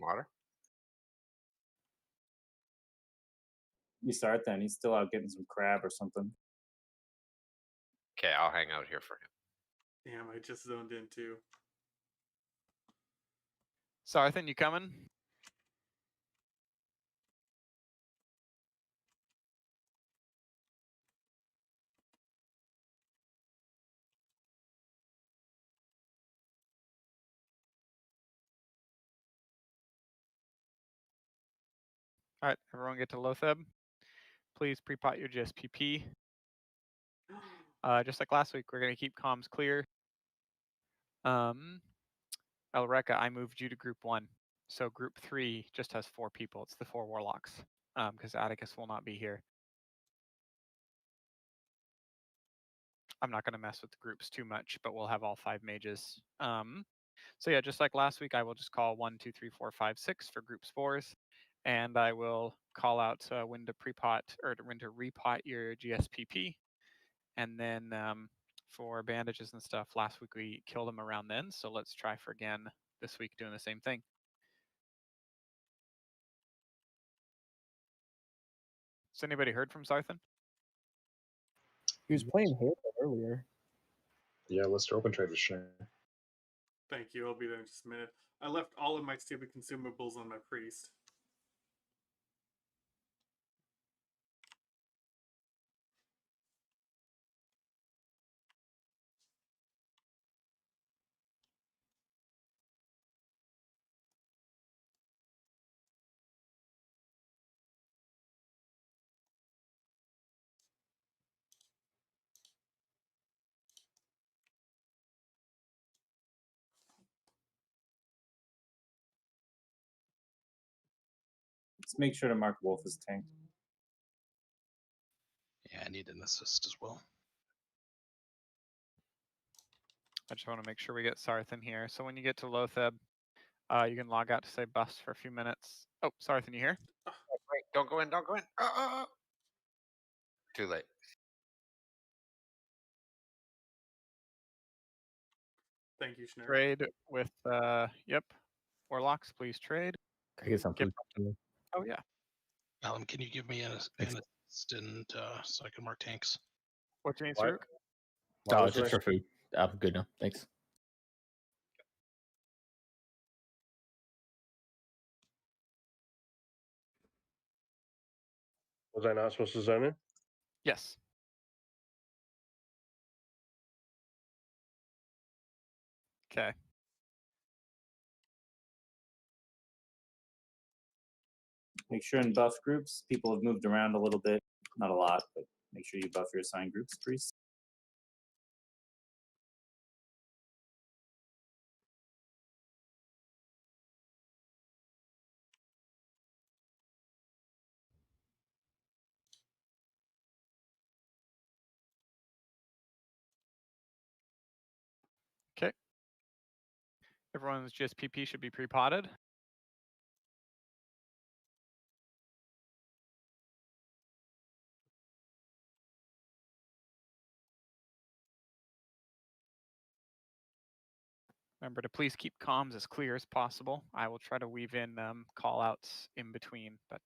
drinking water. You start then. He's still out getting some crab or something. Okay, I'll hang out here for him. Damn, I just zoned in too. Sarthan, you coming? All right, everyone get to Loatheb. Please pre-pot your GSPP. Just like last week, we're going to keep comms clear. Elreka, I moved you to group 1. So group 3 just has 4 people. It's the 4 warlocks, because Atticus will not be here. I'm not going to mess with the groups too much, but we'll have all 5 mages. So yeah, just like last week, I will just call 1, 2, 3, 4, 5, 6 for groups 4s, and I will call out when to pre-pot or when to repot your GSPP, and then for bandages and stuff, last week we killed them around then, so let's try for again this week doing the same thing. Has anybody heard from Sarthan? He was playing Halo earlier. Yeah, let's do open trade with Shane. Thank you. I'll be there in just a minute. I left all of my stupid consumables on my priest. Let's make sure to mark Wolf as tank. Yeah, I need an assist as well. I just want to make sure we get Sarthan here. So when you get to Loatheb, you can log out to say buffs for a few minutes. Oh, Sarthan, you here? Wait, don't go in, don't go in. Too late. Thank you, Schneider. Trade with, yep, warlocks, please trade. I guess I'm Give- Oh yeah. Alan, can you give me an assistant so I can mark tanks? What do you need, What? Saruk? Oh, it's just for food. I'm good now. Thanks. Was I not supposed to zone in? Yes. Okay. Make sure in buff groups, people have moved around a little bit. Not a lot, but make sure you buff your assigned groups, priests. Okay. Everyone's GSPP should be pre-potted. Remember to please keep comms as clear as possible. I will try to weave in call outs in between, but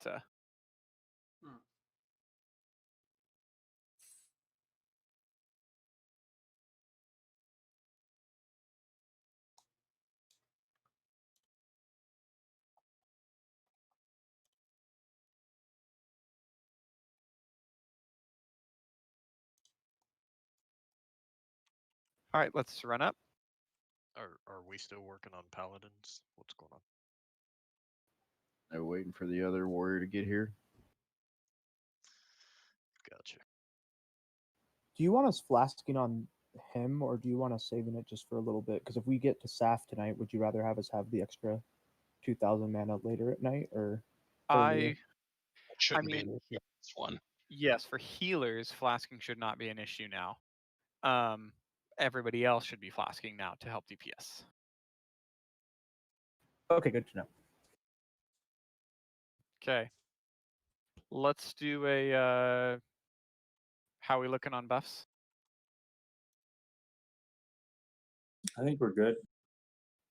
all right, let's run up. Are we still working on paladins? What's going on? They're waiting for the other warrior to get here. Gotcha. Do you want us flasking on him, or do you want us saving it just for a little bit? Because if we get to Saf tonight, would you rather have us have the extra 2,000 mana later at night, or earlier? It shouldn't be mean- an issue. This one. Yes, for healers, flasking should not be an issue now. Everybody else should be flasking now to help DPS. Okay, good to know. Okay. Let's do a how are we looking on buffs? I think we're good.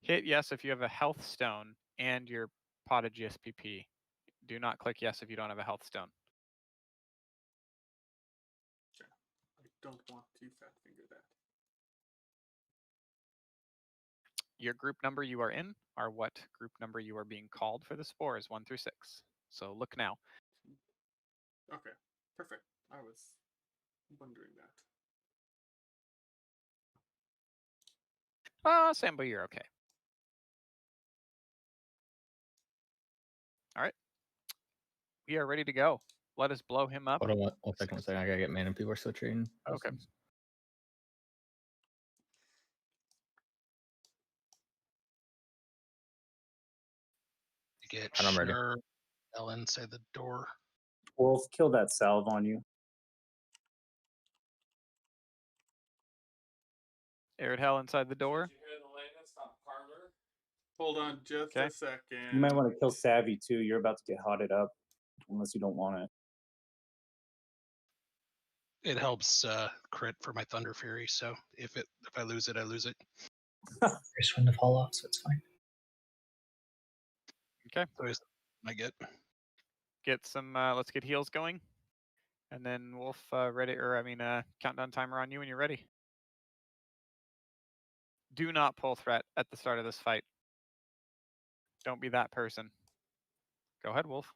Hit yes if you have a health stone and you're potted GSPP. Do not click yes if you don't have a health stone. I don't want to fat finger that. Your group number you are in are what group number you are being called for the spores, 1 through 6. So look now. Okay, perfect. I was wondering that. Sambo, you're okay. All right. We are ready to go. Let us blow him up. Hold on one second. I gotta get mana. People are still trading. Okay. Get And I'm ready. sure L inside the door. Wolf, kill that salve on you. Arid Hell inside the door. Hold on just Okay. a second. You might want to kill Savvy too. You're about to get hotted up, unless you don't want it. It helps crit for my Thunder Fury, so if I lose it, I lose it. First one to fall off, so it's fine. Okay. So I Get some. Let's get heals going, and then Wolf ready, or I mean, countdown timer on you when you're ready. Do not pull threat at the start of this fight. Don't be that person. Go ahead, Wolf.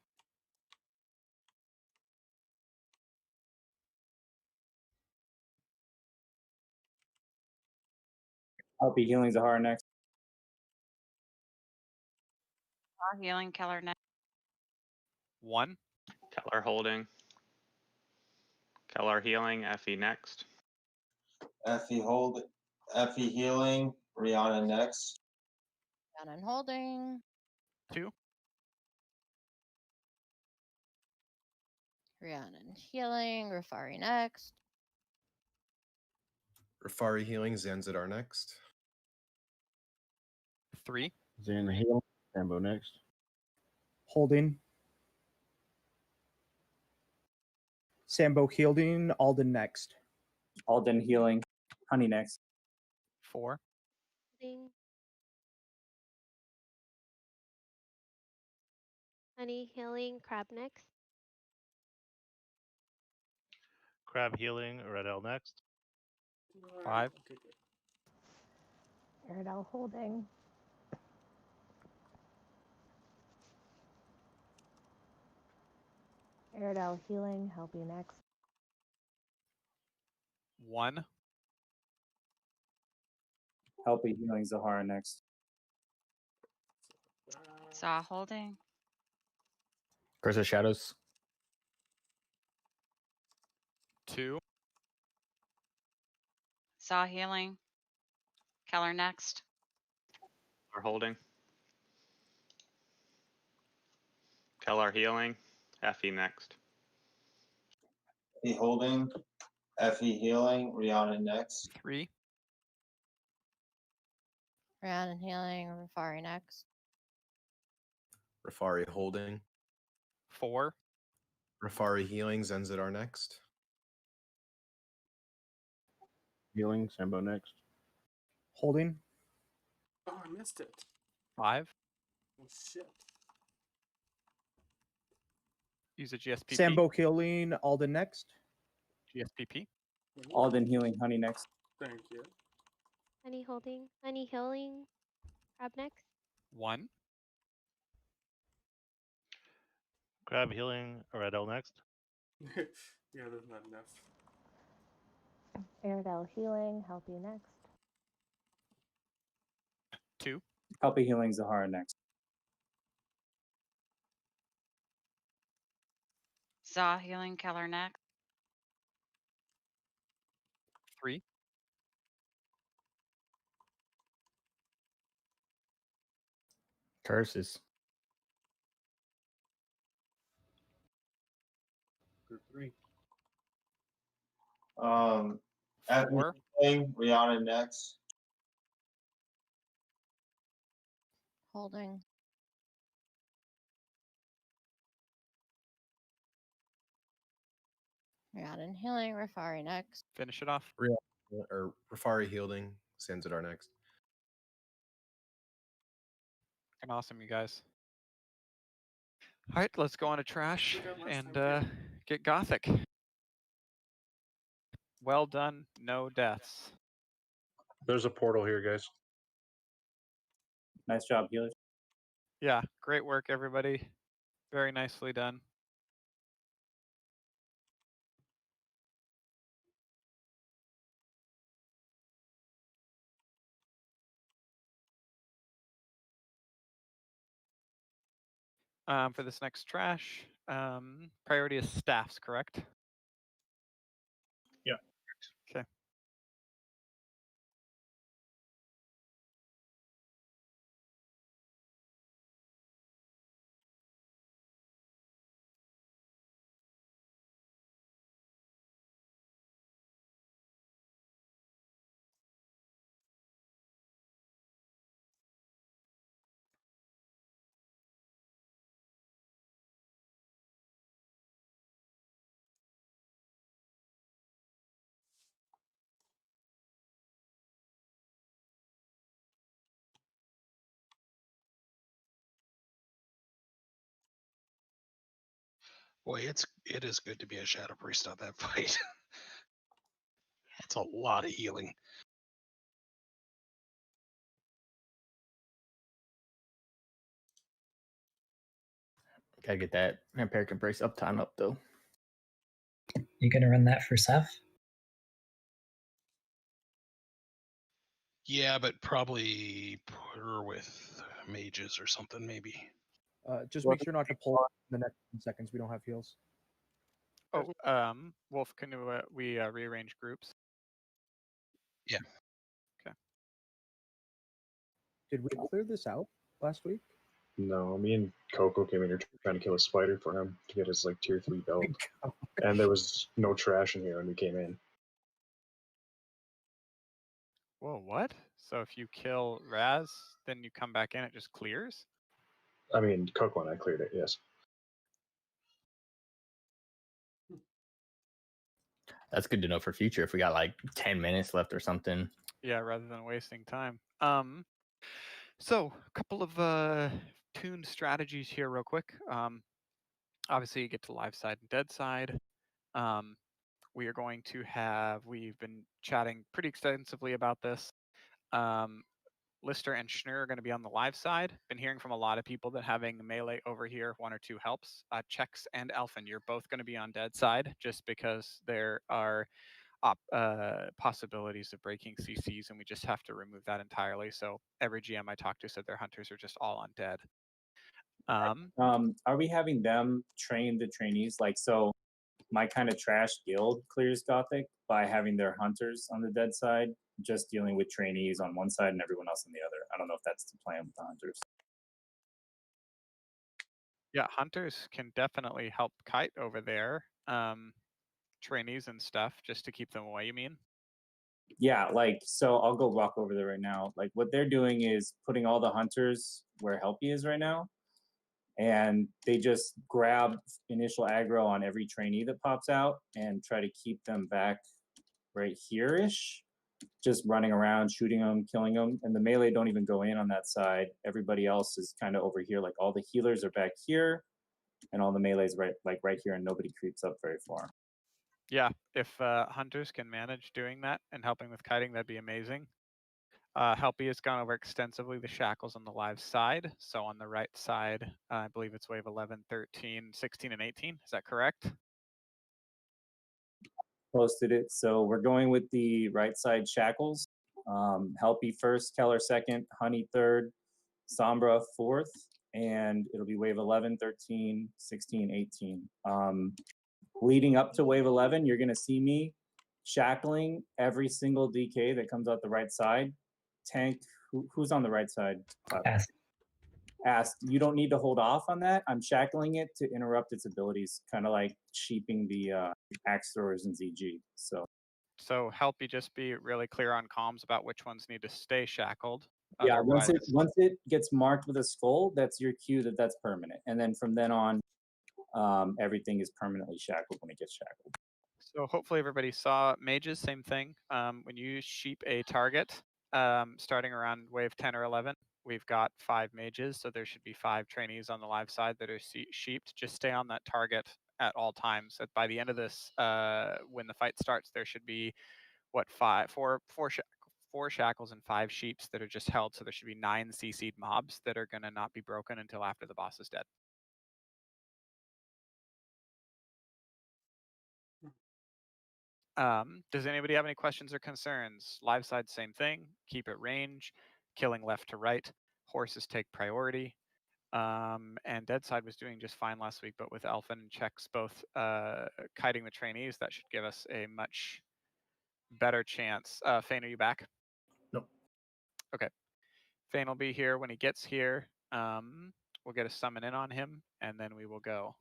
Helpy Healing Zahara next. Healing Keller next. 1. Keller holding. Keller healing. Effie next. Effie hold. Effie healing. Rihanna next. Rhiannon holding. 2. Rhiannon healing. Rafari next. Rafari healing. Zanzidar next. 3. Zan heal. Sambo next. Holding. Sambo healing. Alden next. Alden healing. Honey next. 4. Honey healing. Crab next. Crab healing. Red L next. 5. Aridel holding. Aridel healing. Help you next. 1. Helpy Healing Zahara next. Saw holding. Curse of Shadows. 2. Saw healing. Keller next. Keller holding. Keller healing. Effie next. Effie holding. Effie healing. Rihanna next. 3. Rhiannon healing. Rafari next. Rafari holding. 4. Rafari healing. Zanzidar next. Healing. Sambo next. Holding. Oh, I missed it. 5. Oh, shit. Use a GSPP. Sambo healing. Alden next. GSPP. Alden healing. Honey next. Thank you. Honey holding. Honey healing. Crab next. 1. Crab healing. Red L next. Yeah, there's not enough. Aridel healing. Help you next. 2. Helpy Healing Zahara next. Saw healing. Keller next. 3. Curses. Group 3. Effie 4. healing. Rihanna next. Holding. Rhiannon healing. Rafari next. Finish it off. Or Rafari healing. Zanzidar next. And awesome, you guys. All right, let's go on to trash We got less and time too. get Gothic. Well done, no deaths. There's a portal here, guys. Nice job, healers. Yeah, great work, everybody. Very nicely done. For this next trash, priority is staffs, correct? Yeah. Okay. Boy, it is good to be a Shadow Priest on that fight. That's a lot of healing. Gotta get that Vampiric Embrace uptime up though. You gonna run that for Seth? Yeah, but probably put her with mages or something, maybe. Just make sure not to pull in the next 10 seconds. We don't have heals. Oh, Wolf, can we rearrange groups? Yeah. Okay. Did we clear this out last week? No, me and Coco came in here trying to kill a spider for him to get his like tier 3 belt. And there was no trash in here when we came in. Whoa, what? So if you kill Raz, then you come back in, it just clears? I mean, Coco and I cleared it, yes. That's good to know for future if we got like 10 minutes left or something. Yeah, rather than wasting time. So a couple of tuned strategies here real quick. Obviously you get to live side and dead side. We are going to have, we've been chatting pretty extensively about this. Lister and Schnur are going to be on the live side. Been hearing from a lot of people that having melee over here, 1 or 2 helps. Chex and Elfin, you're both going to be on dead side just because there are possibilities of breaking CCs, and we just have to remove that entirely. So every GM I talked to said their hunters are just all on dead. Are we having them train the trainees? Like, so my kind of trash guild clears Gothic by having their hunters on the dead side, just dealing with trainees on one side and everyone else on the other. I don't know if that's the plan with the hunters. Yeah, hunters can definitely help kite over there. Trainees and stuff, just to keep them away, you mean? Yeah, like, so I'll go walk over there right now. Like, what they're doing is putting all the hunters where Helpy is right now, and they just grab initial aggro on every trainee that pops out and try to keep them back right here-ish, just running around, shooting them, killing them, and the melee don't even go in on that side. Everybody else is kind of over here, like all the healers are back here, and all the melees right here, and nobody creeps up very far. Yeah, if hunters can manage doing that and helping with kiting, that'd be amazing. Helpy has gone over extensively the shackles on the live side. So on the right side, I believe it's wave 11, 13, 16, and 18. Is that correct? Posted it. So we're going with the right side shackles. Helpy first, Keller second, Honey third, Sombra fourth, and it'll be wave 11, 13, 16, 18. Leading up to wave 11, you're going to see me shackling every single DK that comes out the right side. Tank, who's on the right side? Asked, you don't need to hold off on that. I'm shackling it to interrupt its abilities, kind of like sheeping the axe throwers in ZG. So Helpy just be really clear on comms about which ones need to stay shackled. Yeah, once it gets marked with a skull, that's your cue that that's permanent. And then from then on, everything is permanently shackled when it gets shackled. So hopefully everybody saw mages, same thing. When you sheep a target, starting around wave 10 or 11, we've got 5 mages, so there should be 5 trainees on the live side that are sheeped. Just stay on that target at all times. By the end of this, when the fight starts, there should be four shackles and 5 sheeps that are just held. So there should be 9 CC'd mobs that are gonna not be broken until after the boss is dead. Does anybody have any questions or concerns? Live side, same thing. Keep it range. Killing left to right. Horses take priority. And dead side was doing just fine last week, but with Elfin and Checks both kiting the trainees, that should give us a much better chance. Fane, are you back? Nope. Okay. Fane will be here when he gets here. We'll get a summon in on him, and then we will go.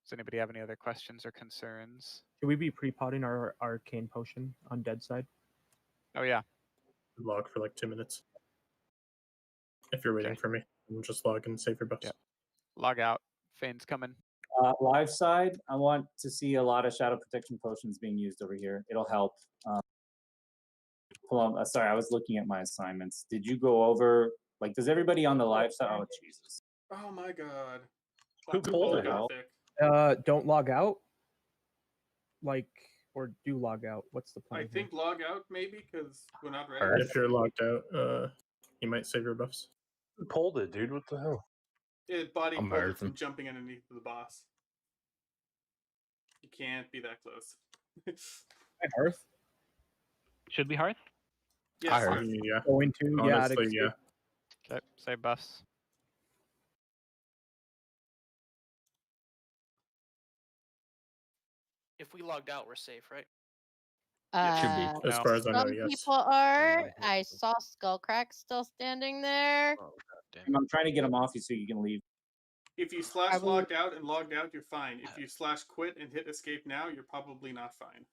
Does anybody have any other questions or concerns? Should we be pre-potting our arcane potion on dead side? Oh yeah. Log for like 2 minutes. If you're waiting for me, just log and save your buffs. Yep. Log out. Fane's coming. Live side, I want to see a lot of shadow protection potions being used over here. It'll help. Hold on, sorry, I was looking at my assignments. Did you go over, like, does everybody on the live side? Oh, Jesus. Oh my god. Who pulled it? Don't log out. Like, or do log out. What's the plan? I think log out maybe because we're not ready. Alright. If you're logged out, you might save your buffs. Who pulled it, dude? What the hell? It body I'm pulled it Marathon. from jumping underneath the boss. You can't be that close. Hearth? Should be Hearth? Yes, I heard. Hearth. Yeah. Going to, Honestly, yeah. Okay, save buffs. If we logged out, we're safe, right? As far as I know, Some yes. people are. I saw Skullcrack still standing there. I'm trying to get them off you so you can leave. If you slash logged out and logged out, you're fine. If you slash quit and hit escape now, you're probably not fine.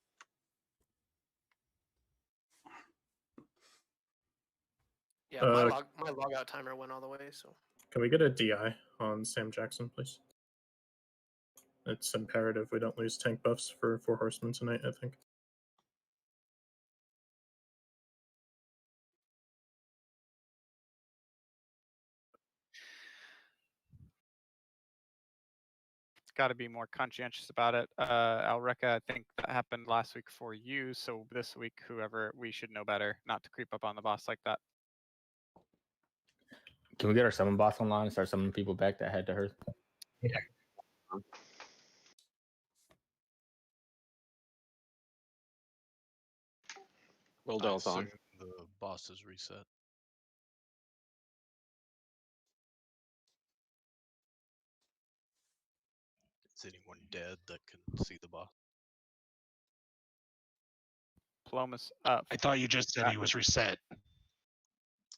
Yeah, my logout timer went all the way, so. Can we get a DI on Sam Jackson, please? It's imperative we don't lose tank buffs for 4 Horsemen tonight, I think. Got to be more conscientious about it. Alreka, I think that happened last week for you, so this week, whoever, we should know better not to creep up on the boss like that. Can we get our summon boss online and start summoning people back that had to hurt? Yeah. Wildell's on. The boss is reset. Is anyone dead that can see the boss? Plomus up. I thought you just said he was reset.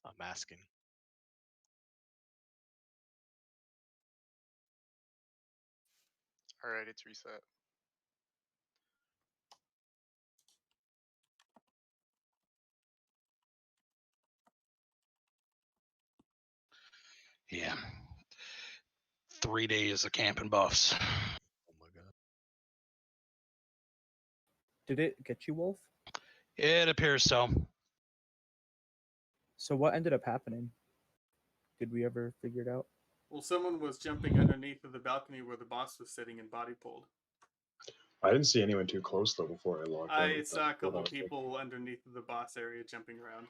I'm asking. Alright, it's reset. Yeah. 3 days of camp and buffs. Oh my god. Did it get you, Wolf? It appears so. So what ended up happening? Did we ever figure it out? Well, someone was jumping underneath of the balcony where the boss was sitting and body pulled. I didn't see anyone too close though before I logged in. I saw a That's what couple I was thinking. people underneath the boss area jumping around.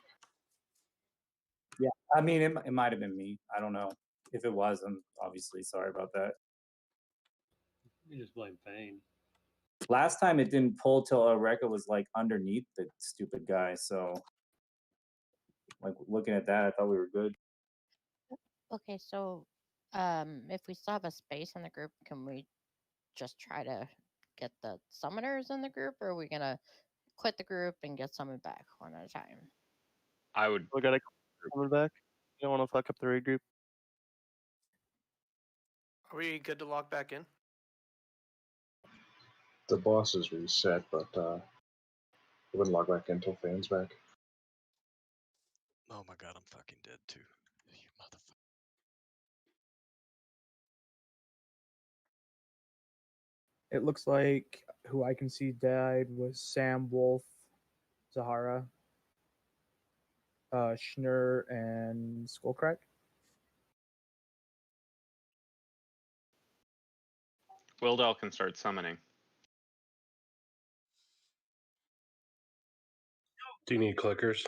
Yeah, I mean, it might have been me. I don't know. If it was, I'm obviously sorry about that. You just blame Fane. Last time it didn't pull till Eureka was like underneath the stupid guy. So, like looking at that, I thought we were good. Okay, so if we still have a space in the group, can we just try to get the summoners in the group, or are we gonna quit the group and get summoned back one at a time? I would. We gotta coming back. You don't want to fuck up the raid group. Are we good to log back in? The boss is reset, but I wouldn't log back in until Fane's back. Oh my god, I'm fucking dead too. You motherfucker. It looks like who I can see died was Sam, Wolf, Zahara. Schnur and Skullcrack. Wildell can start summoning. Do you need clickers?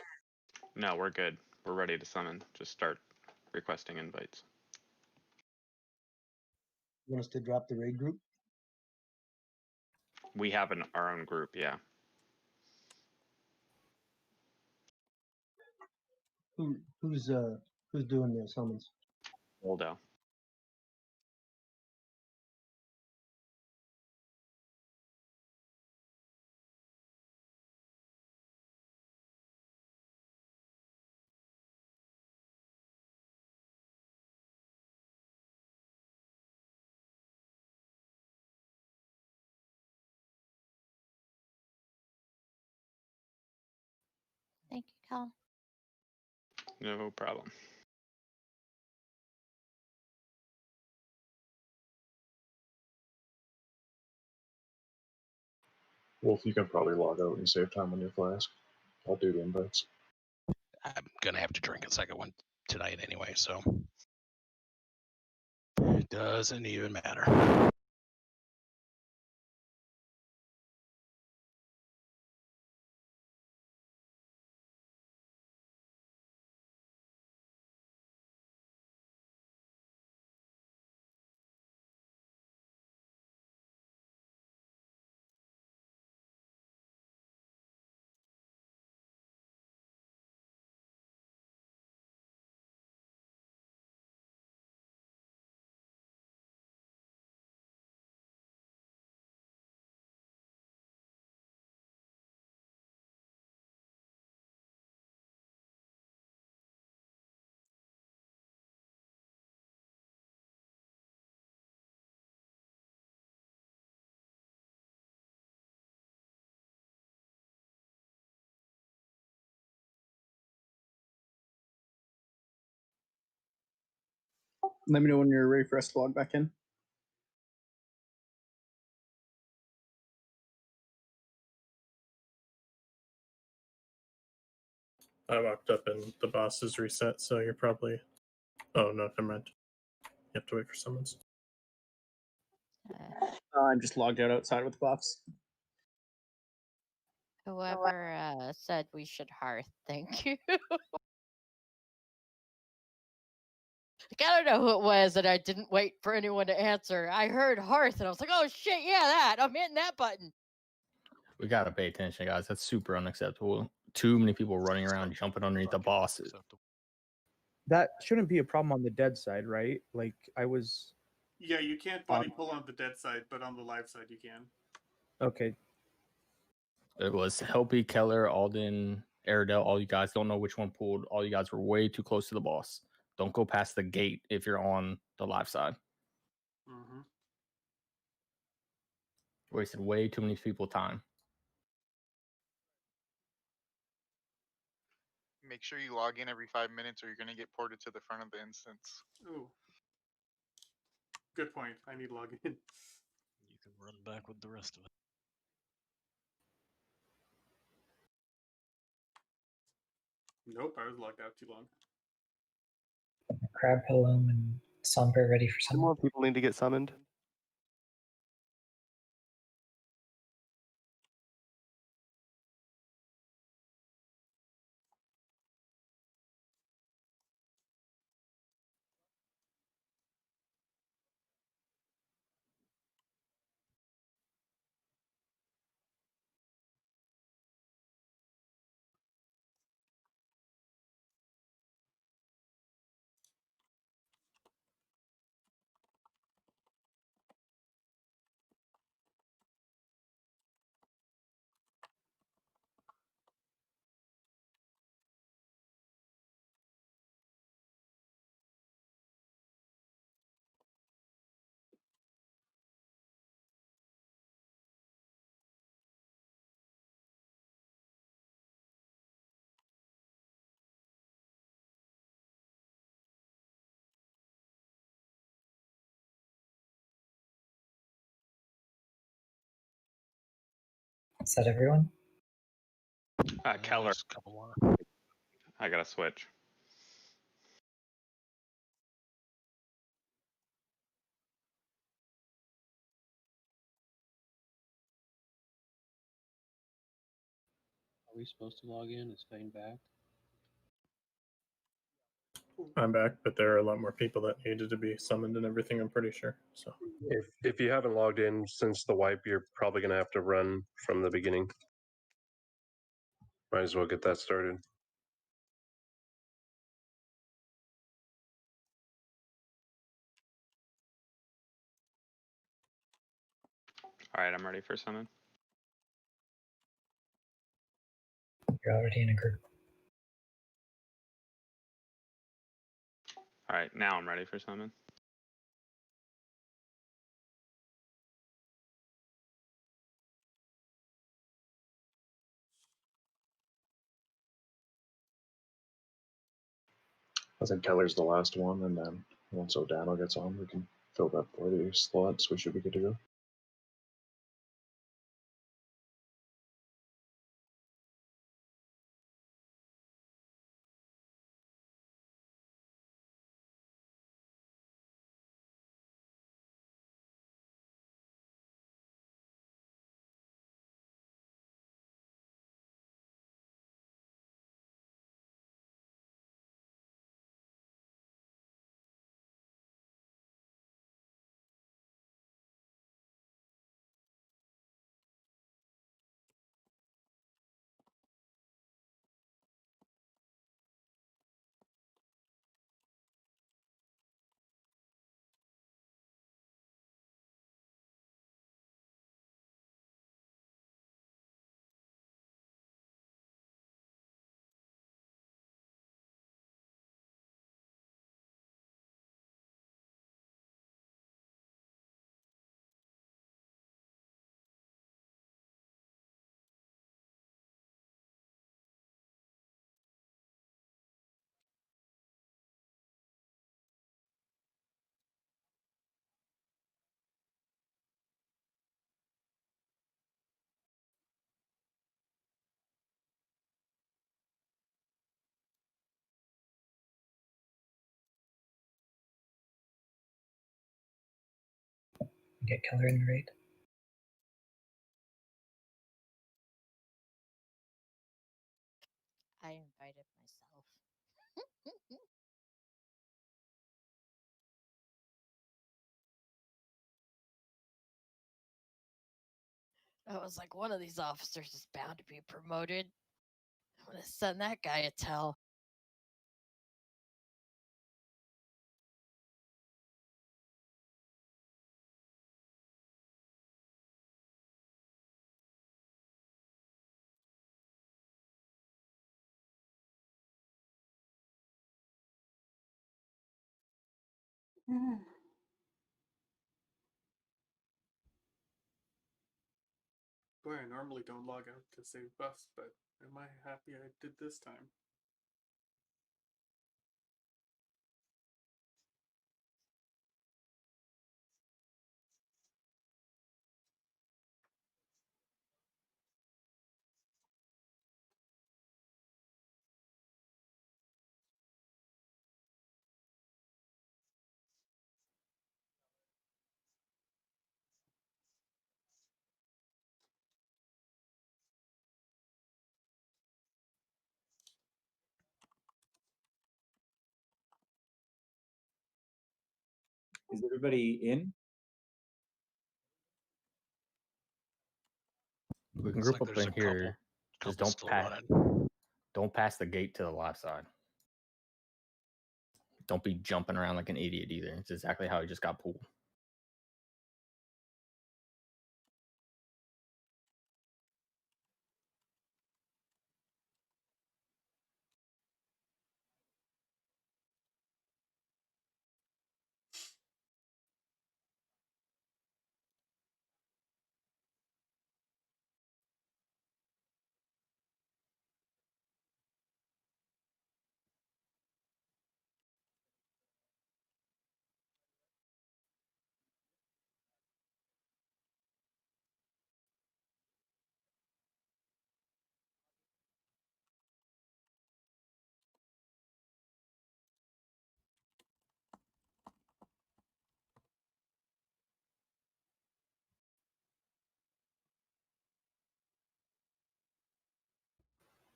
No, we're good. We're ready to summon. Just start requesting invites. You want us to drop the raid group? We have our own group, yeah. Who's doing the summons? Wildell. Thank you, Cal. No problem. Wolf, you can probably log out and save time on your flask. I'll do the invites. I'm gonna have to drink a second one tonight anyway, so it doesn't even matter. Let me know when you're ready for us to log back in. I walked up and the boss is reset, so you're probably... Oh, no, never mind. You have to wait for summons. I'm just logged out outside with the buffs. Whoever said we should hearth, thank you. I don't know who it was that I didn't wait for anyone to answer. I heard hearth and I was like, oh shit, yeah, that. I'm hitting that button. We gotta pay attention, guys. That's super unacceptable. Too many people running around jumping underneath the bosses. That shouldn't be a problem on the dead side, right? Like I was. Yeah, you can't body pull on the dead side, but on the live side you can. Okay. It was Helpy, Keller, Alden, Aradel. All you guys don't know which one pulled. All you guys were way too close to the boss. Don't go past the gate if you're on the live side. Mm-hmm. Wasted way too many people time. Make sure you log in every 5 minutes or you're going to get ported to the front of the instance. Ooh. Good point. I need to log in. You can run back with the rest of it. Nope, I was logged out too long. Crab Pillow and Somber ready for Some summon. more people need to get summoned. Is that everyone? Keller. Just a couple more. I gotta switch. Are we supposed to log in? Is Fane back? I'm back, but there are a lot more people that needed to be summoned and everything, I'm pretty sure. So If you haven't logged in since the wipe, you're probably going to have to run from the beginning. Might as well get that started. All right, I'm ready for summon. You're already in a group. All right, now I'm ready for summon. I think Keller's the last one, and then once O'Donnell gets on, we can fill that 40 slots. We should be good to go. Get Keller in the raid. I invited myself. I was like, one of these officers is bound to be promoted. I'm gonna send that guy a tell. Boy, I normally don't log out to save buffs, but am I happy I did this time? Is everybody in? We can Looks group like up there's in a couple- here. Just couple don't still pass. running. Don't pass the gate to the left side. Don't be jumping around like an idiot either. It's exactly how he just got pulled.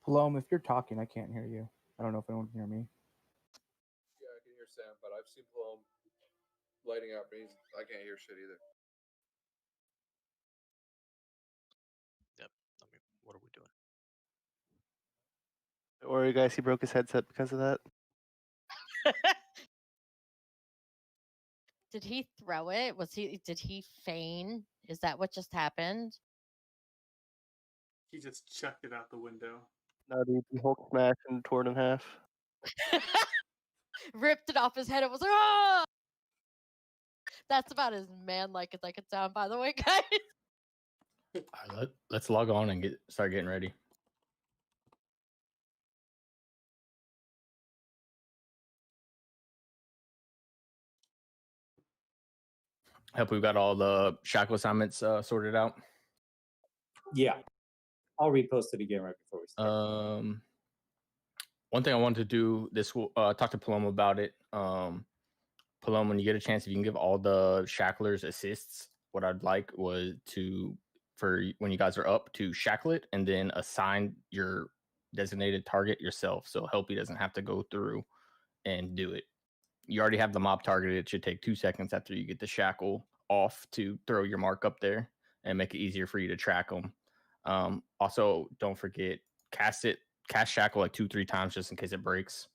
Palome, if you're talking, I can't hear you. I don't know if anyone can hear me. Yeah, I can hear Sam, but I've seen Palome lighting up. And I can't hear shit either. Yep. I mean, what are we doing? Don't worry, guys. He broke his headset because of that. Did he throw it? Did he feign? Is that what just happened? He just chucked it out the window. No, dude, he Hulk smashed and tore it in half. Ripped it off his head. It was like, ah! That's about as man-like as I could sound, by the way, guys. All right, let's log on and start getting ready. Hope we've got all the shackle assignments sorted out. Yeah. I'll repost it again right before we start. One thing I wanted to do this, talk to Paloma about it. Paloma, when you get a chance, if you can give all the shacklers assists, what I'd like was for when you guys are up, to shackle it and then assign your designated target yourself, so Helpy doesn't have to go through and do it. You already have the mob targeted. It should take 2 seconds after you get the shackle off to throw your mark up there and make it easier for you to track them. Also, don't forget, cast shackle like 2-3 times just in case it breaks.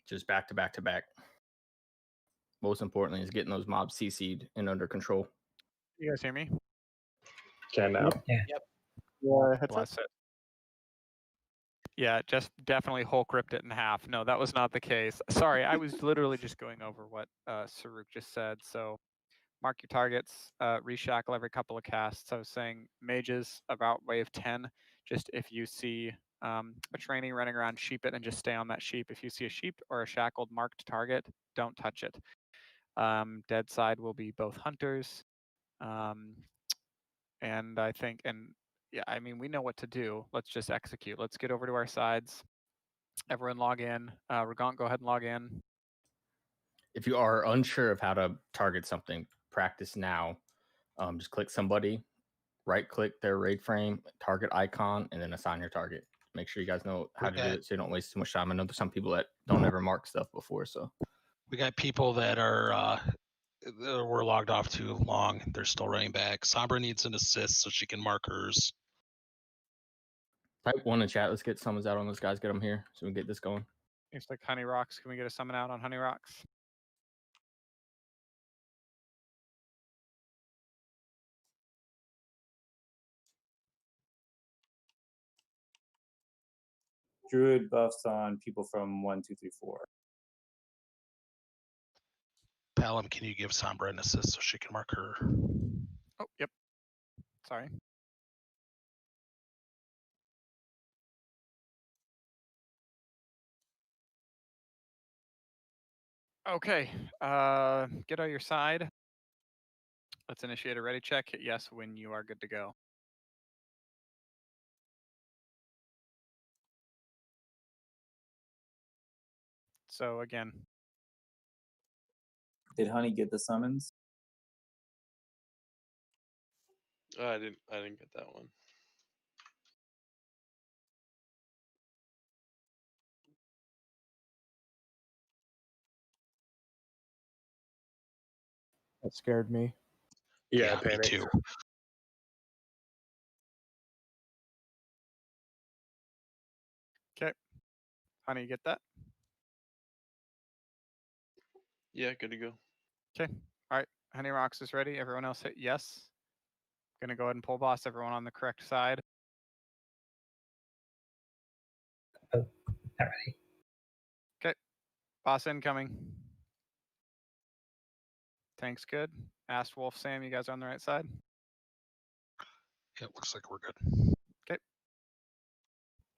Just back to back to back. Most importantly is getting those mobs CC'd and under control. You guys hear me? Can now. Yep. Yeah, Bless it. Yeah, just definitely Hulk ripped it in half. No, that was not the case. Sorry, I was literally just going over what Saruk just said. So mark your targets, reshackle every couple of casts. I was saying mages about wave 10. Just if you see a trainee running around, sheep it and just stay on that sheep. If you see a sheep or a shackled marked target, don't touch it. Dead side will be both hunters. And I think, yeah, I mean, we know what to do. Let's just execute. Let's get over to our sides. Everyone log in. Regant, go ahead and log in. If you are unsure of how to target something, practice now. Just click somebody, right-click their raid frame, target icon, and then assign your target. Make sure you guys know how to do it so you don't waste too much time. I know there's some people that don't ever mark stuff before, so. We got people that are were logged off too long. They're still running back. Sombra needs an assist so she can mark hers. Type 1 in chat. Let's get summons out on those guys. Get them here so we can get this going. It's like Honey Rocks. Can we get a summon out on Honey Rocks? Druid buffs on people from 1, 2, 3, 4. Palom, can you give Sombra an assist so she can mark her? Oh, yep. Sorry. Okay. Get on your side. Let's initiate a ready check. Hit yes when you are good to go. So again. Did Honey get the summons? I didn't get that one. That scared me. Yeah, me too. Okay. Honey, you get that? Yeah, good to go. Okay. All right. Honey Rocks is ready. Everyone else hit yes. Gonna go ahead and pull boss everyone on the correct side. Oh, not ready. Okay. Boss incoming. Tank's good. Asked Wolf, Sam, you guys are on the right side? It looks like we're good. Okay.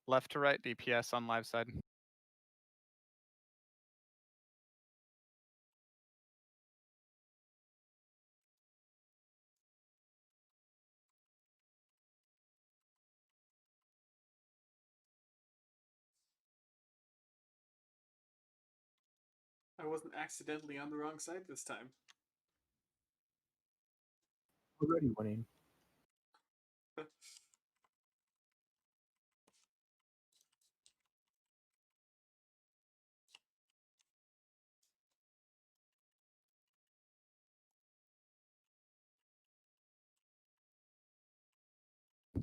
Left to right, DPS on live side. I wasn't accidentally on the wrong side this time. Already winning.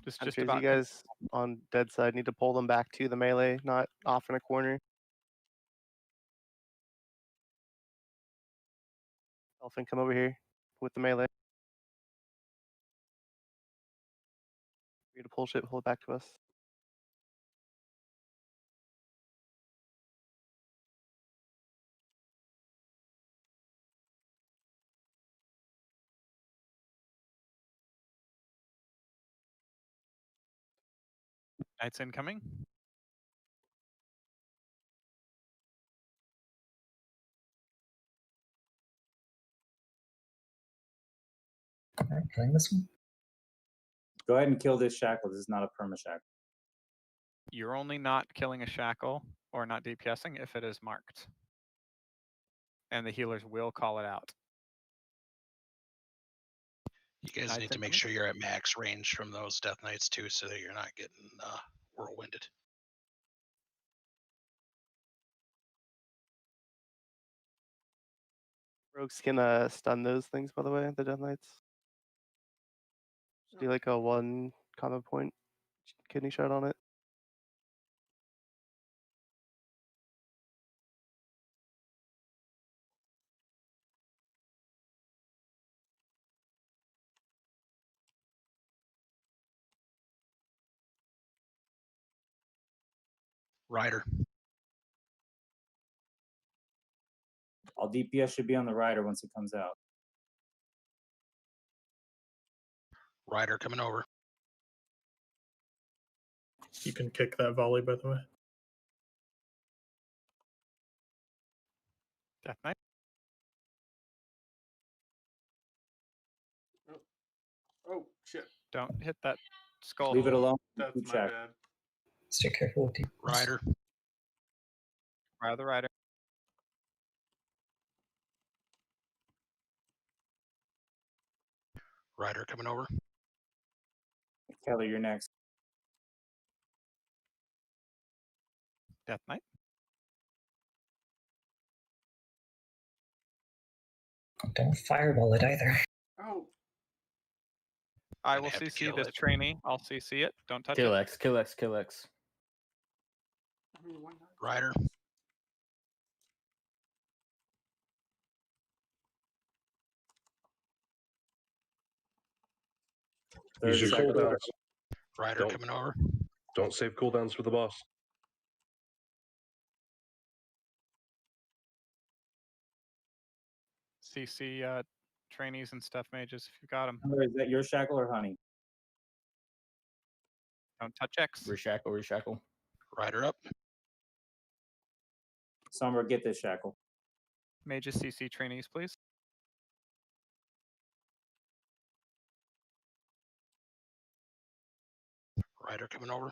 Just Countries, about. you guys on dead side need to pull them back to the melee, not off in a corner. Elfin, come over here with the melee. For you to pull shit, pull it back to us. Knights incoming. Alright, killing this one. Go ahead and kill this shackle. This is not a perma shackle. You're only not killing a shackle or not DPSing if it is marked. And the healers will call it out. You guys Knights need to make incoming. sure you're at max range from those Death Knights too, so that you're not getting whirlwinded. Rogues can stun those things, by the way, the Death Knights. Just do like a 1 combo point kidney shot on it. Rider. All DPS should be on the rider once it comes out. Rider coming over. You can kick that volley, by the way. Death Knight. Oh shit! Don't hit that skull. Leave it alone. That's Keep my check. bad. Stay careful with Rider. Fire the rider. Rider coming over. Kelly, you're next. Death Knight. Don't fireball it either. Oh. I will CC this trainee. I'll CC it. Don't touch Kill it. X, kill X, kill X. I mean, why not? Rider. Use your shackle cooldowns. Rider Don't- coming over. Don't save cooldowns for the boss. CC trainees and stuff mages if you got them. Is that your shackle or Honey? Don't touch X. Reshackle, reshackle. Rider up. Sombra, get this shackle. Mages CC trainees, please. Rider coming over.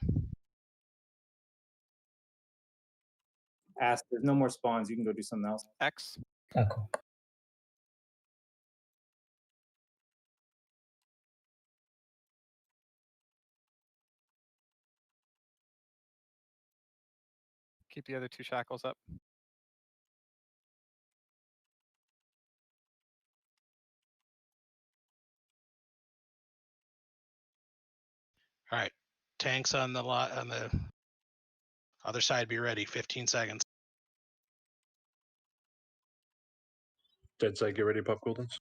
Ask, there's no more spawns. You can go do something else. X. Oh, cool. Keep the other 2 shackles up. All right. Tanks on the lot on the other side. Be ready. 15 seconds. Dead side, get ready to pop cooldowns.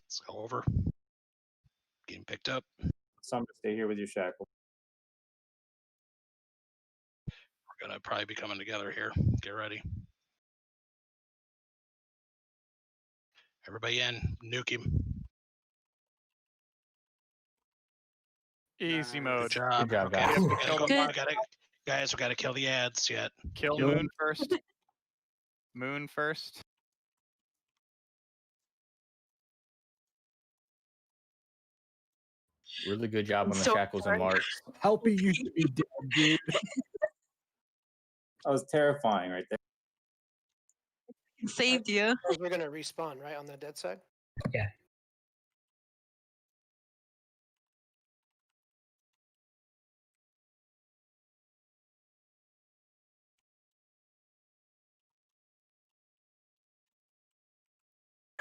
Let's go over. Getting picked up. Sombra, stay here with your shackle. We're gonna probably be coming together here. Get ready. Everybody in. Nuke him. Easy mode. Good job. Good job, Okay, guys. we gotta kill the ads yet. Kill Moon first. Moon first. Really good job on the So shackles and sorry. marks. Helpy used to be dead, dude. That was terrifying right there. Saved you. We're gonna respawn right on the dead side. Yeah.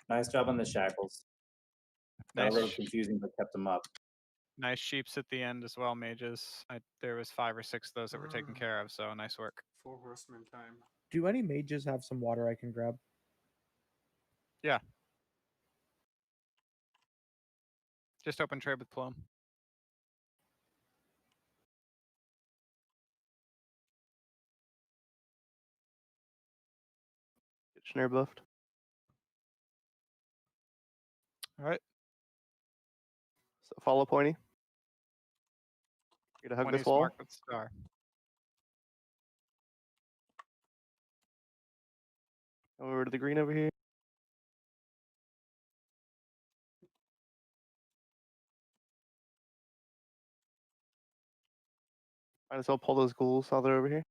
Nice job on the shackles. Got a little Nice. confusing, but kept them up. Nice sheeps at the end as well, mages. There was 5 or 6 of those that were taken care of, so nice work. 4 horsemen time. Do any mages have some water I can grab? Yeah. Just open trade with Plume. Get snare buffed. All right. So follow pointy. You're gonna hug this 20's wall. marked with star. Over to the green over here. Might as well pull those ghouls while they're over here.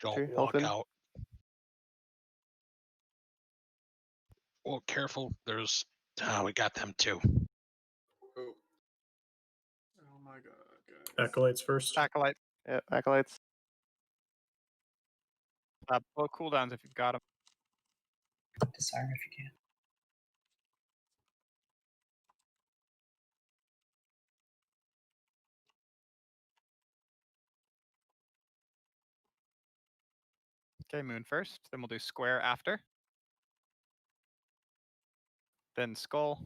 Don't Sure, walk health in. out. Oh, careful. There's. We got them too. Oh my god, guys. Acolytes first. Acolyte. Yeah, acolytes. Blow cooldowns if you've got them. Disarm if you can. Okay, moon first. Then we'll do square after. Then skull.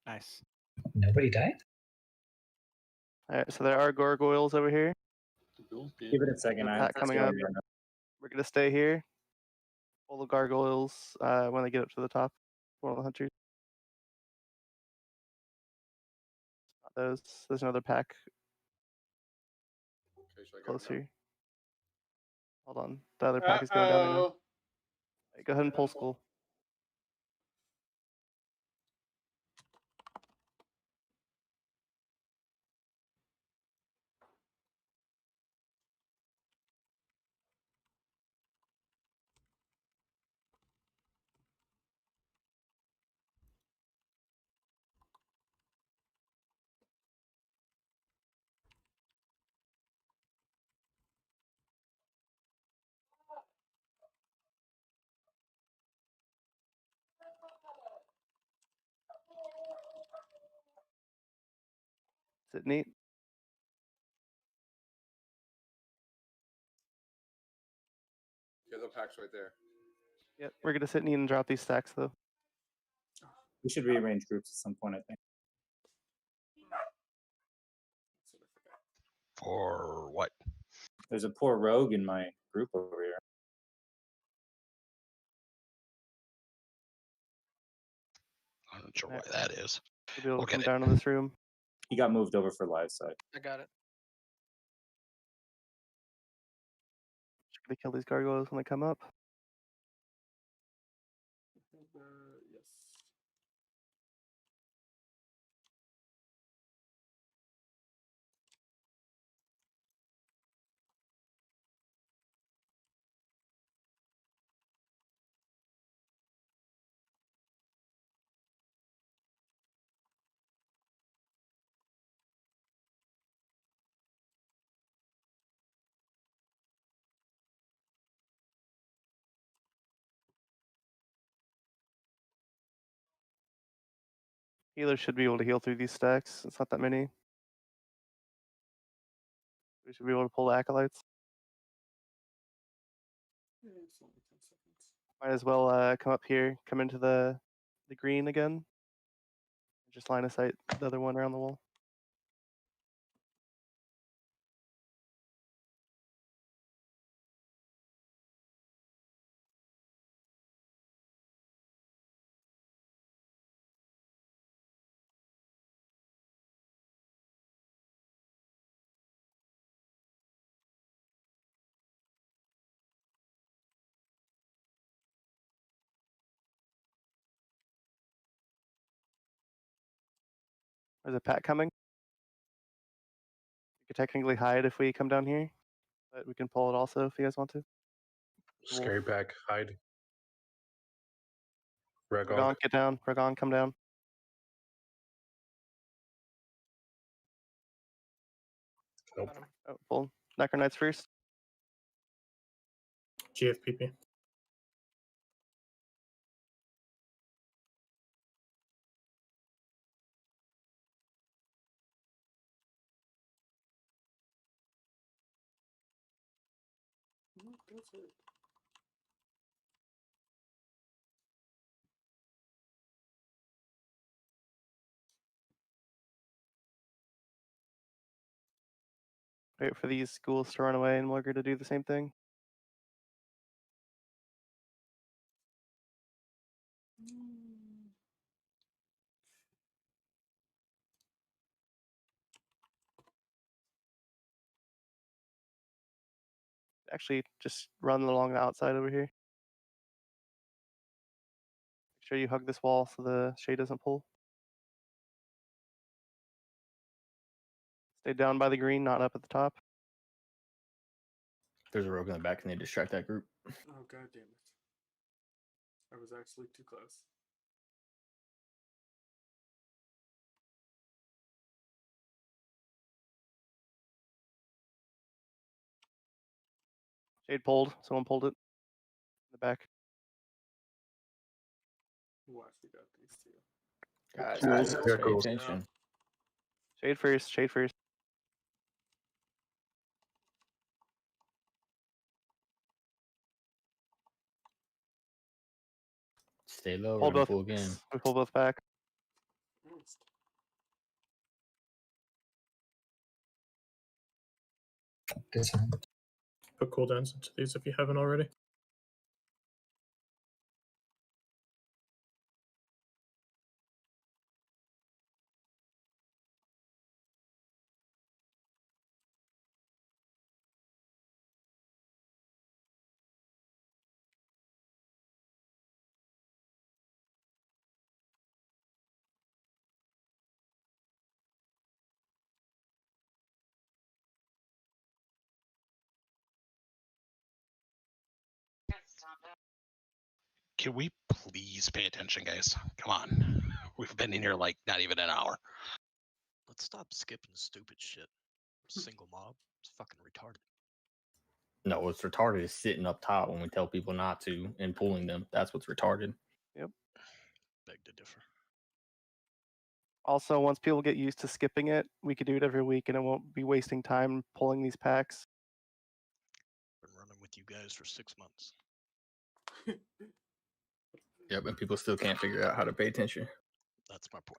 Nice. Nobody died? Alright, so there are gargoyles over here. Give it a second. There's a I'm pack coming up. scaling right We're gonna stay here. Pull the gargoyles when they get up to the top. One of the hunters. Not those. There's another pack Okay, so I got closer. Hold on. The other pack is going down there now. Uh-oh. Right, go ahead and pull skull. Is it neat? Okay, the pack's right there. Yep. We're gonna sit neat and drop these stacks though. We should rearrange groups at some point, I think. For what? There's a poor rogue in my group over here. I'm not sure why that is. We'll be able We'll to get come it. down to this room. He got moved over for live side. I got it. Just gonna kill these gargoyles when they come up. Yes. Healers should be able to heal through these stacks. It's not that many. We should be able to pull the acolytes. Yeah, it's only 10 seconds. Might as well come up here, come into the green again. Just line of sight the other one around the wall. There's a pack coming. We could technically hide if we come down here, but we can pull it also if you guys want to. Scary pack, hide. Ragon, get down. Ragon, come down. Nope. Oh, full. Necro Knights first. GFPP. Wait for these schools to run away and Morgar to do the same thing. Actually, just run along the outside over here. Make sure you hug this wall so the shade doesn't pull. Stay down by the green, not up at the top. There's a rogue in the back. Can they distract that group? Oh, god damn it. I was actually too close. Shade pulled. Someone pulled it. In the back. Watch, we got these two. Guys, Yeah, pay cool. attention. Shade first. Shade first. Stay low. Pull We're gonna both. pull again. We pull both back. Put cooldowns into these if you haven't already. Can we please pay attention, guys? Come on. We've been in here like not even an hour. Let's stop skipping stupid shit. Single mob. It's fucking retarded. No, what's retarded is sitting up top when we tell people not to and pulling them. That's what's retarded. Yep. Beg to differ. Also, once people get used to skipping it, we could do it every week and it won't be wasting time pulling these packs. Been running with you guys for 6 months. Yep, and people still can't figure out how to pay attention. That's my point.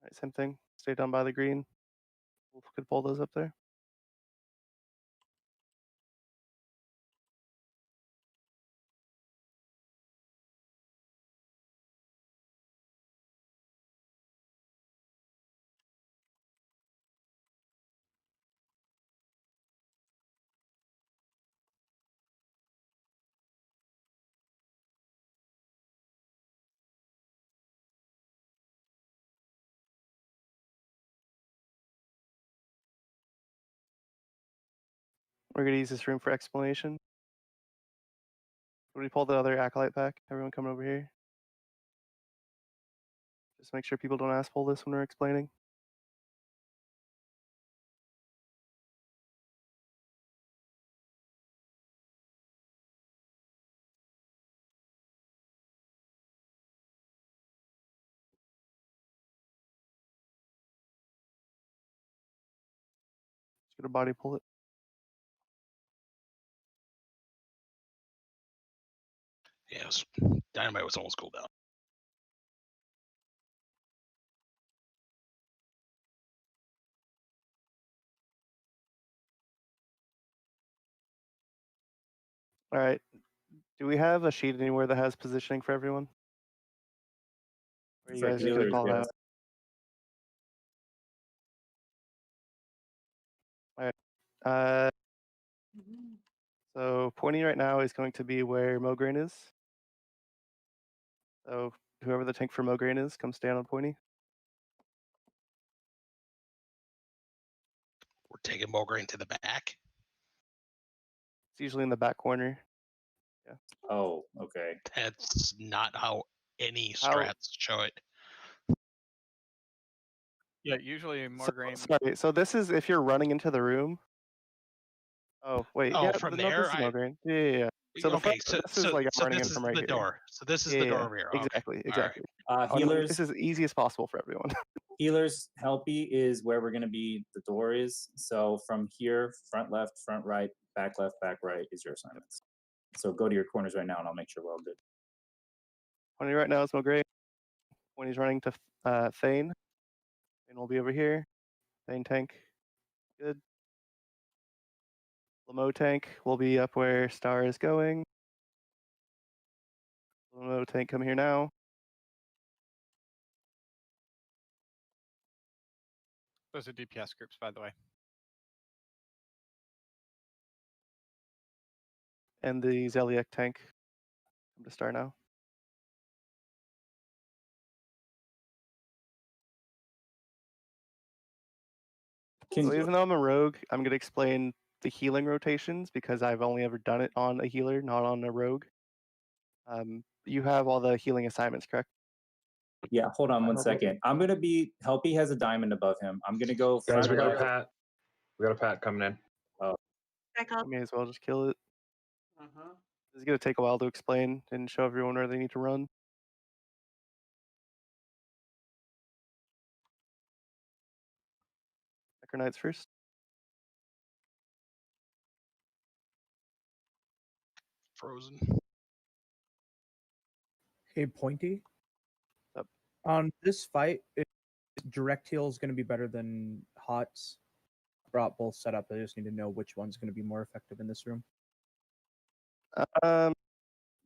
All right, same thing. Stay down by the green. We could pull those up there. We're going to use this room for explanation. When we pull the other acolyte pack, everyone come over here. Just make sure people don't ask pull this when we're explaining. Just gonna body pull it. Yes. Dynamite was almost cooled down. All right. Do we have a sheet anywhere that has positioning for everyone? Or you For guys just gonna healers, call it yes. out? All right. So pointy right now is going to be where Mograine is. So whoever the tank for Mograine is, come stand on pointy. We're taking Mograine to the back. It's usually in the back corner. Oh, okay. That's not how any How- strats show it. Yeah, usually more grain. Sorry, so this is if you're running into the room. Oh wait, Oh, yeah, from no, there, this is no grain. Yeah. So the Okay, front, this is like I'm running in this is from right the here. door. So this is the door over here. Okay. Exactly, All right. exactly. Healers. This is as easy as possible for everyone. Healers, Helpy is where we're going to be. The door is. So from here, front left, front right, back left, back right is your assignments. So go to your corners right now, and I'll make sure we're all good. 20 right now is no grain. When he's running to Thane, Thane will be over here. Thane tank, good. Lamo tank will be up where Star is going. Lamo tank, come here now. Those are DPS groups, by the way. And the Zeliek tank. Come to Star now. So even though I'm a rogue, I'm going to explain the healing rotations because I've only ever done it on a healer, not on a rogue. You have all the healing assignments, correct? Yeah, hold on one second. I'm going to be, Helpy has a diamond above him. I'm going to go front Guys, we got a left. Pat. We got a Pat coming in. Oh. I may as well just kill it. Uh-huh. This is going to take a while to explain and show everyone where they need to run. Knights first. Frozen. Hey, Pointy. Up. On this fight, direct heal is going to be better than HOTS. Brought both set up. I just need to know which one's going to be more effective in this room.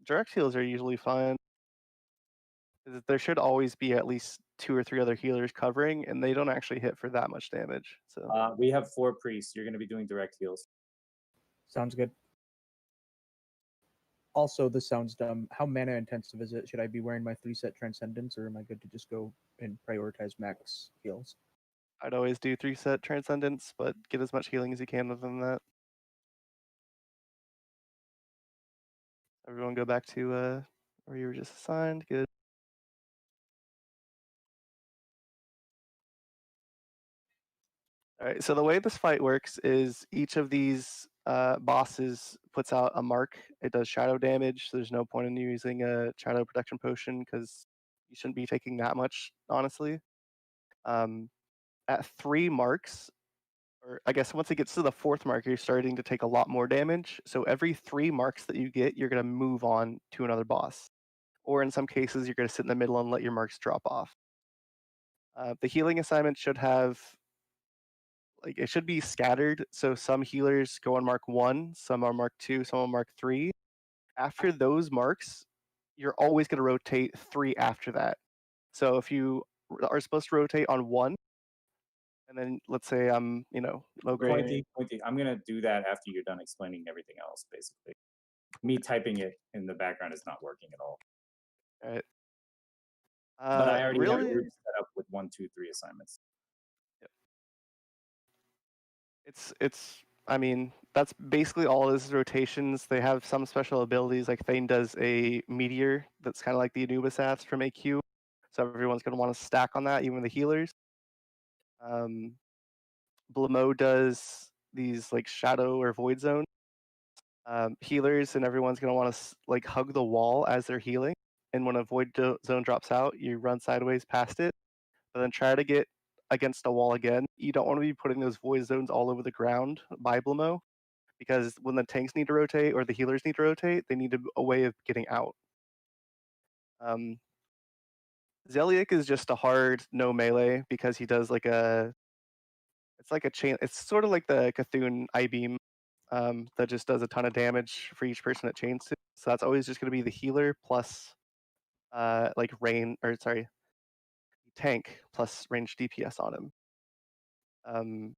Direct heals are usually fine. There should always be at least 2 or 3 other healers covering, and they don't actually hit for that much damage. So we have 4 priests. You're going to be doing direct heals. Sounds good. Also, this sounds dumb. How mana intensive is it? Should I be wearing my 3-set Transcendence, or am I good to just go and prioritize max heals? I'd always do 3-set Transcendence, but get as much healing as you can within that. Everyone go back to where you were just assigned. Good. All right, so the way this fight works is each of these bosses puts out a mark. It does shadow damage. So there's no point in using a shadow protection potion because you shouldn't be taking that much, honestly. At 3 marks, or I guess once it gets to the 4th mark, you're starting to take a lot more damage. So every 3 marks that you get, you're going to move on to another boss. Or in some cases, you're going to sit in the middle and let your marks drop off. The healing assignment should have, like, it should be scattered. So some healers go on mark 1, some on mark 2, some on mark 3. After those marks, you're always going to rotate 3 after that. So if you are supposed to rotate on 1, and then let's say I'm, low grade. Pointy. I'm going to do that after you're done explaining everything else, basically. Me typing it in the background is not working at all. All right. But I already have really? groups set up with 1, 2, 3 assignments. I mean, that's basically all of his rotations. They have some special abilities, like Thane does a meteor that's kind of like the Anubis Ass from AQ. So everyone's going to want to stack on that, even the healers. Blamo does these like shadow or void zone healers, and everyone's going to want to like hug the wall as they're healing. And when a void zone drops out, you run sideways past it, but then try to get against a wall again. You don't want to be putting those void zones all over the ground by Blamo, because when the tanks need to rotate or the healers need to rotate, they need a way of getting out. Zeliek is just a hard no melee because he does like it's like a chain. It's sort of like the Cthulhu I-beam that just does a ton of damage for each person it chains to. So that's always just going to be the healer plus tank plus range DPS on him.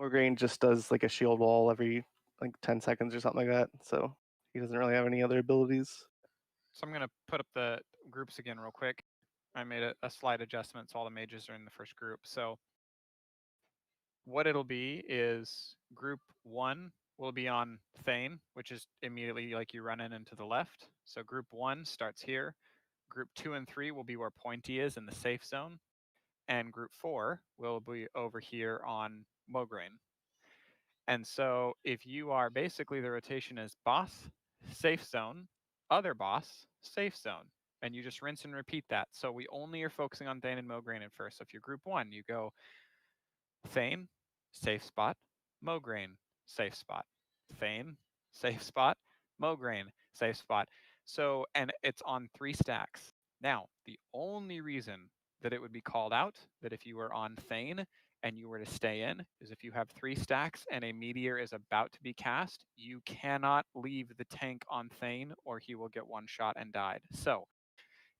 Morgraine just does like a shield wall every like 10 seconds or something like that. So he doesn't really have any other abilities. So I'm going to put up the groups again real quick. I made a slight adjustment so all the mages are in the first group. So what it'll be is group 1 will be on Thane, which is immediately like you run in to the left. So group 1 starts here. Group 2 and 3 will be where Pointy is in the safe zone. and group 4 will be over here on Mograine. And so if you are basically, the rotation is boss, safe zone, other boss, safe zone. And you just rinse and repeat that. So we only are focusing on Thane and Mograine at first. So if you're group 1, you go Thane, safe spot, Mograine, safe spot. Thane, safe spot, Mograine, safe spot. So, and it's on 3 stacks. Now, the only reason that it would be called out, that if you were on Thane and you were to stay in, is if you have 3 stacks and a meteor is about to be cast, you cannot leave the tank on Thane or he will get one shot and died. So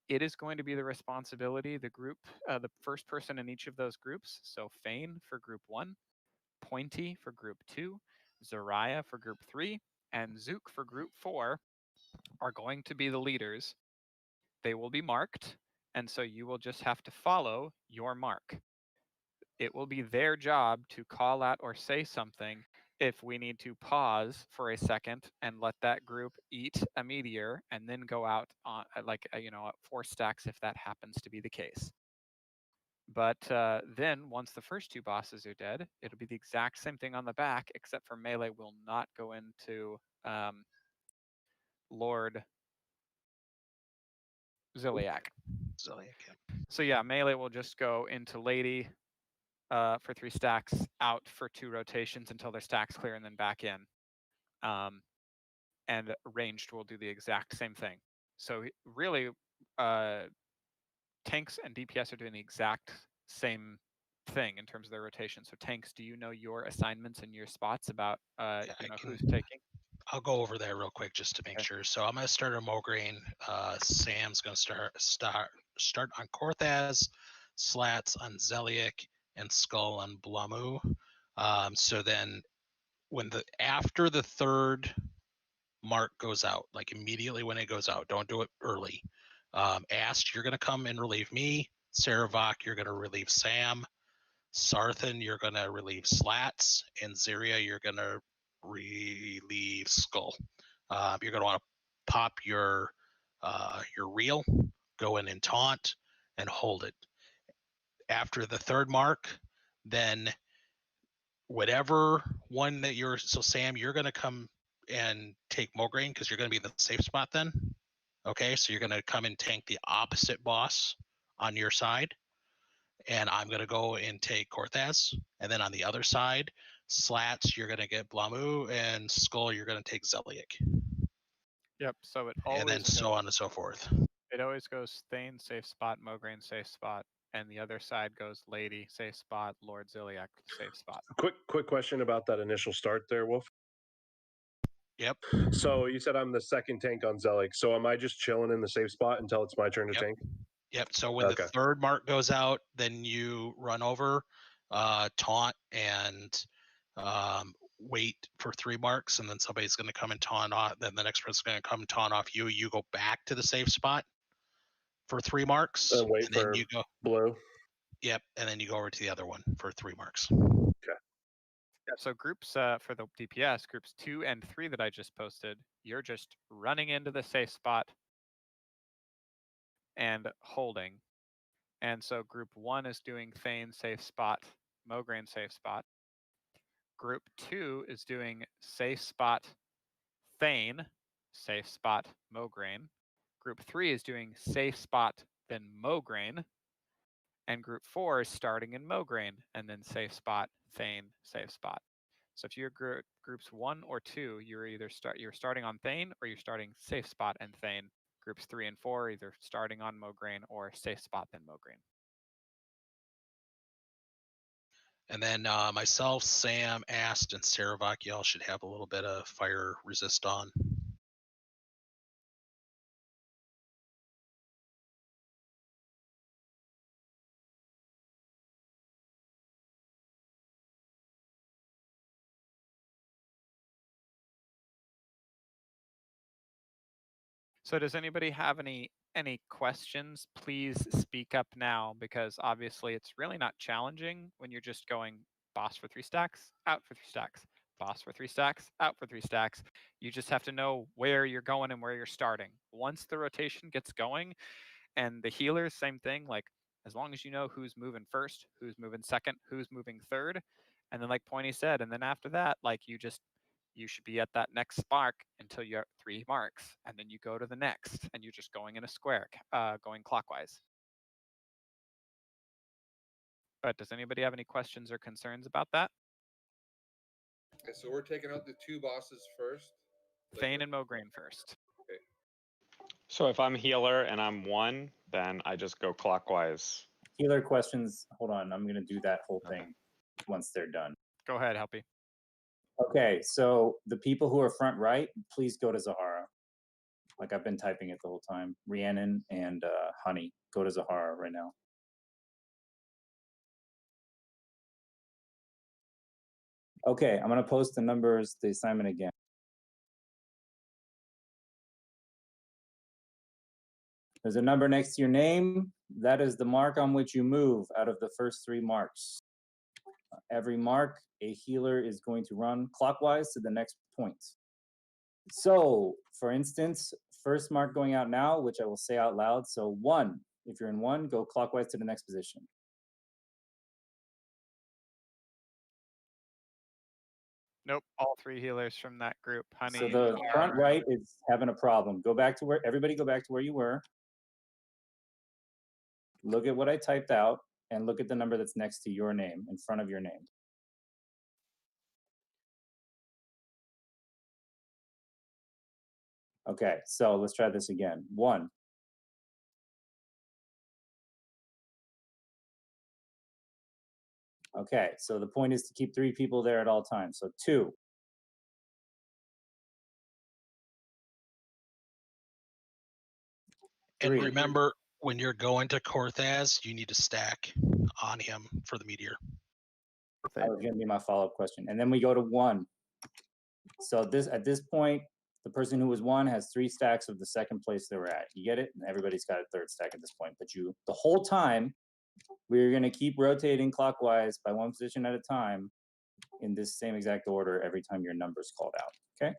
it is going to be the responsibility, the group, the first person in each of those groups. So Fane for group 1, Pointy for group 2, Zariah for group 3, and Zook for group 4 are going to be the leaders. They will be marked, and so you will just have to follow your mark. It will be their job to call out or say something if we need to pause for a second and let that group eat a meteor and then go out on like at 4 stacks if that happens to be the case. But then once the first 2 bosses are dead, it'll be the exact same thing on the back, except for melee will not go into Lord Ziliak. So yeah, melee will just go into Lady for 3 stacks, out for 2 rotations until their stacks clear, and then back in. And ranged will do the exact same thing. So really, tanks and DPS are doing the exact same thing in terms of their rotation. So tanks, do you know your assignments and your spots about who's taking? I'll go over there real quick just to make sure. So I'm gonna start on Mograine. Sam's gonna start on Korthaz, Slats on Zeliek, and Skull on Blamu. So then after the 3rd mark goes out, like immediately when it goes out, don't do it early. Ast, you're gonna come and relieve me. Saravak, you're gonna relieve Sam. Sarthan, you're gonna relieve Slats, and Ziria, you're gonna relieve Skull. You're gonna want to pop your reel, go in and taunt, and hold it. After the 3rd mark, then whatever one that so Sam, you're gonna come and take Mograine because you're gonna be in the safe spot then. Okay, so you're gonna come and tank the opposite boss on your side. And I'm going to go and take Korthaz. And then on the other side, Slats, you're going to get Blamu, and Skull, you're going to take Zeliek. Yep, so it always and then so on and so forth. It always goes Thane, safe spot, Mograine, safe spot, and the other side goes Lady, safe spot, Lord Ziliak, safe spot. Quick question about that initial start there, Wolf. Yep. So you said I'm the 2nd tank on Zeliek. So am I just chilling in the safe spot until it's my turn to tank? Yep. So when the 3rd mark goes out, then you run over, taunt, and wait for 3 marks, and then somebody's going to come and taunt off. Then the next person's going to come and taunt off you. You go back to the safe spot for 3 marks, and wait for then you go blue. Yep, and then you go over to the other one for 3 marks. Okay. So groups for the DPS, groups 2 and 3 that I just posted, you're just running into the safe spot and holding. And so group 1 is doing Thane, safe spot, Mograine, safe spot. Group 2 is doing safe spot, Thane, safe spot, Mograine. Group 3 is doing safe spot, then Mograine. And group 4 is starting in Mograine, and then safe spot, Thane, safe spot. So if you're groups 1 or 2, you're either starting on Thane or you're starting safe spot and Thane. Groups 3 and 4 are either starting on Mograine or safe spot then Mograine. And then myself, Sam, Ast, and Saravak, y'all should have a little bit of fire resist on. So does anybody have any questions? Please speak up now, because obviously it's really not challenging when you're just going boss for 3 stacks, out for 3 stacks, boss for 3 stacks, out for 3 stacks. You just have to know where you're going and where you're starting. Once the rotation gets going, and the healers, same thing, like as long as you know who's moving first, who's moving second, who's moving third, and then like Pointy said, and then after that, like you should be at that next mark until you're at 3 marks, and then you go to the next, and you're just going in a square, going clockwise. But does anybody have any questions or concerns about that? Okay, so we're taking out the 2 bosses first. Thane and Mograine first. Okay. So if I'm healer and I'm 1, then I just go clockwise. Healer questions. Hold on, I'm gonna do that whole thing once they're done. Go ahead, Helpy. Okay, so the people who are front right, please go to Zahara. Like I've been typing it the whole time. Rhiannon and Honey, go to Zahara right now. Okay, I'm gonna post the numbers, the assignment again. There's a number next to your name. That is the mark on which you move out of the first 3 marks. Every mark, a healer is going to run clockwise to the next point. So, for instance, first mark going out now, which I will say out loud. So 1, if you're in 1, go clockwise to the next position. Nope, all 3 healers from that group. Honey. So the front right is having a problem. Go back to where, everybody go back to where you were. Look at what I typed out and look at the number that's next to your name, in front of your name. Okay, so let's try this again. 1. Okay, so the point is to keep 3 people there at all times. So 2. And 3. remember, when you're going to Korthaz, you need to stack on him for the meteor. That was going to be my follow-up question. And then we go to 1. So at this point, the person who was 1 has 3 stacks of the second place they were at. You get it? And everybody's got a 3rd stack at this point. But the whole time, we're going to keep rotating clockwise by 1 position at a time in this same exact order every time your number's called out. Okay?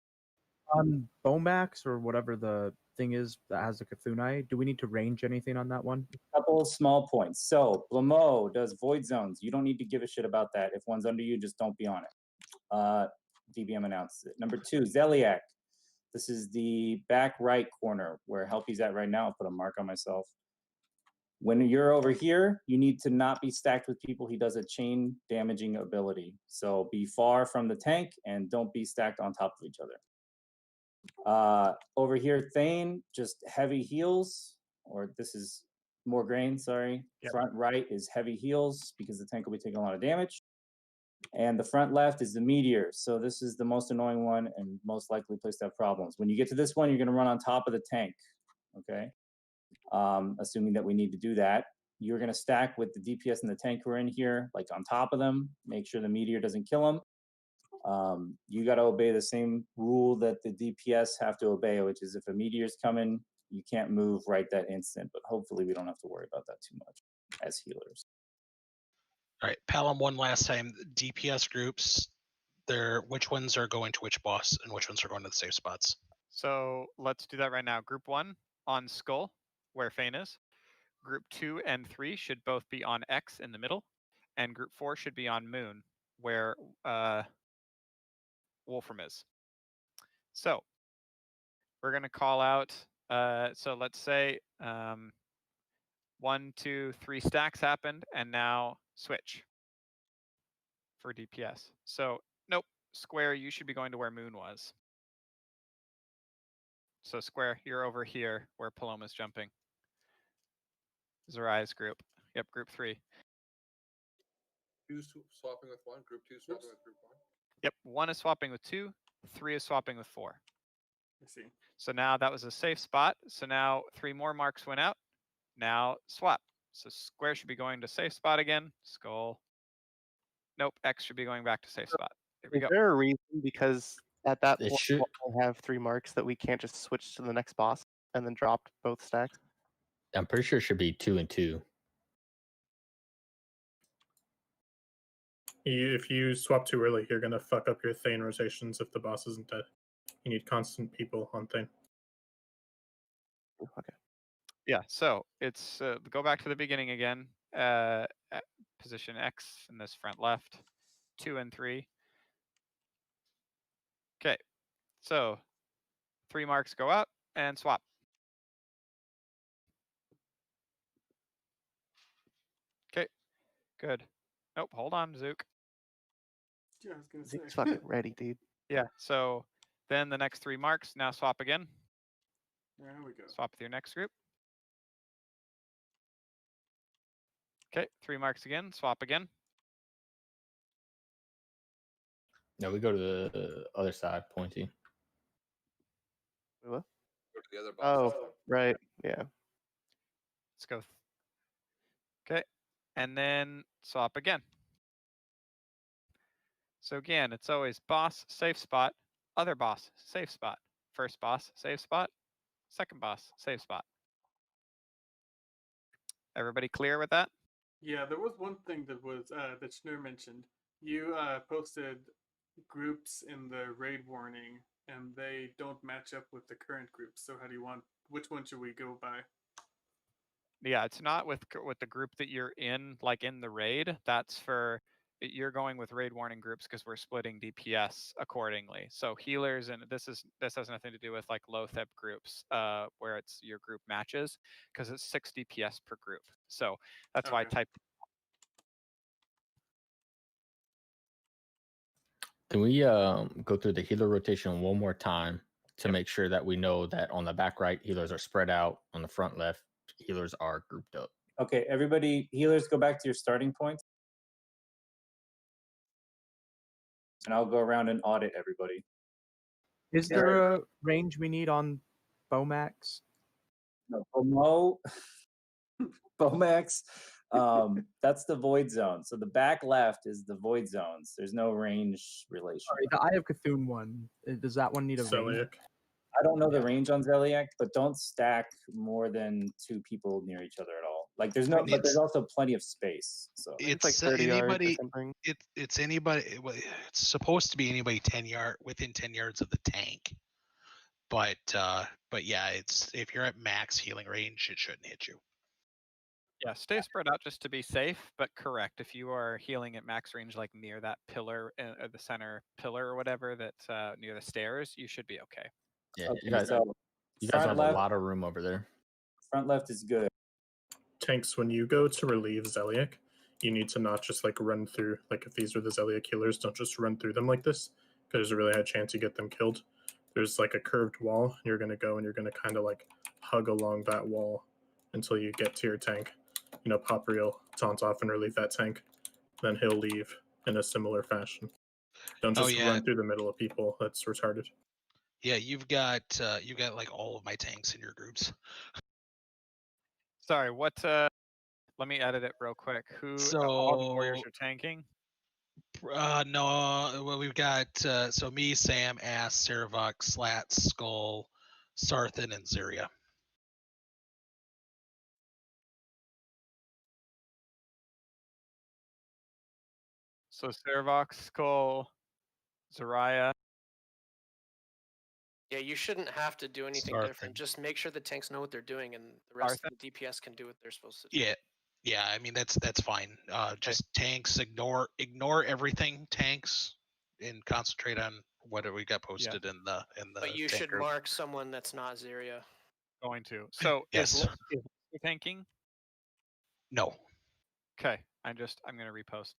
On Bomax or whatever the thing is that has the Cthulhu, do we need to range anything on that one? Couple of small points. So Blamo does void zones. You don't need to give a shit about that. If one's under you, just don't be on it. DBM announces it. Number 2, Zeliak. This is the back right corner where Helpy's at right now. I'll put a mark on myself. When you're over here, you need to not be stacked with people. He does a chain damaging ability. So be far from the tank and don't be stacked on top of each other. Over here, Thane, just heavy heals, or this is Mograine, sorry. Yep. Front right is heavy heals because the tank will be taking a lot of damage. And the front left is the meteor. So this is the most annoying one and most likely place to have problems. When you get to this one, you're going to run on top of the tank, okay? Assuming that we need to do that. You're going to stack with the DPS and the tank who are in here, like on top of them. Make sure the meteor doesn't kill them. You got to obey the same rule that the DPS have to obey, which is if a meteor's coming, you can't move right that instant. But hopefully we don't have to worry about that too much as healers. All right, Palom, one last time. DPS groups, which ones are going to which boss and which ones are going to the safe spots? So let's do that right now. Group 1 on Skull, where Fane is. Group 2 and 3 should both be on X in the middle. And Group 4 should be on Moon, where Wolfram is. So we're going to call out, so let's say 1, 2, 3 stacks happened, and now switch for DPS. So nope, Square, you should be going to where Moon was. So Square, you're over here where Paloma's jumping. Zarai's group. Yep, group 3. 2 swapping with 1, group 2 swapping with group 1. Yep, 1 is swapping with 2, 3 is swapping with 4. I see. So now that was a safe spot. So now 3 more marks went out. Now swap. So Square should be going to safe spot again. Skull. Nope, X should be going back to safe spot. Here we go. Is there a reason, because at that It point should- we have 3 marks, that we can't just switch to the next boss and then drop both stacks? I'm pretty sure it should be 2 and 2. If you swap too early, you're going to fuck up your Thane rotations if the boss isn't dead. You need constant people on Thane. Okay. Yeah, so it's go back to the beginning again. Position X in this front left, 2 and 3. Okay, so 3 marks go out and swap. Okay, good. Nope, hold on, Zook. Yeah, I was gonna Zook's say. fucking ready, dude. Yeah, so then the next 3 marks, now swap again. There we go. Swap with your next group. Okay, 3 marks again, swap again. No, we go to the other side, pointy. What? Go to the other boss. Oh, right. Yeah. Let's go. Okay, and then swap again. So again, it's always boss, safe spot, other boss, safe spot, first boss, safe spot, second boss, safe spot. Everybody clear with that? Yeah, there was one thing that was that Schnur mentioned. You posted groups in the raid warning, and they don't match up with the current groups. So how do you want? Which one should we go by? Yeah, it's not with the group that you're in, like in the raid. That's for you're going with raid warning groups because we're splitting DPS accordingly. So healers, and this has nothing to do with like Loatheb groups, where it's your group matches, because it's 6 DPS per group. So that's why I typed. Can we go through the healer rotation one more time to make sure that we know that on the back right, healers are spread out, on the front left, healers are grouped up. Okay, everybody, healers, go back to your starting points. And I'll go around and audit everybody. Is there a range we need on Bomax? No, Bomax, that's the void zone. So the back left is the void zones. There's no range relation. Sorry, the Eye of Cthulhu one. Does that one need a range? I don't know the range on Zeliek, but don't stack more than 2 people near each other at all. Like there's no, but there's also plenty of space. So It's like 30 yards or anybody. something. It's anybody. It's supposed to be anybody within 10 yards of the tank. But yeah, it's if you're at max healing range, it shouldn't hit you. Yeah, stay spread out just to be safe, but correct. If you are healing at max range, like near that pillar, the center pillar or whatever, that's near the stairs, you should be okay. Yeah, Okay, you guys so have front left- a lot of room over there. front left is good. Tanks, when you go to relieve Zeliek, you need to not just like run through, like if these are the Zeliek healers, don't just run through them like this, because there's a really high chance you get them killed. There's like a curved wall, and you're going to go and you're going to kind of like hug along that wall until you get to your tank. You know, pop reel, taunt off, and relieve that tank. Then he'll leave in a similar fashion. Don't just run through the middle of people. That's retarded. Yeah, you've got like all of my tanks in your groups. Sorry, what? Let me edit it real quick. Who? All the warriors are tanking. No, well, we've got so me, Sam, Ass, Saravok, Slat, Skull, Sarthan, and Zyria. So Servox, Skull, Zariah. Yeah, you shouldn't have to do anything different. Just make sure the tanks know what they're doing, and the rest of the DPS can do what they're supposed to do. Yeah. I mean that's fine. Just tanks. Ignore everything. Tanks, and concentrate on what we got posted in the. But you should mark someone that's not Zyria. Going to. So yes. Is tanking? No. Okay, I'm gonna repost.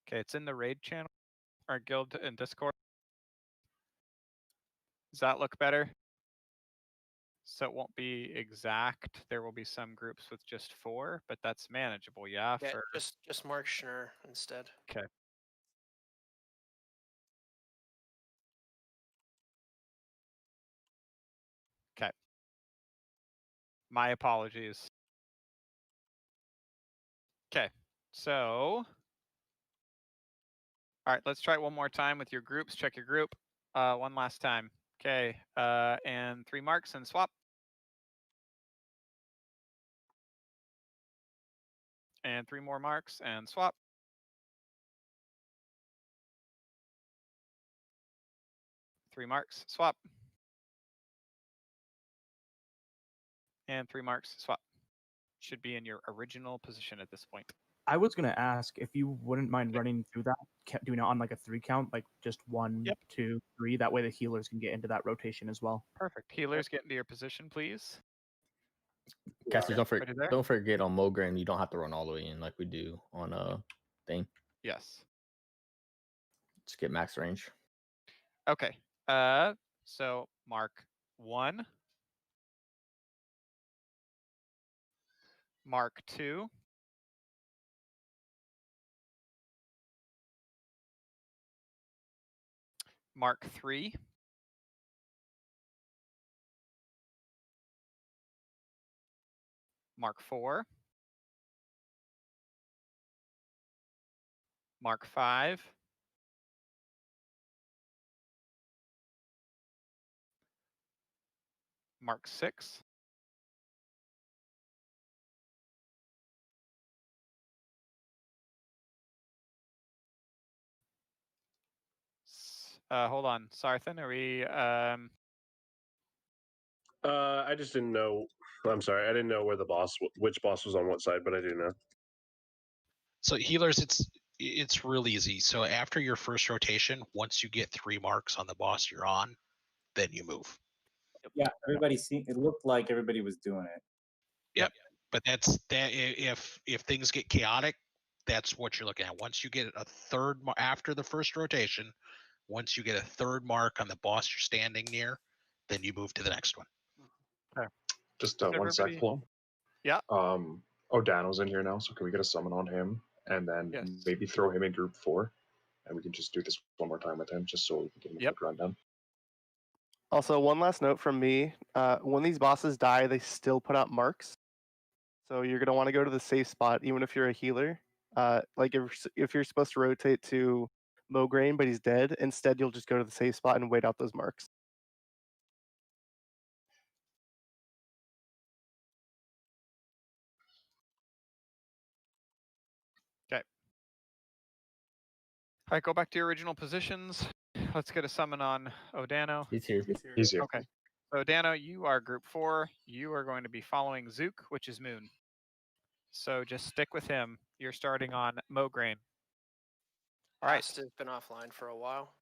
Okay, it's in the raid channel, our guild in Discord. Does that look better? So it won't be exact. There will be some groups with just 4, but that's manageable. Yeah. Yeah, just mark Schnur instead. Okay. Okay. My apologies. Okay, so all right, let's try it one more time with your groups. Check your group. One last time. Okay, and 3 marks and swap. And 3 more marks and swap. Three marks, swap. And 3 marks. Swap. Should be in your original position at this point. I was gonna ask if you wouldn't mind running through that, doing it on like a 3 count, like just 1, 2, 3. That way the healers can get into that rotation as well. Perfect. Healers, get into your position, please. Casters, Ready there? don't forget on Mograine, you don't have to run all the way in like we do on thing. Yes. Just get max range. Okay. So mark 1. Mark 2. Mark 3. Mark 4. Mark 5. Mark 6. Hold on. Sarthan, are we I just didn't know. I'm sorry, I didn't know where which boss was on what side, but I do now. So healers, it's real easy. So after your first rotation, once you get 3 marks on the boss you're on, then you move. Yeah, it looked like everybody was doing it. Yep. But that's that. If things get chaotic, that's what you're looking at. Once you get a third after the first rotation, once you get a 3rd mark on the boss you're standing near, then you move to the next one. Okay. Just 1 sec, Plum. Yeah. O'Donnell's in here now, so can we get a summon on him and then maybe throw him in group 4, and we can just do this one more time with him, just so we can give him a quick rundown. Also, one last note from me: when these bosses die, they still put out marks. So you're gonna want to go to the safe spot, even if you're a healer. Like if you're supposed to rotate to Mograine, but he's dead, instead you'll just go to the safe spot and wait out those marks. Okay. All right, go back to your original positions. Let's get a summon on Odano. He's here. He's here. Okay. So Odano, you are group 4. You are going to be following Zook, which is Moon. So just stick with him. You're starting on Mograine. All right. Ast has been offline for a while.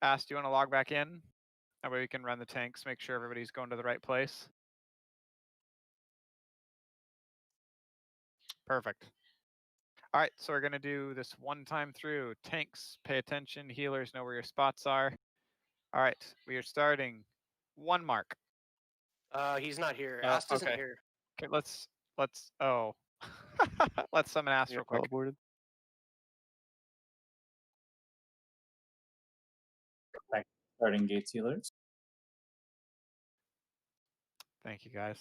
Ast, do you want to log back in? That way we can run the tanks, make sure everybody's going to the right place. Perfect. All right, so we're going to do this one time through. Tanks, pay attention. Healers, know where your spots are. All right, we are starting 1 mark. He's not here. Ast isn't here. Okay, let's let's summon Ast real quick. Teleported. Starting gates healers. Thank you, guys.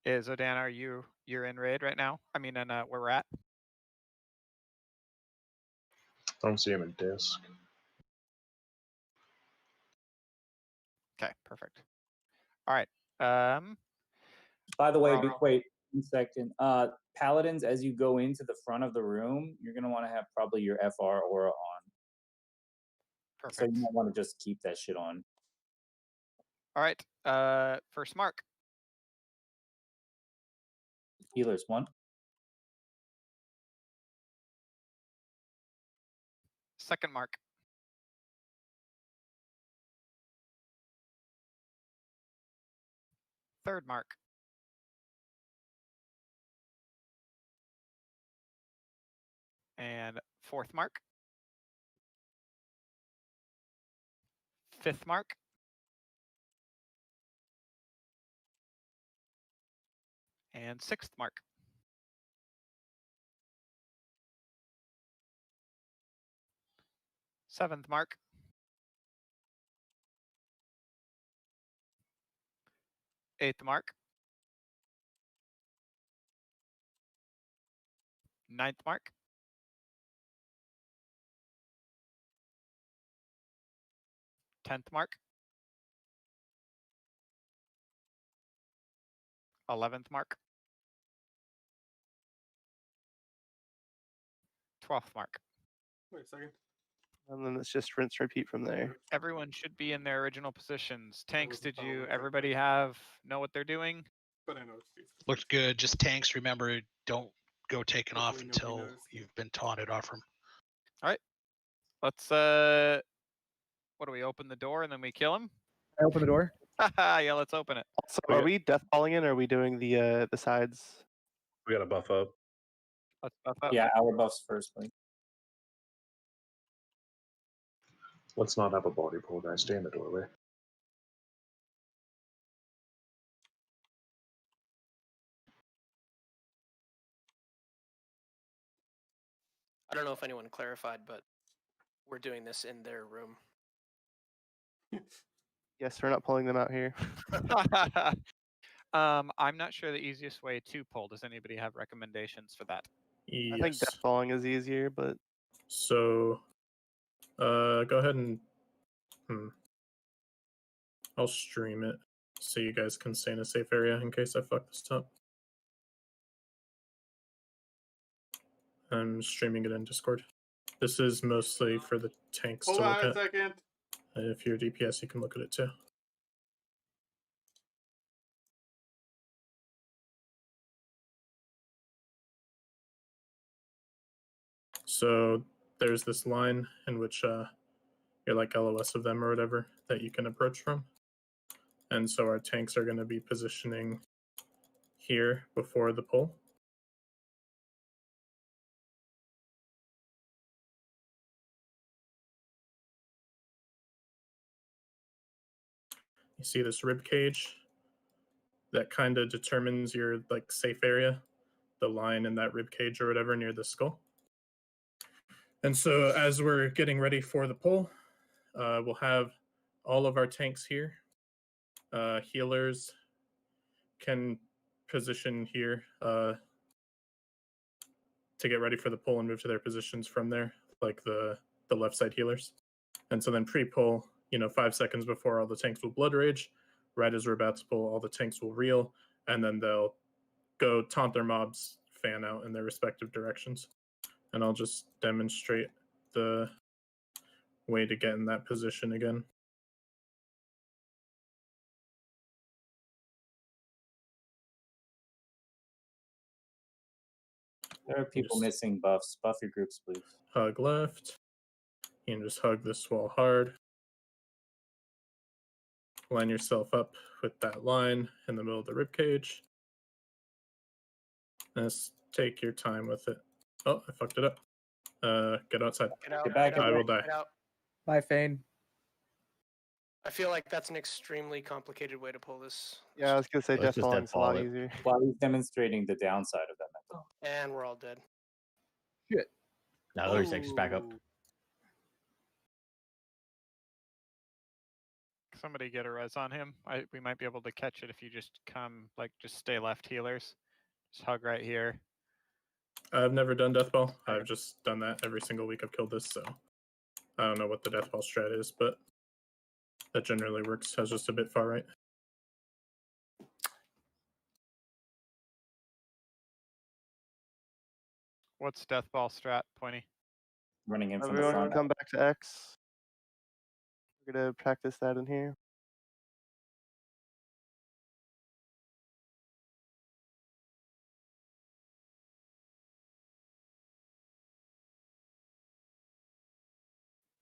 Is Odana, are you're in raid right now? I mean, where we're at? I don't see him in disc. Okay, perfect. All right. By the way, Ronald. wait 1 second. Paladins, as you go into the front of the room, you're gonna want to have probably your FR aura on. Perfect. So you might want to just keep that shit on. All right. First mark. Healers 1. Second mark. Third mark. And 4th mark. 5th mark. And 6th mark. Seventh mark. 8th mark. 9th mark. 10th mark. 11th mark. 12th mark. Wait a second. And then it's just rinse repeat from there. Everyone should be in their original positions. Tanks, did you? Everybody know what they're doing? But I know it's Looked good. Just tanks. Remember, don't go taking off Hopefully nobody until noticed. you've been taunted off from. All right. Let's. What do we open the door and then we kill him? I open the door. Yeah, let's open it. Also, are we death falling in, or are we doing the sides? We got to buff up. Let's buff up. Yeah, our buffs first, please. Let's not have a body pull, guys. Stay in the doorway. I don't know if anyone clarified, but we're doing this in their room. Yes, we're not pulling them out here. I'm not sure the easiest way to pull. Does anybody have recommendations for that? I think death falling is easier, but So, go ahead and I'll stream it so you guys can stay in a safe area in case I fuck this up. I'm streaming it in Discord. This is mostly for the tanks Hold to look on a at. second. If you're DPS, you can look at it too. So there's this line in which you're like LOS of them or whatever that you can approach from. And so our tanks are going to be positioning here before the pull. You see this rib cage? That kind of determines your like safe area, the line in that rib cage or whatever near the skull. And so as we're getting ready for the pull, we'll have all of our tanks here. Healers can position here to get ready for the pull and move to their positions from there, like the left side healers. And so then pre-pull, 5 seconds before, all the tanks will blood rage. Right as we're about to pull, all the tanks will reel, and then they'll go taunt their mobs, fan out in their respective directions. And I'll just demonstrate the way to get in that position again. There are people missing buffs. Buff your groups, please. Hug left. You can just hug this wall hard. Line yourself up with that line in the middle of the ribcage. Just take your time with it. Oh, I fucked it up. Get outside. Get out. Get back. Get I out, will die. Get out. Bye, Fane. I feel like that's an extremely complicated way to pull this. yeah, I was gonna say death falling is a lot easier. While he's demonstrating the downside of that method. And we're all dead. Shit. Now lower six back up. Somebody get a res on him. We might be able to catch it if you just come, just stay left healers. Just hug right here. I've never done Deathball. I've just done that every single week I've killed this, so I don't know what the Deathball strat is, but that generally works. I was just a bit far right. What's Deathball strat, Pointy? Running in from the Everyone front. come back to X. We're gonna practice that in here.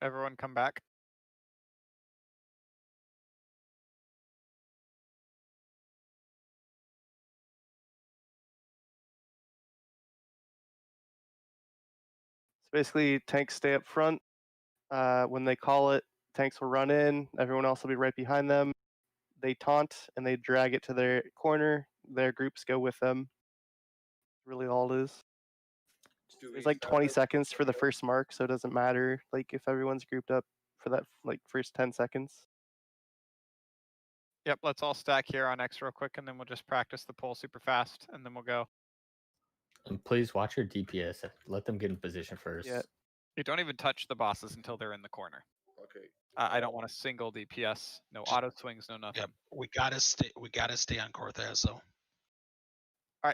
Everyone come back. So basically, tanks stay up front. When they call it, tanks will run in. Everyone else will be right behind them. They taunt and they drag it to their corner. Their groups go with them. Really, all it is. There's like 20 seconds for the first mark, so it doesn't matter. Like if everyone's grouped up for that first 10 seconds. Yep, let's all stack here on X real quick, and then we'll just practice the pull super fast, and then we'll go. And please watch your DPS. Let them get in position first. Yeah. You don't even touch the bosses until they're in the corner. Okay. I don't want a single DPS. No auto swings, no nothing. Yep, we gotta stay on Cortez though. All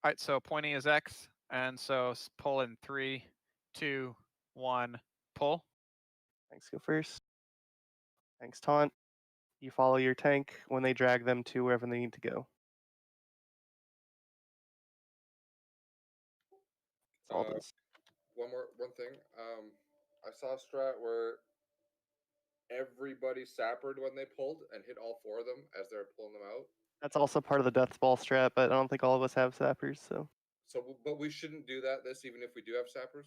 right. So Pointy is X, and so pull in 3, 2, 1, pull. pull. Tanks go first. Tanks taunt. You follow your tank when they drag them to wherever they need to go. That's all it is. One thing. I saw a strat where everybody sappered when they pulled and hit all 4 of them as they're pulling them out. That's also part of the death ball strat, but I don't think all of us have sappers, so. But we shouldn't do that even if we do have sappers?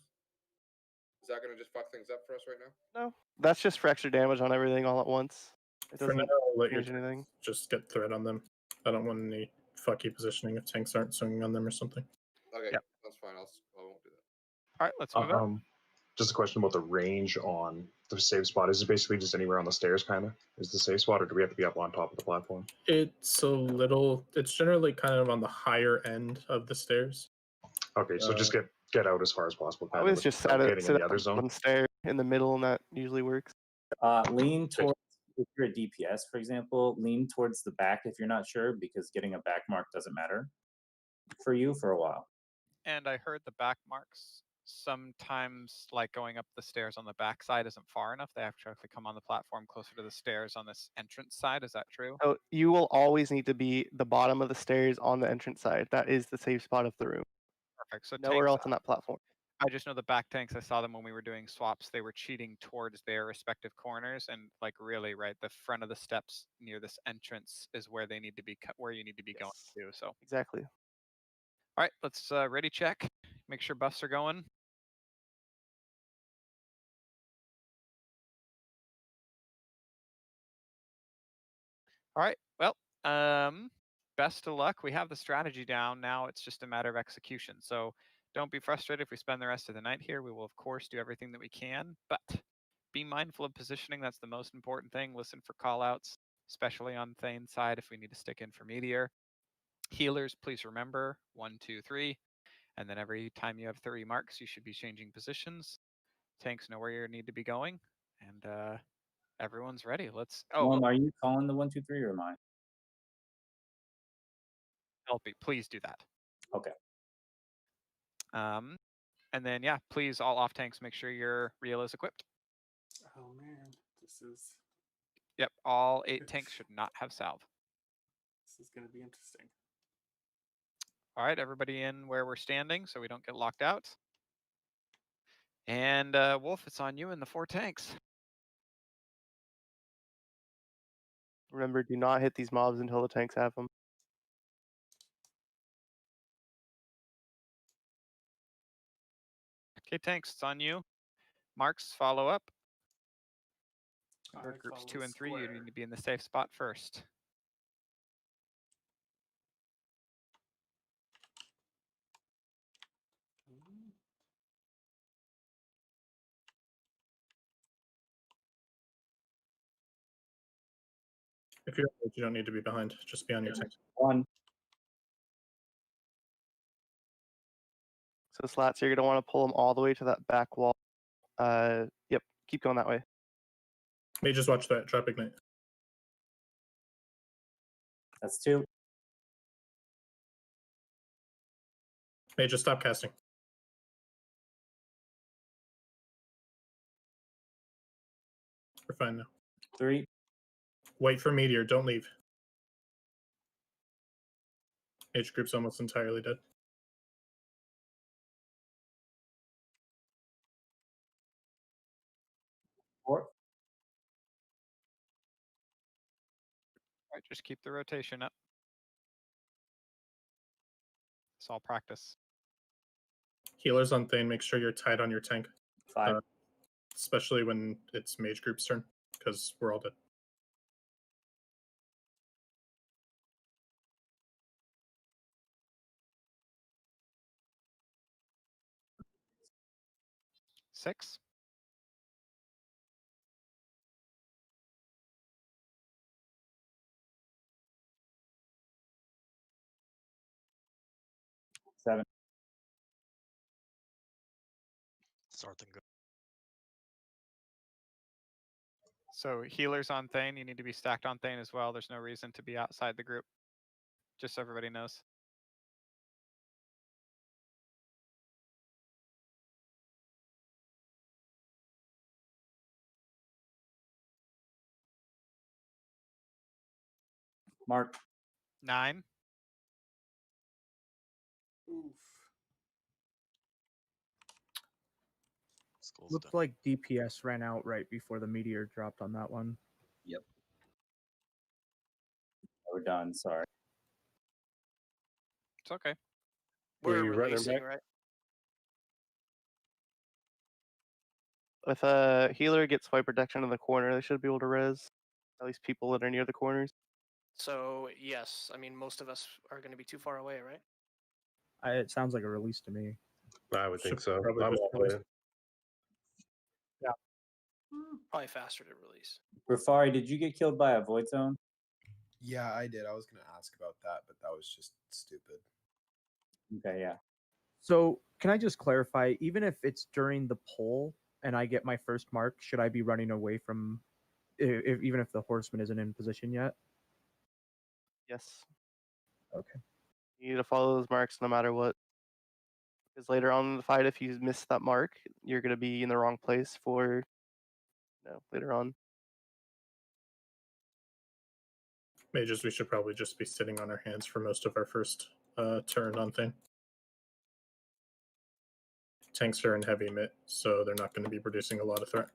Is that going to just fuck things up for us right now? No. That's just for extra damage on everything all at once. It For doesn't now, I'll let your change anything. tanks just get threat on them. I don't want any fucky positioning if tanks aren't swinging on them or something. Okay, Yep. that's fine. I won't do that. All right, let's move up. Just a question about the range on the save spot. Is it basically just anywhere on the stairs, kind of? Is the save spot, or do we have to be up on top of the platform? It's generally kind of on the higher end of the stairs. Okay, so just get out as far as possible. I always just sit getting in at the other zone. one stair in the middle, and that usually works. Lean towards, if you're a DPS, for example, lean towards the back if you're not sure, because getting a back mark doesn't matter for you for a while. And I heard the back marks sometimes, like going up the stairs on the back side isn't far enough. They have to actually come on the platform closer to the stairs on this entrance side. Is that true? So you will always need to be the bottom of the stairs on the entrance side. That is the safe spot of the room. Perfect. So Nowhere tanks, else on that platform. I just know the back tanks, I saw them when we were doing swaps, they were cheating towards their respective corners, and like really right, the front of the steps near this entrance is where they need to be, where you need to be going to. So exactly. All right, let's ready check. Make sure buffs are going. All right, well, best of luck. We have the strategy down. Now it's just a matter of execution. So don't be frustrated if we spend the rest of the night here. We will, of course, do everything that we can, but be mindful of positioning. That's the most important thing. Listen for callouts, especially on Thane's side if we need to stick in for Meteor. Healers, please remember 1, 2, 3. And then every time you have 30 marks, you should be changing positions. Tanks know where you need to be going. And everyone's ready. Let's. Are you calling the 1, 2, 3 or am I? Helpy, please do that. Okay. And then yeah, please all off tanks, make sure your reel is equipped. Oh man, this is. Yep, all 8 tanks should not have salve. This is going to be interesting. All right, everybody in where we're standing so we don't get locked out. And Wolf, it's on you in the 4 tanks. Remember, do not hit these mobs until the tanks have them. Okay, tanks, it's on you. Marks, follow up. For groups 2 and 3, you need to be in the safe spot first. If you don't need to be behind, just be on your tank. 1. So Slats, you're gonna want to pull them all the way to that back wall. Yep, keep going that way. May just watch that drop ignite. That's 2. May just stop casting. We're fine now. 3. Wait for Meteor, don't leave. Mage group's almost entirely dead. Four. All right, just keep the rotation up. It's all practice. Healers on Thane, make sure you're tight on your tank. 5. Especially when it's mage group's turn, because we're all dead. Six. Seven. Start and go. So healers on Thane, you need to be stacked on Thane as well. There's no reason to be outside the group. Just so everybody knows. Mark. 9. Oof. Looks like DPS ran out right before the meteor dropped on that one. Yep. We're done. Sorry. It's okay. We're you running releasing, back? right? If a healer gets swipe protection in the corner, they should be able to res at least people that are near the corners. So yes, I mean most of us are going to be too far away, right? It sounds like a release to me. I would think Should so. probably I'm just all release. in. Yeah. Probably faster to release. Rafari, did you get killed by a void zone? Yeah, I did. I was going to ask about that, but that was just stupid. Okay, yeah. So can I just clarify, even if it's during the poll and I get my first mark, should I be running away from, even if the horseman isn't in position yet? Yes. Okay. You need to follow those marks no matter what. Because later on in the fight, if you miss that mark, you're going to be in the wrong place for later on. Mages, we should probably just be sitting on our hands for most of our first turn on thing. Tanks are in heavy mitt, so they're not going to be producing a lot of threat.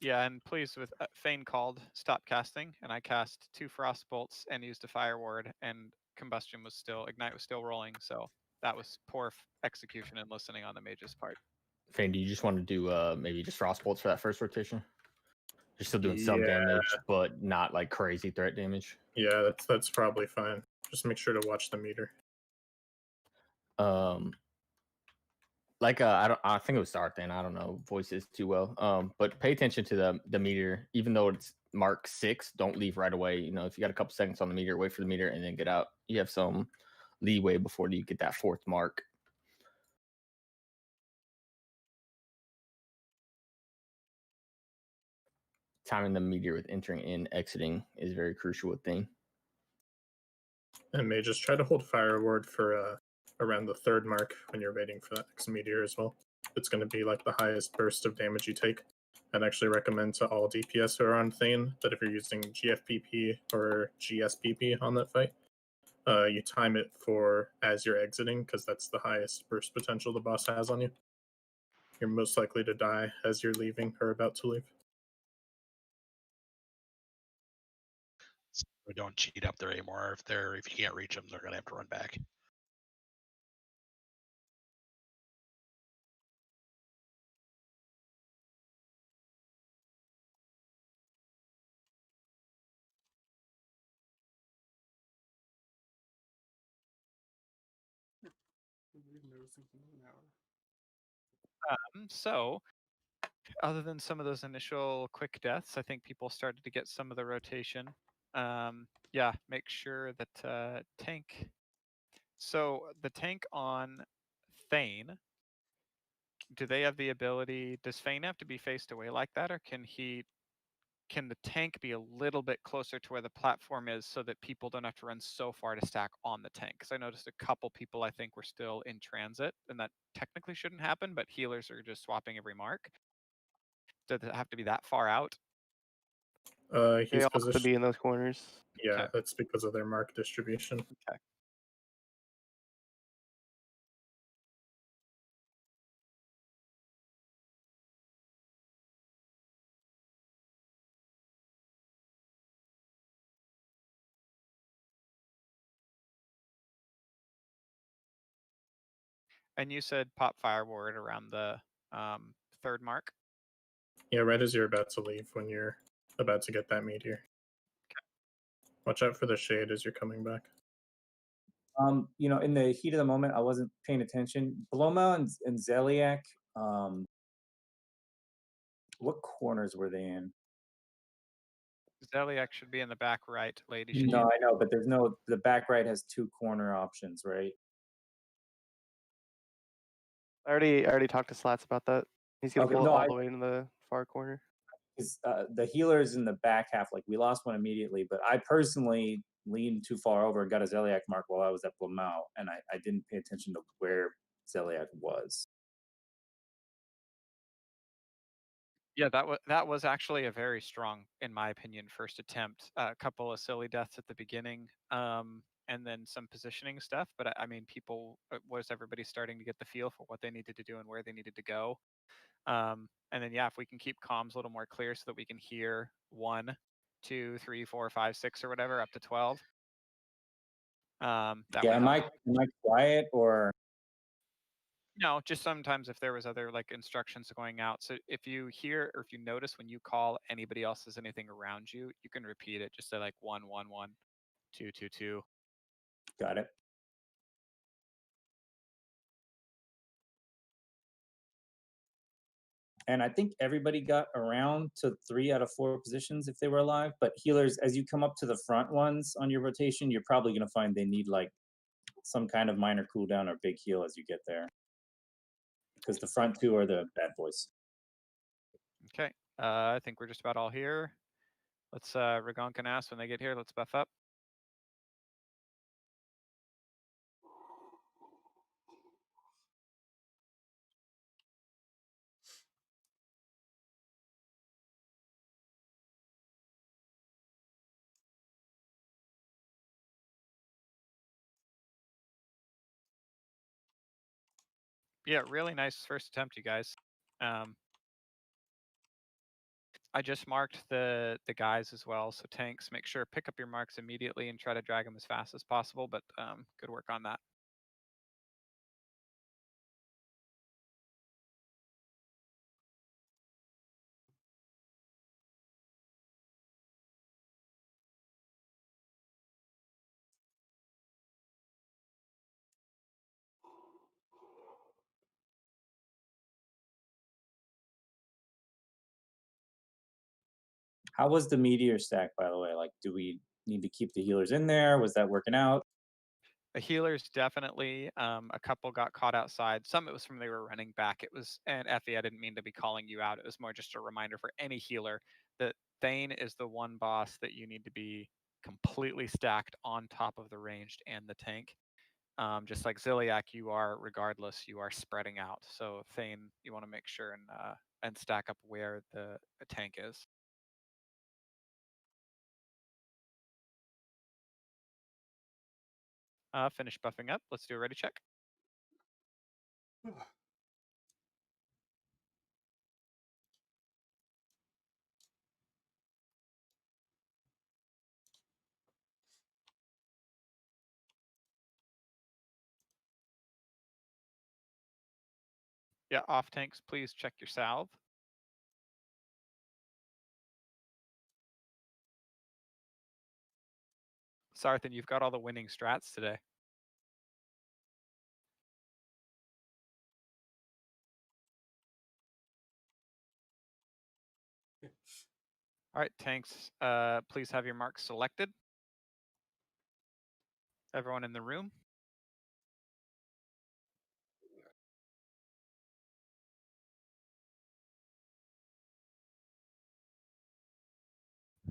Yeah, and pleased with Fane called stop casting, and I cast 2 frost bolts and used a fire ward, and combustion was still ignite was still rolling, so that was poor execution and listening on the mage's part. Fane, do you just want to do maybe just frost bolts for that first rotation? You're still doing some Yeah. damage, but not like crazy threat damage. Yeah, that's probably fine. Just make sure to watch the meter. I think it was start then. I don't know voices too well. But pay attention to the meter, even though it's mark 6. Don't leave right away. You know, if you got a couple seconds on the meter, wait for the meter and then get out. You have some leeway before you get that 4th mark. Timing the meteor with entering and exiting is very crucial thing. And may just try to hold fire ward for around the 3rd mark when you're waiting for that next meteor as well. It's going to be like the highest burst of damage you take. I'd actually recommend to all DPS who are on Thane that if you're using GFPP or GSPP on that fight, you time it for as you're exiting, because that's the highest burst potential the boss has on you. You're most likely to die as you're leaving or about to leave. So don't cheat up there anymore. If you can't reach them, they're gonna have to run back. So, other than some of those initial quick deaths, I think people started to get some of the rotation. Yeah, make sure that tank. So the tank on Thane, do they have the ability? Does Thane have to be faced away like that, or can the tank be a little bit closer to where the platform is so that people don't have to run so far to stack on the tank? Because I noticed a couple people I think were still in transit, and that technically shouldn't happen, but healers are just swapping every mark. Does it have to be that far out? He's They all have to positioned. be in those corners. Yeah, Okay. that's because of their mark distribution. Okay. And you said pop fire ward around the 3rd mark? Yeah, right as you're about to leave when you're about to get that meteor. Watch out for the shade as you're coming back. In the heat of the moment, I wasn't paying attention. Bloma and Zeliak, what corners were they in? Zeliak should be in the back right, lady. No, I know, but the back right has 2 corner options, right? I already talked to Slats about that. He's gonna Okay, go no, all the way in the far corner. The healers in the back half, like we lost one immediately, but I personally leaned too far over and got a Zeliak mark while I was at Blamau, and I didn't pay attention to where Zeliak was. Yeah, that was actually a very strong, in my opinion, first attempt. A couple of silly deaths at the beginning, and then some positioning stuff. But I mean, was everybody starting to get the feel for what they needed to do and where they needed to go? And then yeah, if we can keep comms a little more clear so that we can hear 1, 2, 3, 4, 5, 6, or whatever up to 12. That Yeah, would am help. I quiet or? No, just sometimes if there was other like instructions going out. So if you hear or if you notice when you call anybody else says anything around you, you can repeat it. Just say like 1, 1, 1, 2, 2, 2. Got it. And I think everybody got around to 3 out of 4 positions if they were alive. But healers, as you come up to the front ones on your rotation, you're probably going to find they need like some kind of minor cooldown or big heal as you get there. Because the front 2 are the bad boys. Okay, I think we're just about all here. Let's Ragonk and Ass when they get here. Let's buff up. Yeah, really nice first attempt, you guys. I just marked the guys as well. So tanks, make sure pick up your marks immediately and try to drag them as fast as possible. But good work on that. How was the meteor stack, by the way? Like, do we need to keep the healers in there? Was that working out? The healers definitely. A couple got caught outside. Some it was from they were running back. It was, and Effie, I didn't mean to be calling you out. It was more just a reminder for any healer that Thane is the one boss that you need to be completely stacked on top of the ranged and the tank. Just like Ziliak, you are regardless. You are spreading out. So Thane, you want to make sure and stack up where the tank is. Finish buffing up. Let's do a ready check. Yeah, off tanks, please check your salve. Sarthan, you've got all the winning strats today. All right, tanks, please have your marks selected. Everyone in the room.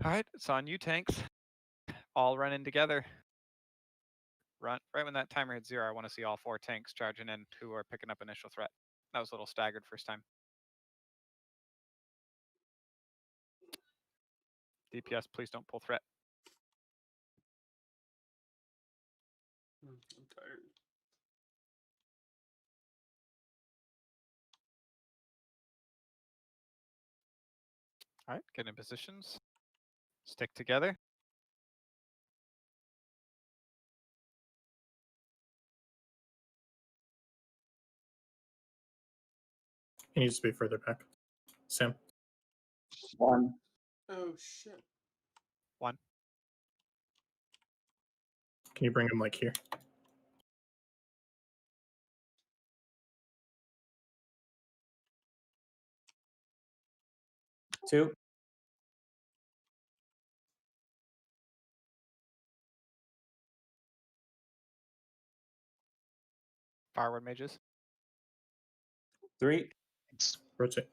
All right, it's on you, tanks. All run in together. Run right when that timer hits 0. I want to see all 4 tanks charging in who are picking up initial threat. That was a little staggered first time. DPS, please don't pull threat. I'm tired. All right, get in positions. Stick together. He needs to be further back. Sam. 1. Oh shit. 1. Can you bring him like here? 2. Forward mages. 3. Rotate.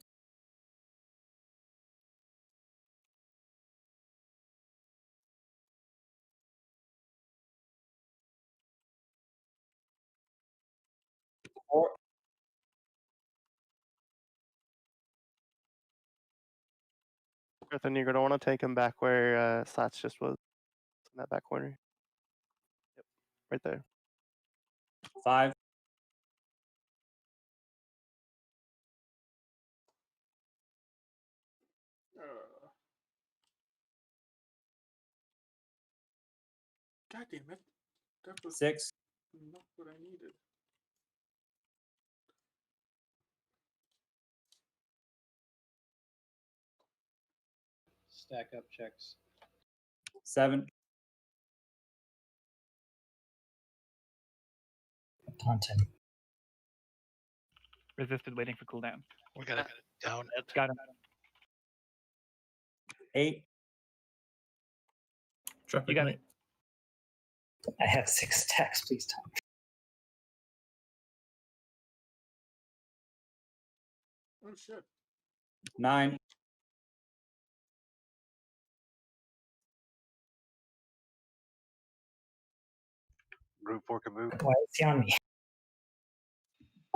But then you're going to want to take him back where Slats just was, in that back corner. Yep, right there. 5. God damn it. That was 6. not what I needed. Stack up checks. 7. Taunting. Resisted, waiting for cooldown. We got it down. Got him. 8. You got it. I have 6 attacks, please tell me. Oh shit. 9. Group 4 can move. Why is he on me?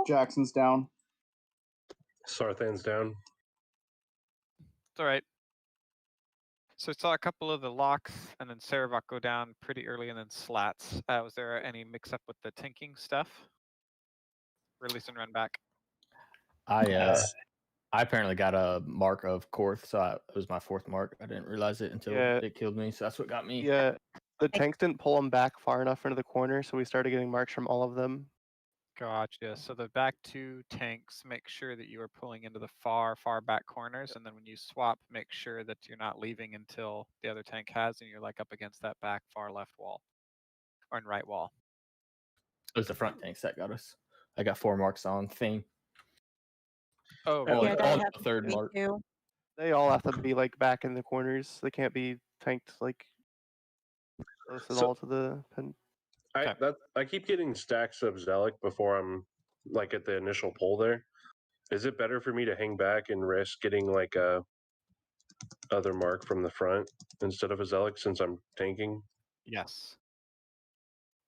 Jackson's down. Sarthan's down. It's all right. So I saw a couple of the locks, and then Saravok go down pretty early, and then Slats. Was there any mix-up with the tanking stuff? Release and run back. I apparently got a mark of Korth, so it was my 4th mark. I didn't realize it until it killed me, so that's what got me. Yeah, the tanks didn't pull him back far enough into the corner, so we started getting marks from all of them. Gotcha. So the back 2 tanks, make sure that you are pulling into the far back corners, and then when you swap, make sure that you're not leaving until the other tank has, and you're like up against that back far left wall or in right wall. It was the front tanks that got us. I got 4 marks on Thane. Oh, really? Yeah, On the 3rd mark. They all have to be like back in the corners. They can't be tanked like close at all to the pen. I keep getting stacks of Zealot before I'm like at the initial pull there. Is it better for me to hang back and risk getting like a other mark from the front instead of a Zealot since I'm tanking? Yes.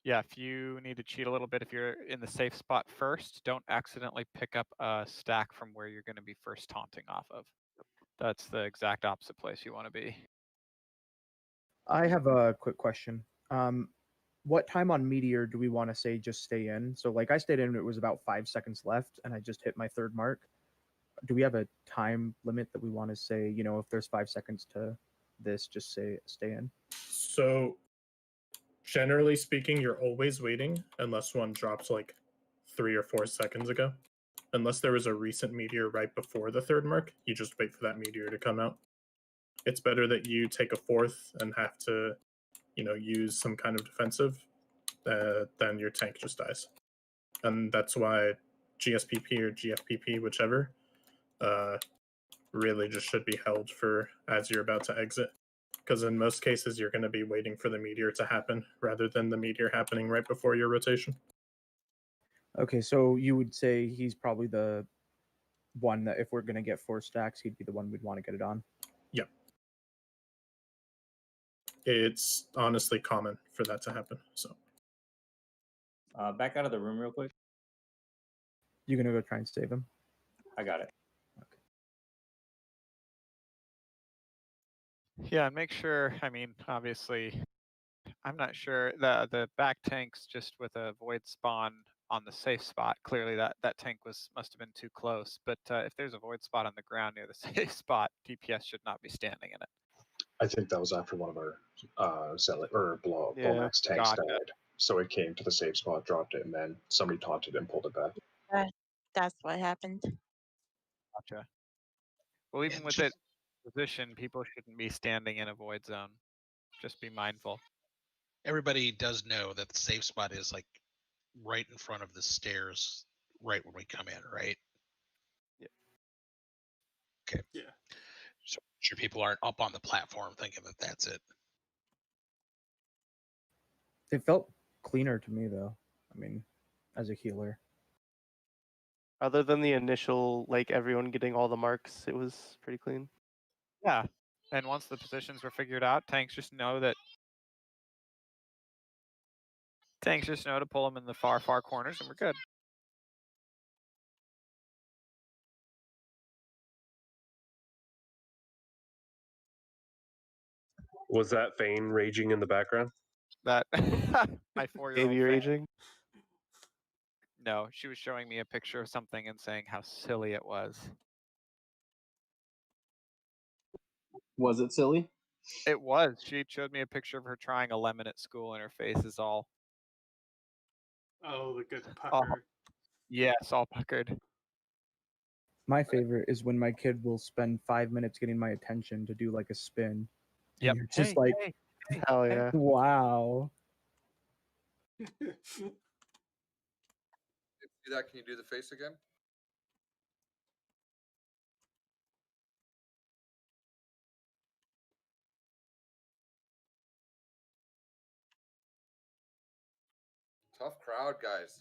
Yeah, if you need to cheat a little bit, if you're in the safe spot first, don't accidentally pick up a stack from where you're going to be first taunting off of. That's the exact opposite place you want to be. I have a quick question. What time on Meteor do we want to say just stay in? So like I stayed in, it was about 5 seconds left, and I just hit my 3rd mark. Do we have a time limit that we want to say, you know, if there's 5 seconds to this, just say stay in? So generally speaking, you're always waiting unless one drops like 3 or 4 seconds ago. Unless there was a recent meteor right before the 3rd mark, you just wait for that meteor to come out. It's better that you take a 4th and have to, you know, use some kind of defensive, then your tank just dies. And that's why GSPP or GFPP, whichever, really just should be held for as you're about to exit. Because in most cases, you're going to be waiting for the meteor to happen rather than the meteor happening right before your rotation. Okay, so you would say he's probably the one that if we're going to get 4 stacks, he'd be the one we'd want to get it on? Yep. It's honestly common for that to happen. So back out of the room real quick. You gonna go try and save him? I got it. Yeah, and make sure, I mean, obviously, I'm not sure, the back tanks just with a void spawn on the safe spot, clearly that tank must have been too close, but if there's a void spot on the ground near the safe spot, DPS should not be standing in it. I think that was after one of our Zealot or Blowmax tanks Gotcha. died. So it came to the safe spot, dropped it, and then somebody taunted and pulled it back. That's what happened. Gotcha. Well, even with it position, people shouldn't be standing in a void zone. Just be mindful. Everybody does know that the safe spot is like right in front of the stairs, right when we come in, right? Yeah. Okay. Yeah. So sure people aren't up on the platform thinking that that's it. It felt cleaner to me, though. I mean, as a healer. Other than the initial, like everyone getting all the marks, it was pretty clean. Yeah, and once the positions were figured out, tanks just know to pull them in the far corners, and we're good. Was that Fane raging in the background? That my 4-year-old Baby raging. No, she was showing me a picture of something and saying how silly it was. Was it silly? It was. She showed me a picture of her trying a lemon at school, and her face is all. Oh, the good pucker. Yes, all puckered. My favorite is when my kid will spend 5 minutes getting my attention to do like a spin. Yep. And you're just Hey, like, hey, Hell yeah. wow. Do that. Can you do the face again? Tough crowd, guys.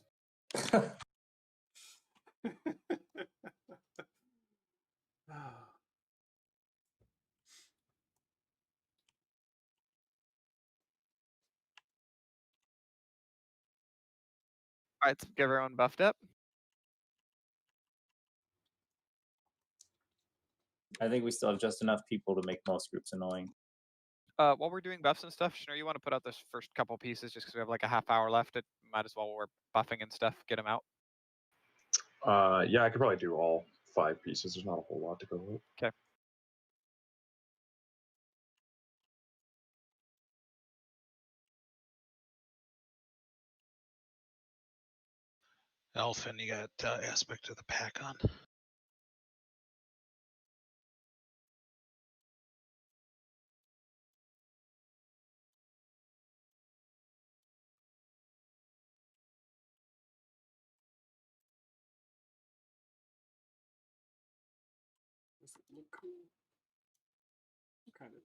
All right, so get everyone buffed up. I think we still have just enough people to make most groups annoying. While we're doing buffs and stuff, Schnur, you want to put out this first couple pieces just because we have like a half hour left. It might as well, while we're buffing and stuff, get them out. Yeah, I could probably do all 5 pieces. There's not a whole lot to go with. Okay. Elfin, you got aspect of the pack on. Does it look cool? Kind of.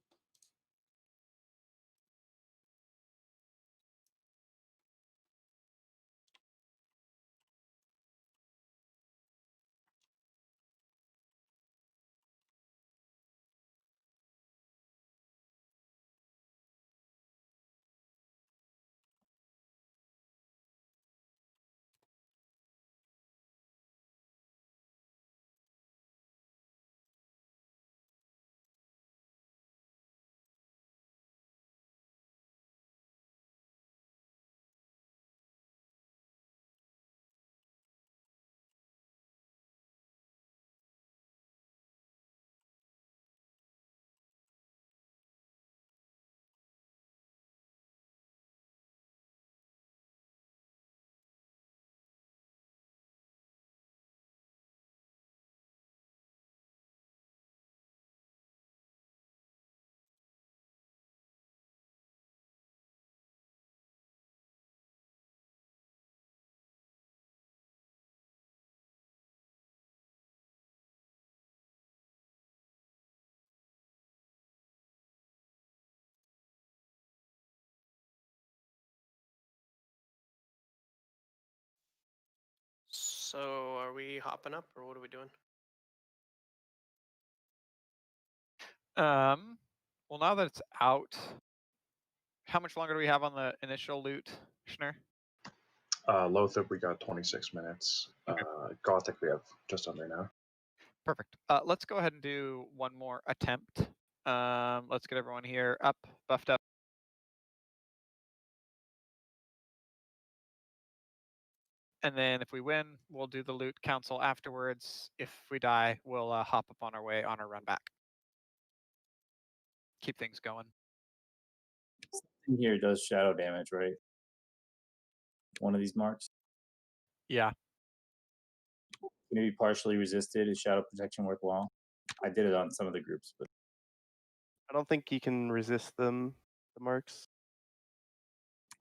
So are we hopping up or what are we doing? Well, now that it's out, how much longer do we have on the initial loot, Schnur? Loatheb, we got 26 minutes. Gothic, we have just under now. Perfect. Let's go ahead and do one more attempt. Let's get everyone here up, buffed up. And then if we win, we'll do the loot council afterwards. If we die, we'll hop up on our way on our run back. Keep things going. In here does shadow damage, right? One of these marks. Yeah. Maybe partially resisted. Is shadow protection worthwhile? I did it on some of the groups, but I don't think you can resist them, the marks.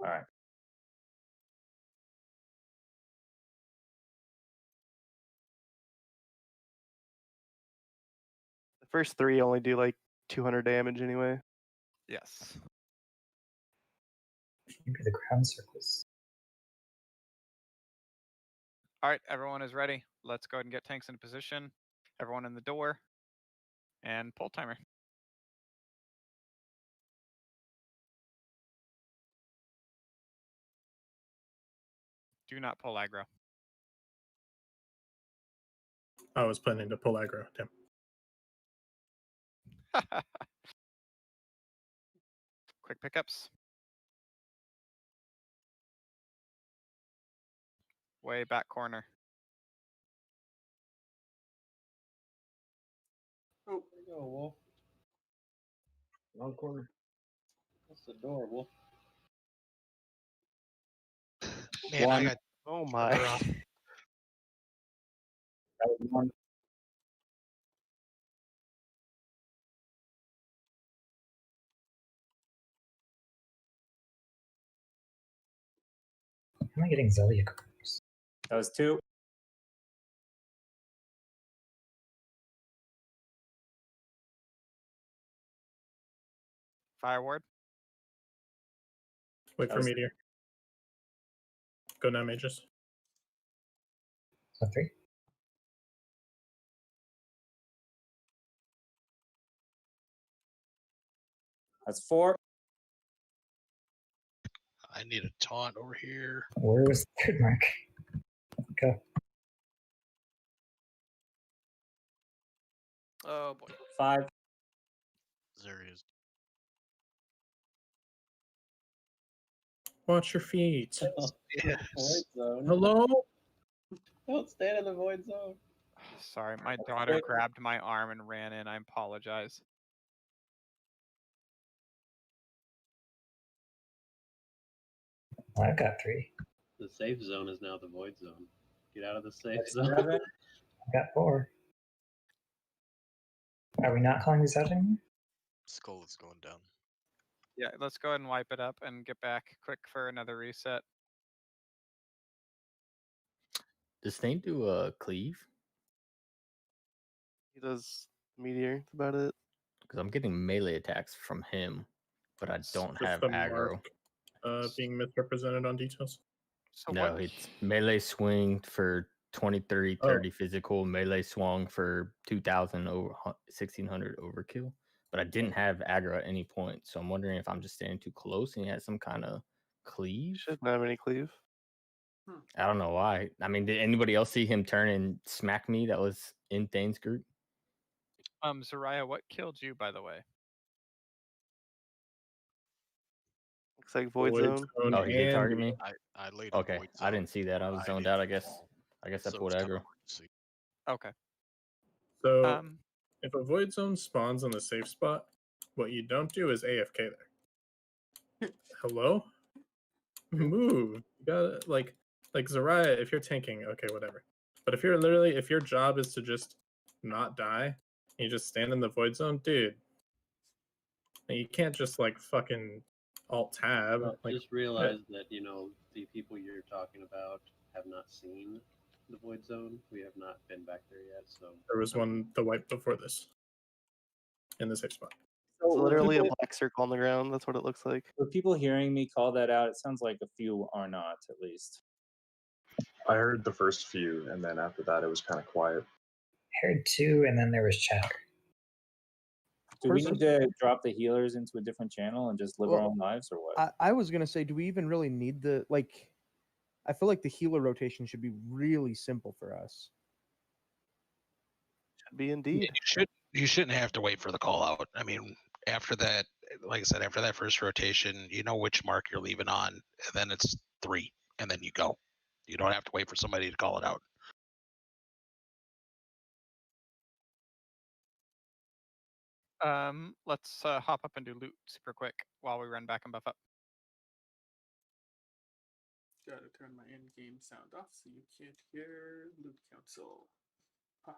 all right. The first 3 only do like 200 damage anyway. Yes. Maybe the ground circles. All right, everyone is ready. Let's go ahead and get tanks into position. Everyone in the door. And pull timer. Do not pull aggro. I was planning to pull aggro. Damn. Quick pickups. Way back corner. Oh, there you go, Wolf. Wrong corner. That's the door, Wolf. Man, I got. Oh my. That was one. How am I getting Zelia groups? That was 2. Fire ward. Wait That for was meteor. Go now, mages. So 3. That's 4. I need a taunt over here. Where was the third mark? Go. Oh boy. 5. Zeria's. Watch your feet. Void zone. Hello? Don't stand in the void zone. Sorry, my daughter grabbed my arm and ran in. I apologize. I've got 3. The safe zone is now the void zone. Get out of the safe That's zone. 7. I've got 4. Are we not calling this out anymore? Skull is going down. Yeah, let's go ahead and wipe it up and get back quick for another reset. Does Thane do a cleave? He does meteor. That's about it. Because I'm getting melee attacks from him, but I don't Just have the aggro. mark being misrepresented on details. So No, what? it's melee swing for 23, 30 physical, melee swung for 2,000 over 1,600 overkill. But I didn't have aggro at any point, so I'm wondering if I'm just standing too close and he has some kind of cleave. Shouldn't have any cleave. I don't know why. I mean, did anybody else see him turn and smack me that was in Thane's group? Zariah, what killed you, by the way? Looks like void zone. Oh, he did target me? I laid a Okay, void I didn't zone. see that. I was zoned out, I guess. I guess I So pulled it's kind of aggro. hard to see. Okay. So if a void zone spawns on the safe spot, what you don't do is AFK there. Hello? Move. You gotta like Zariah, if you're tanking, okay, whatever. But if your job is to just not die, and you just stand in the void zone, dude. You can't just like fucking alt tab. Well, like just realize that, you know, the people you're talking about have not seen the void zone. We have not been back there yet, so there was one the wipe before this. In the safe spot. It's So literally a black circle on the ground. That's what it looks like. For people hearing me call that out, it sounds like a few are not, at least. I heard the first few, and then after that, it was kind of quiet. I heard 2, and then there was chatter. Do we need to drop the healers into a different channel and just live our own lives, or what? I was gonna say, do we even really need the like? I feel like the healer rotation should be really simple for us. Should be indeed. You shouldn't have to wait for the call out. I mean, after that, like I said, after that first rotation, you know which mark you're leaving on, and then it's 3, and then you go. You don't have to wait for somebody to call it out. Let's hop up and do loot super quick while we run back and buff up. Gotta turn my in-game sound off so you can't hear loot council. Haha.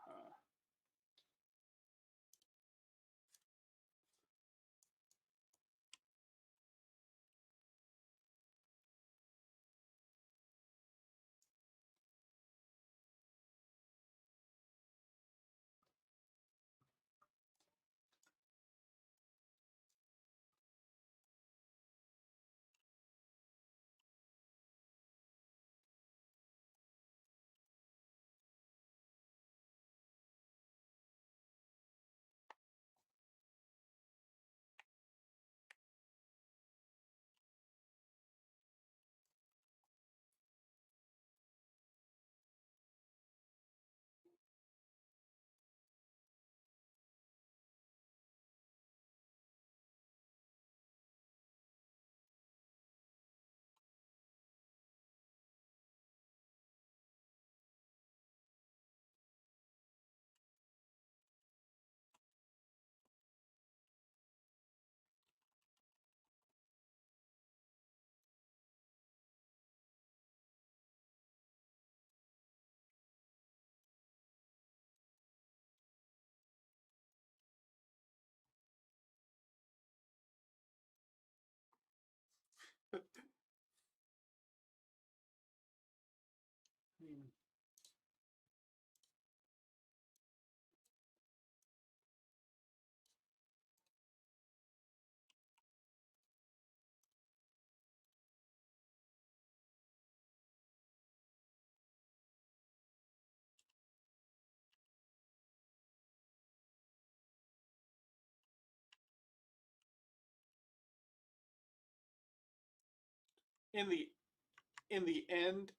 in the end,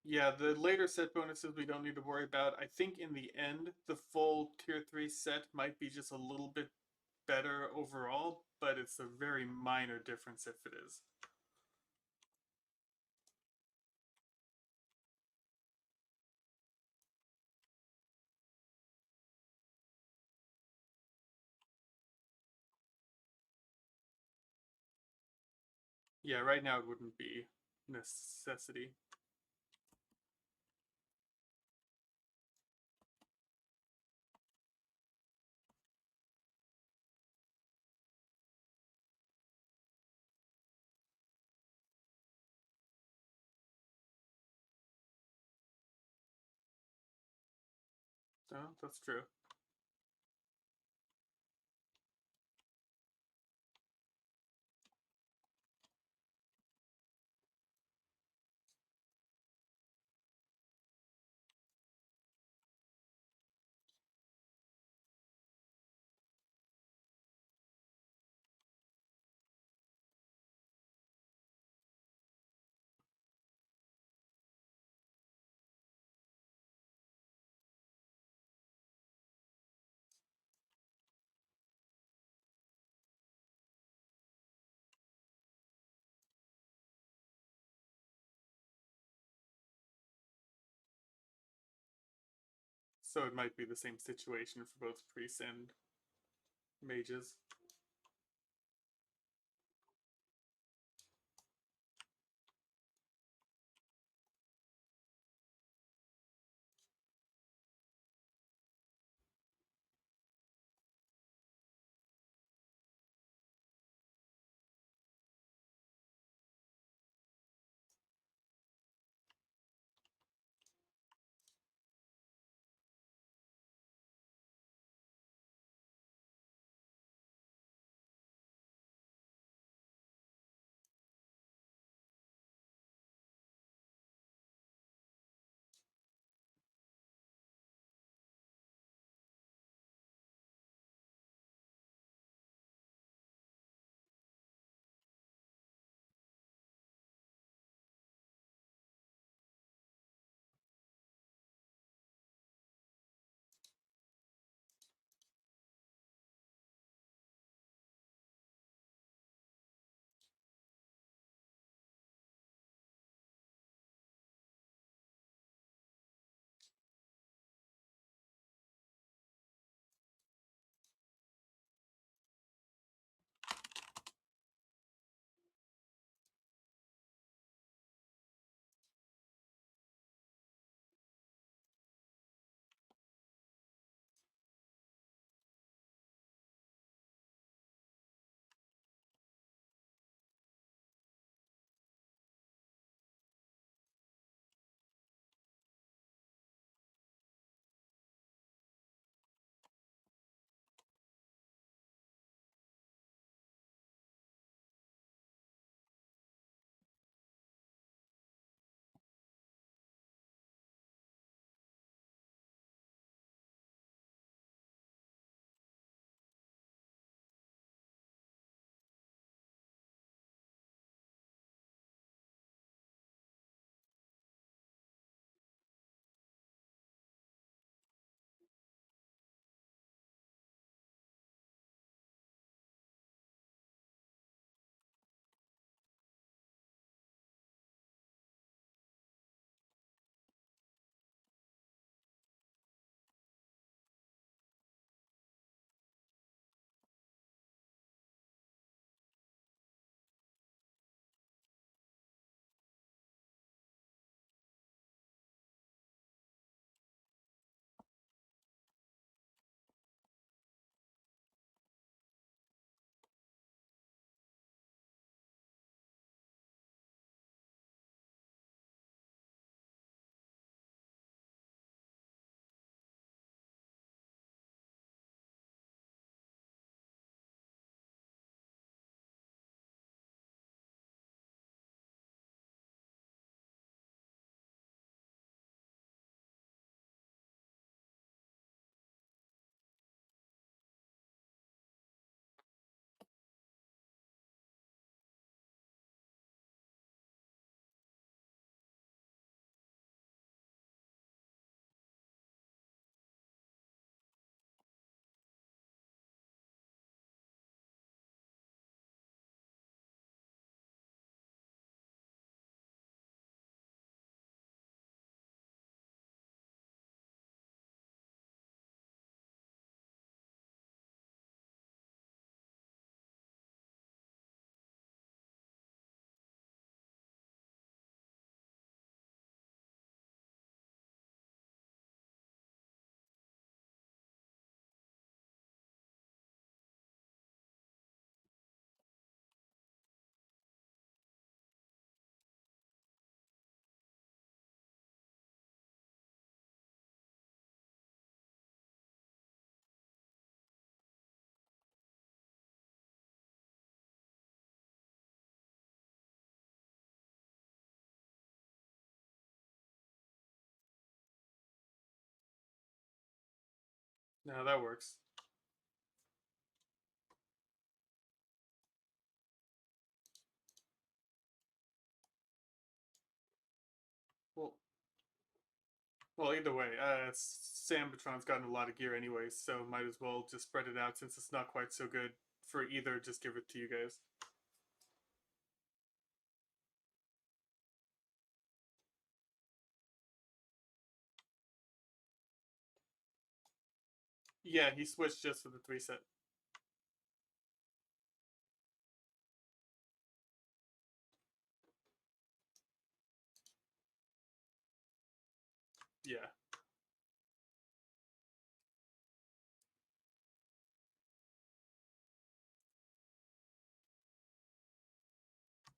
yeah, the later set bonuses we don't need to worry about. I think in the end, the full tier 3 set might be just a little bit better overall, but it's a very minor difference if it is. Yeah, right now it wouldn't be necessity. Oh, that's true. So it might be the same situation for both priests and mages. No, that works. Well, either way, Sambatron's gotten a lot of gear anyways, so might as well just spread it out since it's not quite so good for either. Just give it to you guys. Yeah, he switched just for the 3 set. Yeah.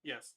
Yes.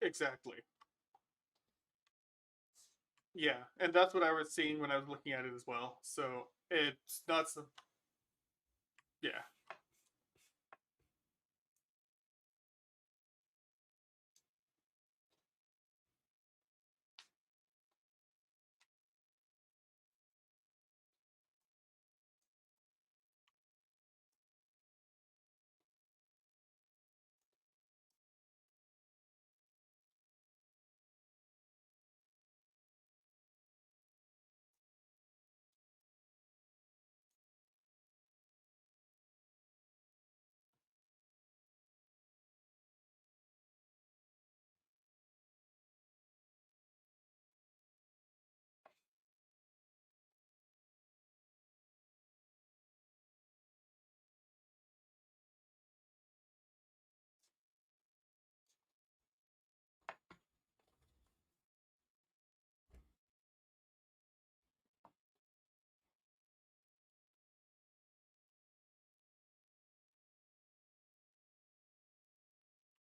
Exactly. Yeah, and that's what I was seeing when I was looking at it as well. So it's not some. Yeah.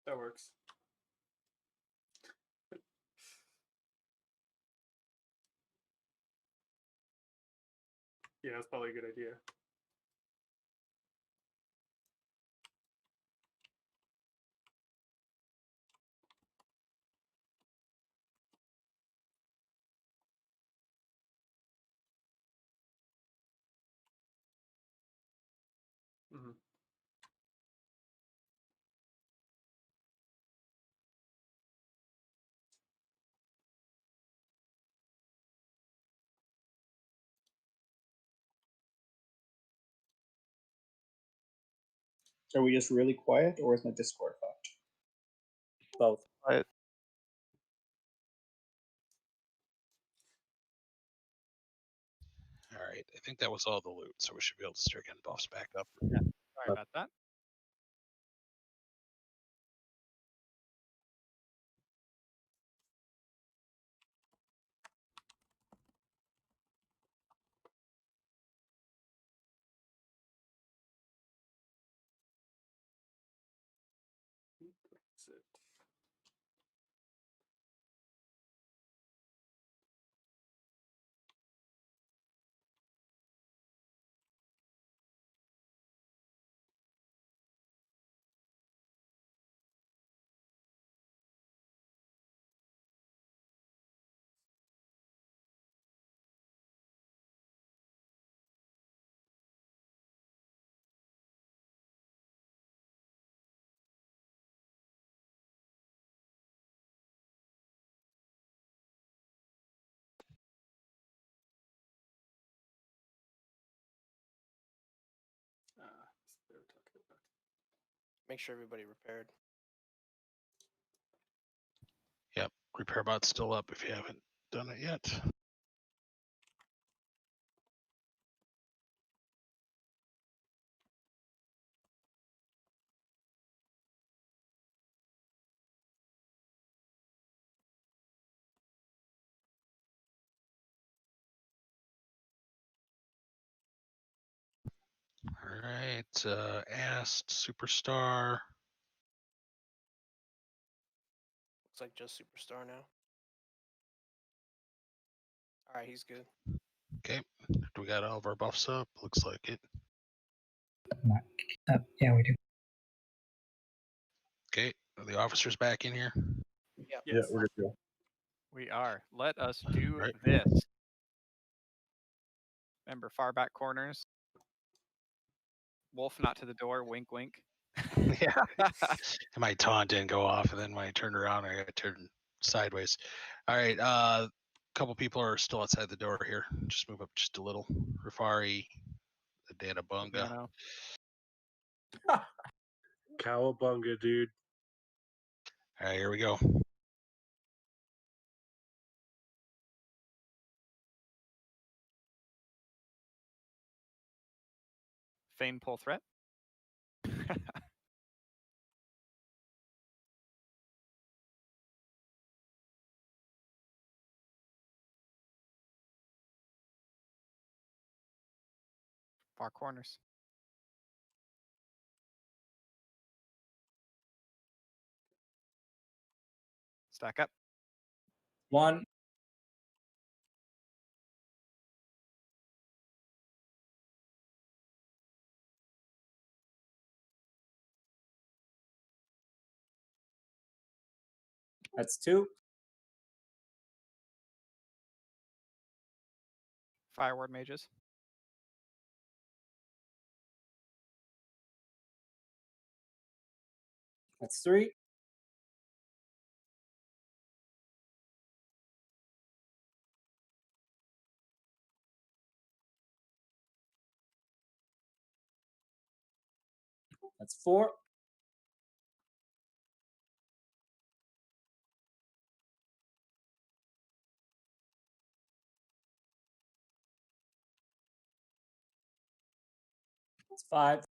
That works. Yeah, that's probably a good idea. Mm-hmm. Are we just really quiet, or is my Discord fucked? Both. All right, I think that was all the loot, so we should be able to start getting buffs back up. Yeah, sorry about that. That's it. Make sure everybody repaired. Yep, repair bot's still up if you haven't done it yet. right, Ast, Superstar. Looks like just Superstar now. All right, he's good. Okay, do we got all of our buffs up? Looks like it. Yeah, we do. Okay, are the officers back in here? Yep. Yeah, we're good to go. We are. Let us do Right. this. Remember, far back corners. Wolf not to the door. Wink, wink. Yeah. My taunt didn't go off, and then when I turned around, I got turned sideways. All right, a couple people are still outside the door here. Just move up just a little. Rafari, Danabunga. Cowabunga, dude. All right, here we go. Feign pull threat. Far corners. Stack up. 1. That's 2. Fireward mages. That's 3. That's 4. That's 5.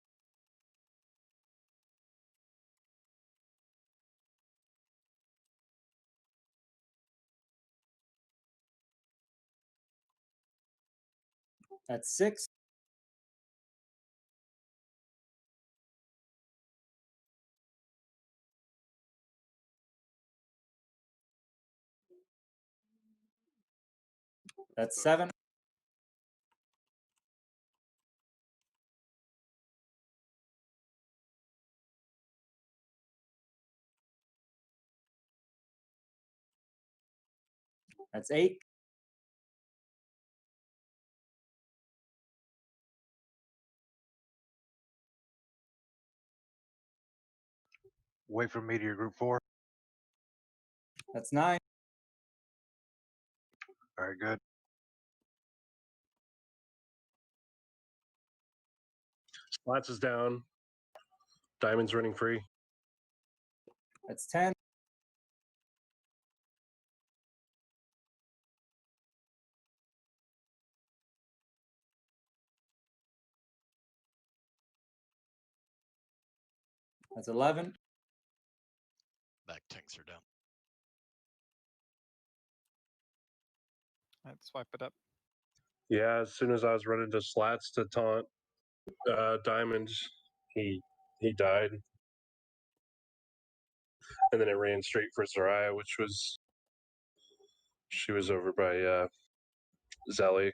That's 6. That's 7. That's 8. Wait for me to your group 4. That's 9. Very good. Slats is down. Diamond's running free. That's 10. That's 11. Back tanks are down. Let's swipe it up. Yeah, as soon as I was running to slats to taunt Diamond, he died. And then it ran straight for Zaraya, which was she was over by Zelic.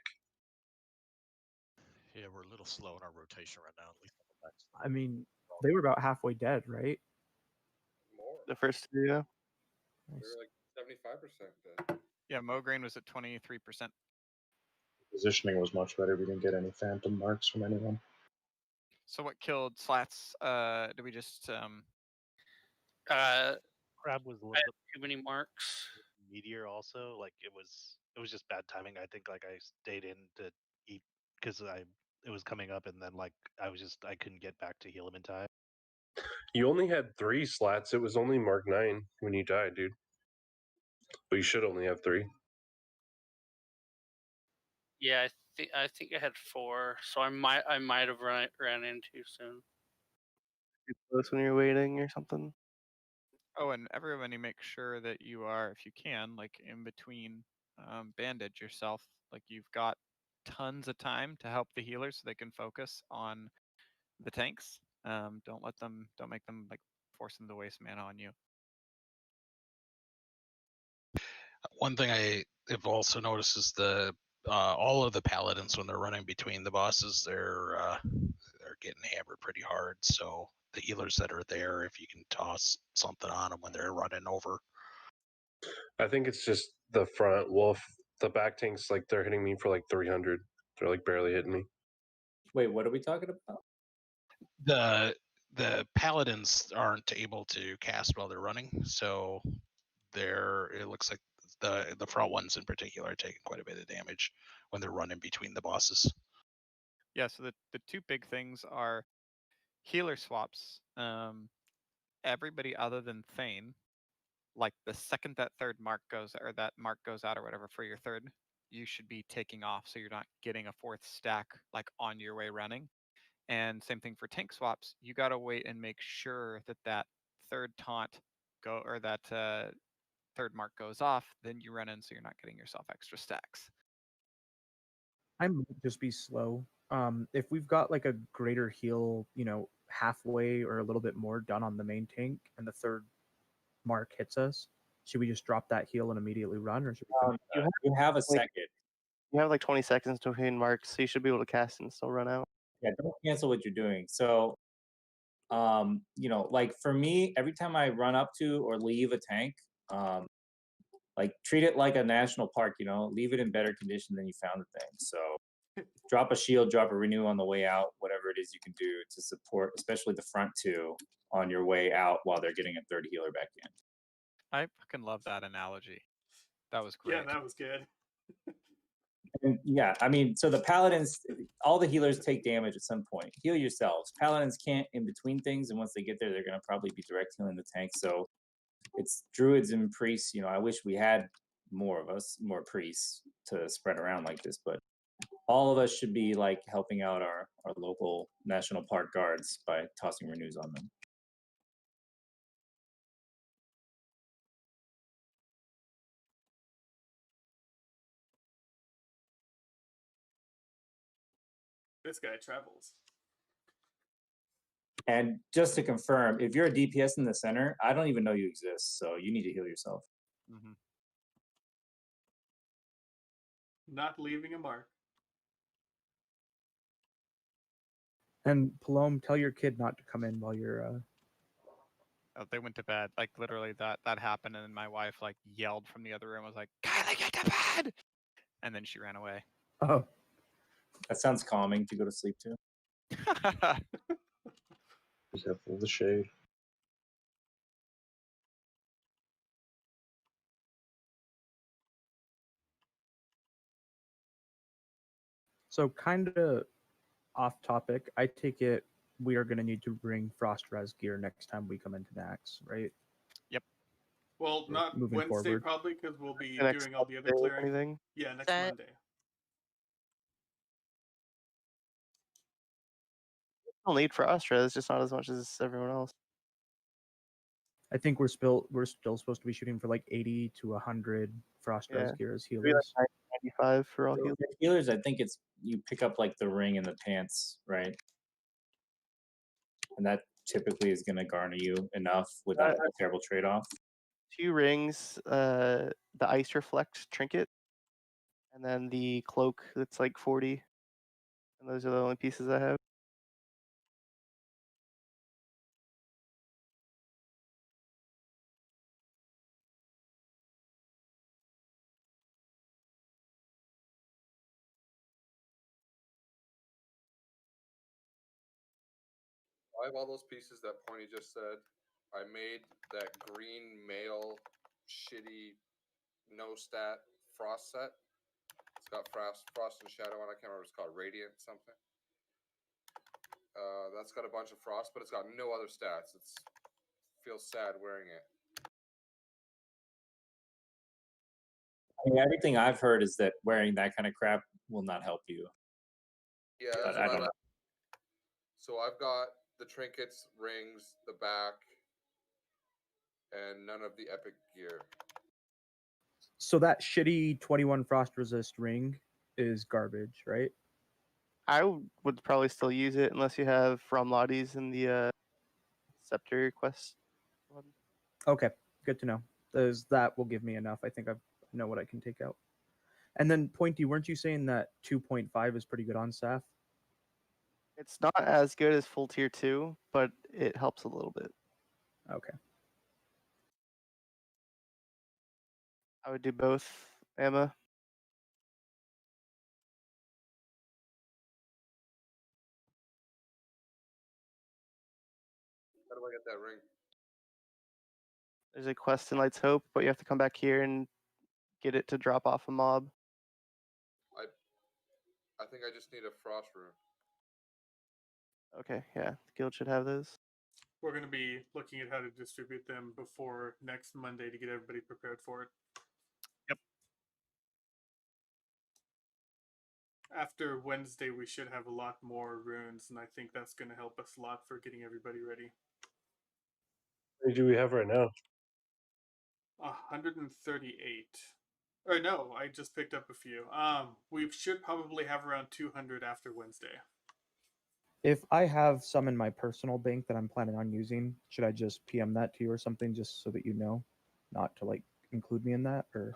Yeah, we're a little slow in our rotation right now. At least on the back. I mean, they were about halfway dead, right? More. The first two, yeah. They were like 75% dead. Yeah, Mograine was at 23%. Positioning was much better. We didn't get any phantom marks from anyone. So what killed Slats? Do we just Crab was a little bit too many marks. Meteor also, like it was just bad timing. I think like I stayed in to eat because it was coming up, and then like I couldn't get back to heal him in time. You only had 3 slats. It was only Mark 9 when you died, dude. But you should only have 3. Yeah, I think I had 4, so I might have ran in too soon. Too close when you're waiting or something. Oh, and everybody make sure that you are, if you can, like in between, bandage yourself. Like you've got tons of time to help the healers so they can focus on the tanks. Don't make them like force them to waste mana on you. One thing I have also noticed is the all of the paladins when they're running between the bosses, they're getting hammered pretty hard. So the healers that are there, if you can toss something on them when they're running over. I think it's just the front wolf. The back tanks, like they're hitting me for like 300. They're like barely hitting me. Wait, what are we talking about? The paladins aren't able to cast while they're running, so it looks like the front ones in particular are taking quite a bit of damage when they're running between the bosses. Yeah, so the two big things are healer swaps. Everybody other than Thane, like the second that third mark goes or that mark goes out or whatever for your third, you should be taking off so you're not getting a fourth stack like on your way running. And same thing for tank swaps. You got to wait and make sure that that third taunt third mark goes off, then you run in so you're not getting yourself extra stacks. I might just be slow. If we've got like a greater heal, halfway or a little bit more done on the main tank, and the third mark hits us, should we just drop that heal and immediately run, or should we? You have a second. You have like 20 seconds between marks, so you should be able to cast and still run out. Yeah, don't cancel what you're doing. So, like for me, every time I run up to or leave a tank, like treat it like a national park. Leave it in better condition than you found the thing. So, drop a shield, drop a renew on the way out, whatever it is you can do to support, especially the front two on your way out while they're getting a third healer back in. I fucking love that analogy. That was great. Yeah, that was good. And yeah, I mean, so the paladins, all the healers take damage at some point. Heal yourselves. Paladins can't in between things, and once they get there, they're going to probably be direct healing the tank. So it's druids and priests. I wish we had more of us, more priests to spread around like this, but all of us should be like helping out our local national park guards by tossing renews on them. This guy travels. And just to confirm, if you're a DPS in the center, I don't even know you exist, so you need to heal yourself. Mm-hmm. Not leaving a mark. And Palome, tell your kid not to come in while you're. Oh, they went to bed. Like literally, that happened, and then my wife like yelled from the other room. Was like, "Kylie, get to bed!" And then she ran away. Oh, that sounds calming to go to sleep to. Be careful of the shade. So kind of off topic, I take it we are going to need to bring Frost Res gear next time we come into Nax, right? Yep. Well, not moving Wednesday forward. probably, because we'll be The next doing all the other Monday, clearing. anything? Yeah, next Monday. Still need Frost Res, just not as much as everyone else. I think we're still supposed to be shooting for like 80 to 100 Frost Res gear as Maybe healers. like 95 for all So healers. for healers, I think it's you pick up like the ring and the pants, right? And that typically is going to garner you enough without a terrible trade-off. 2 rings, the Ice Reflect trinket, and then the cloak that's like 40. And those are the only pieces I have. I have all those pieces that Pointy just said. I made that green mail shitty no stat frost set. It's got frost and shadow on it. I can't remember what it's called, radiant something. That's got a bunch of frost, but it's got no other stats. It feels sad wearing it. I mean, everything I've heard is that wearing that kind of crap will not help you. Yeah, But that's I what don't know. So I've got the trinkets, rings, the back, and none of the epic gear. So that shitty 21 Frost Resist ring is garbage, right? would probably still use it unless you have From Lotties in the Scepter quest. Okay, good to know. That will give me enough. I think I know what I can take out. And then Pointy, weren't you saying that 2.5 is pretty good on Saf? It's not as good as full tier 2, but it helps a little bit. Okay. I would do both, Emma. How do I get that ring? There's a quest in Light's Hope, but you have to come back here and get it to drop off a mob. I think I just need a frost rune. Okay, yeah, the guild should have those. We're going to be looking at how to distribute them before next Monday to get everybody prepared for it. Yep. After Wednesday, we should have a lot more runes, and I think that's going to help us a lot for getting everybody ready. How many do we have right now? 138. Or no, I just picked up a few. We should probably have around 200 after Wednesday. If I have some in my personal bank that I'm planning on using, should I just PM that to you or something just so that you know, not to like include me in that, or?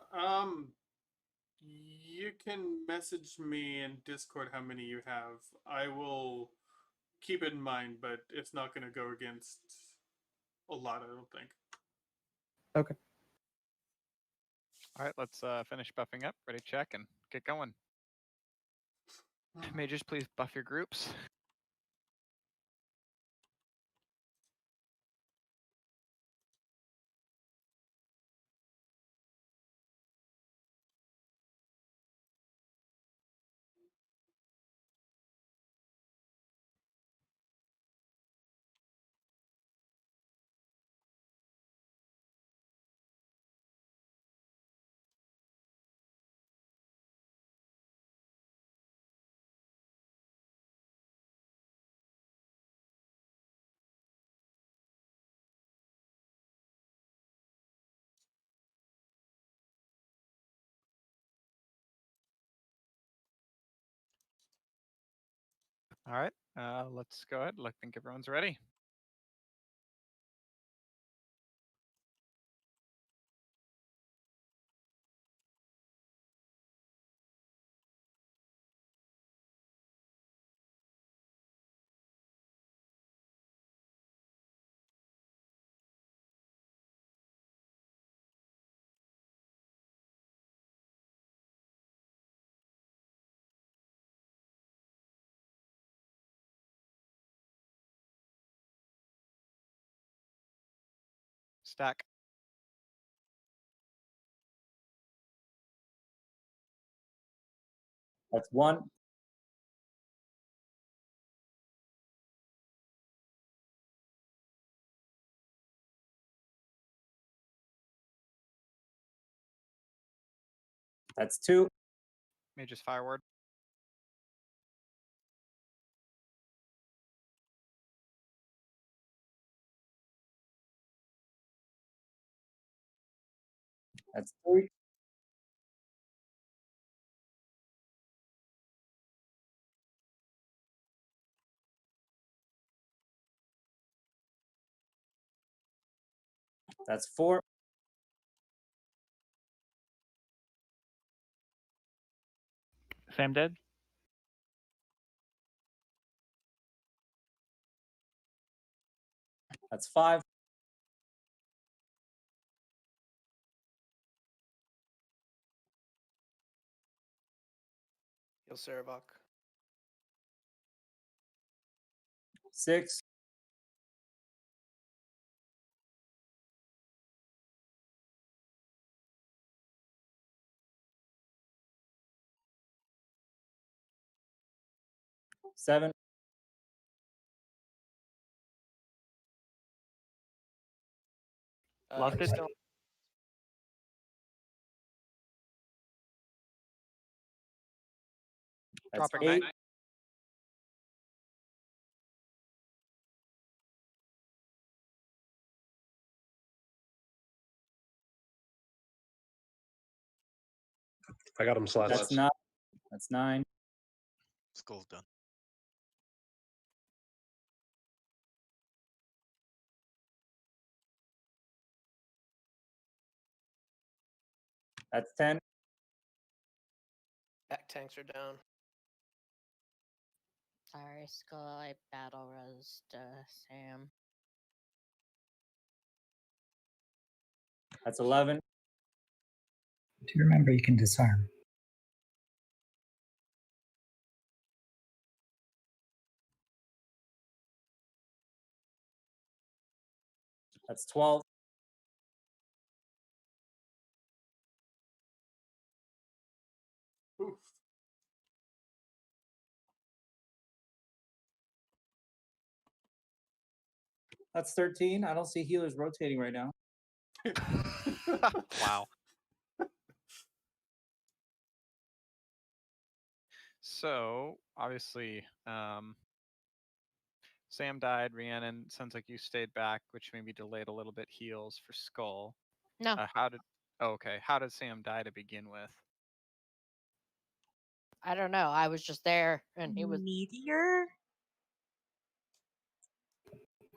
You can message me in Discord how many you have. I will keep it in mind, but it's not going to go against a lot, I don't think. Okay. All right, let's finish buffing up. Ready, check, and get going. Mages, please buff your groups. All right, let's go ahead. I think everyone's ready. Stack. That's 1. That's 2. Mage's Fireward. That's 3. That's 4. Sam dead? That's 5. Heal Sarabak. 6. Seven. Lost it? Stone. That's Dropping 8. knight. I got him slats. That's 9. That's 9. Skull's done. That's 10. Back tanks are down. Sorry, Skull. I battle resed Sam. That's 11. Do you remember you can disarm? That's 12. Oof. That's 13. I don't see healers rotating right now. Wow. So obviously, Sam died. Rhiannon, sounds like you stayed back, which maybe delayed a little bit heals for Skull. No. How did? Oh, okay. How did Sam die to begin with? I don't know. I was just there, and he was meteor.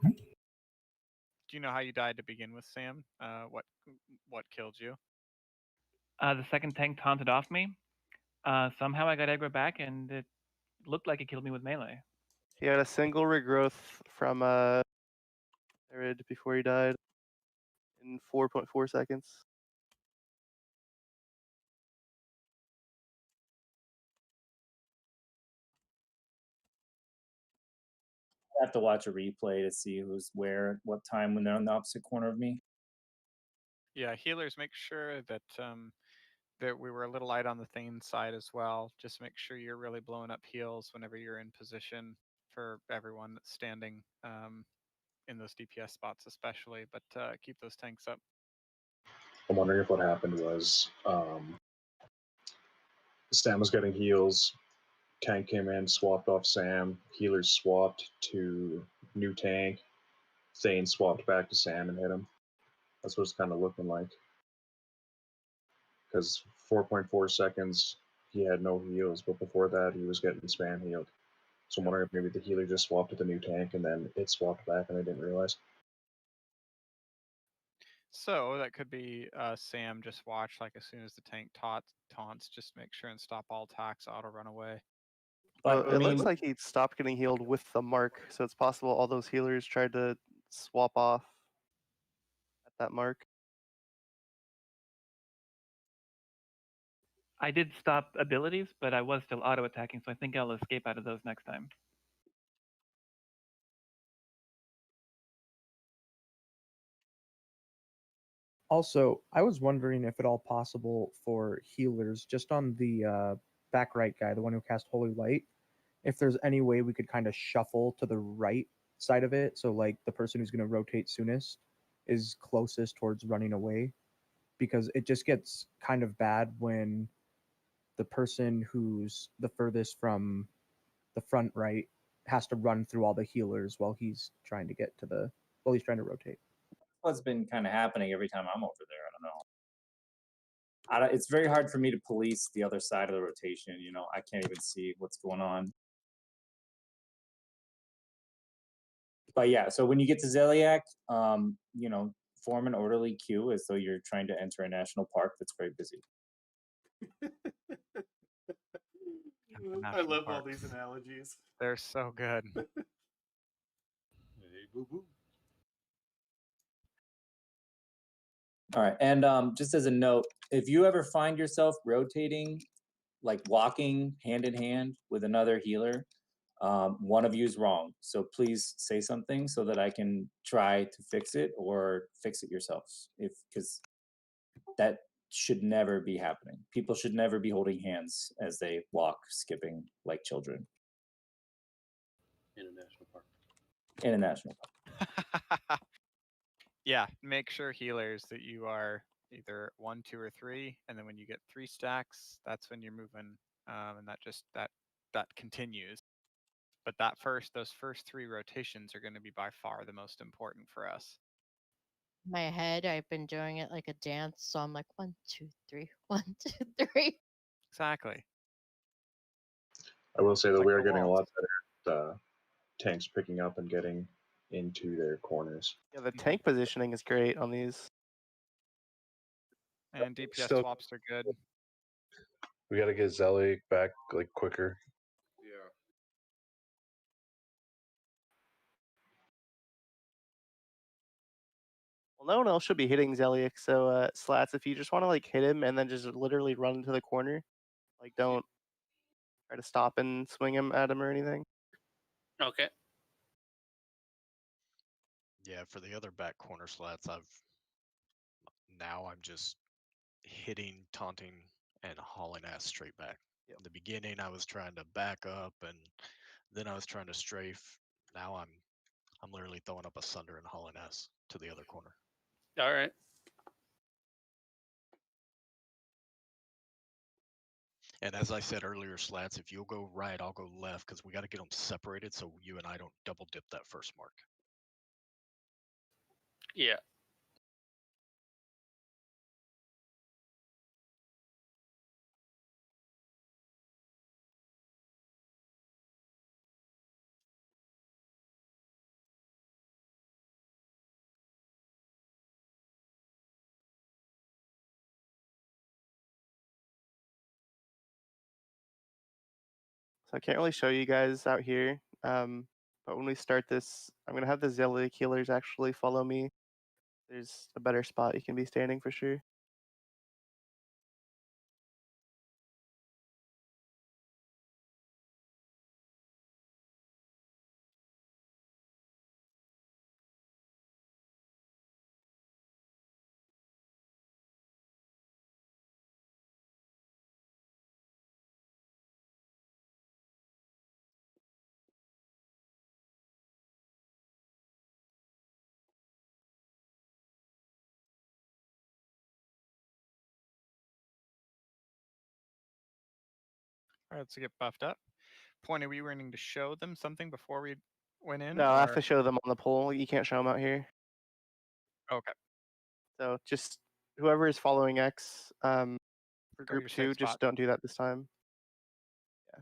Do you know how you died to begin with, Sam? What killed you? The second tank taunted off me. Somehow I got aggro back, and it looked like it killed me with melee. He had a single regrowth from Arid before he died in 4.4 seconds. I have to watch a replay to see who's where at what time when they're on the opposite corner of me. Yeah, healers, make sure that that we were a little light on the Thane side as well. Just make sure you're really blowing up heals whenever you're in position for everyone that's standing in those DPS spots especially, but keep those tanks up. I'm wondering if what happened was Sam was getting heals, tank came in, swapped off Sam, healers swapped to new tank, Thane swapped back to Sam and hit him. That's what it's kind of looking like. Because 4.4 seconds, he had no heals, but before that, he was getting spam healed. So I'm wondering if maybe the healer just swapped to the new tank and then it swapped back and I didn't realize. So that could be Sam. Just watch, like, as soon as the tank taunts, just make sure and stop all attacks, auto run away. Well, it looks like he stopped getting healed with the mark, so it's possible all those healers tried to swap off at that mark. I did stop abilities, but I was still auto attacking, so I think I'll escape out of those next time. Also, I was wondering if at all possible for healers, just on the back right guy, the one who cast Holy Light, if there's any way we could kind of shuffle to the right side of it, so like the person who's going to rotate soonest is closest towards running away, because it just gets kind of bad when the person who's the furthest from the front right has to run through all the healers while he's trying to get to he's trying to rotate. What's been kind of happening every time I'm over there. I don't know. It's very hard for me to police the other side of the rotation. You know, I can't even see what's going on. But yeah, so when you get to Zeliak, you know, form an orderly queue as though you're trying to enter a national park that's very busy. I love all these analogies. They're so good. Hey, boo boo. All right, and just as a note, if you ever find yourself rotating, like walking hand in hand with another healer, one of you is wrong. So please say something so that I can try to fix it or fix it yourselves. Because that should never be happening. People should never be holding hands as they walk, skipping like children. In a national park. In a national park. Yeah, make sure healers that you are either 1, 2, or 3, and then when you get 3 stacks, that's when you're moving, and that continues. But those first 3 rotations are going to be by far the most important for us. In my head, I've been doing it like a dance, so I'm like 1, 2, 3, 1, 2, 3. Exactly. I will say that we are getting a lot better at tanks picking up and getting into their corners. Yeah, the tank positioning is great on these. And DPS Still- swaps are good. We got to get Zeliek back like quicker. Yeah. Well, no one else should be hitting Zeliek, so Slats, if you just want to like hit him and then just literally run into the corner, like don't try to stop and swing him at him or anything. Okay. Yeah, for the other back corner slats, I'm just hitting, taunting, and hauling ass straight back. Yep. In the beginning, I was trying to back up, and then I was trying to strafe. Now I'm literally throwing up a sunder and hauling ass to the other corner. All right. And as I said earlier, Slats, if you'll go right, I'll go left, because we got to get them separated so you and I don't double dip that first mark. Yeah. So I can't really show you guys out here, but when we start this, I'm going to have the Zeliek healers actually follow me. There's a better spot you can be standing for sure. All right, let's get buffed up. Pointy, were you running to show them something before we went in? No, I have or- to show them on the pole. You can't show them out here. Okay. So just whoever is following X for Go to group your 2, safe just spot. don't do that this time. Yeah.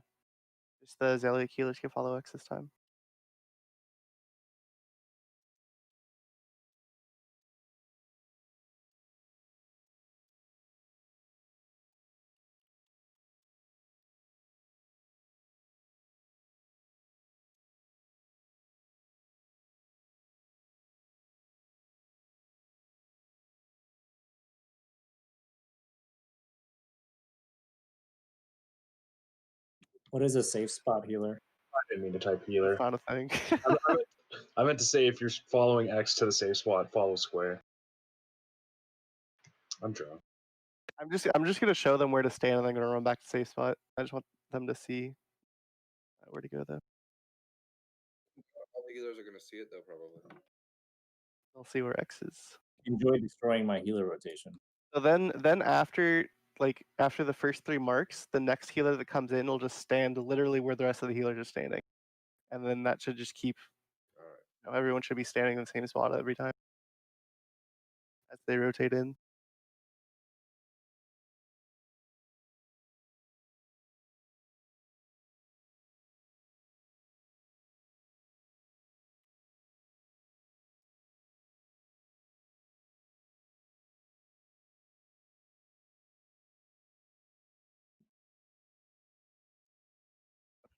Just the Zeliek healers can follow X this time. What is a safe spot healer? I didn't mean to type healer. Not a thing. I meant to say if you're following X to the safe spot, follow square. I'm drunk. I'm just gonna show them where to stand and then gonna run back to safe spot. I just want them to see where to go though. All the healers are going to see it though, probably. They'll see where X is. Enjoy destroying my healer rotation. So then after the first 3 marks, the next healer that comes in will just stand literally where the rest of the healers are standing, and then that should just keep. All right. Everyone should be standing in the same spot every time as they rotate in.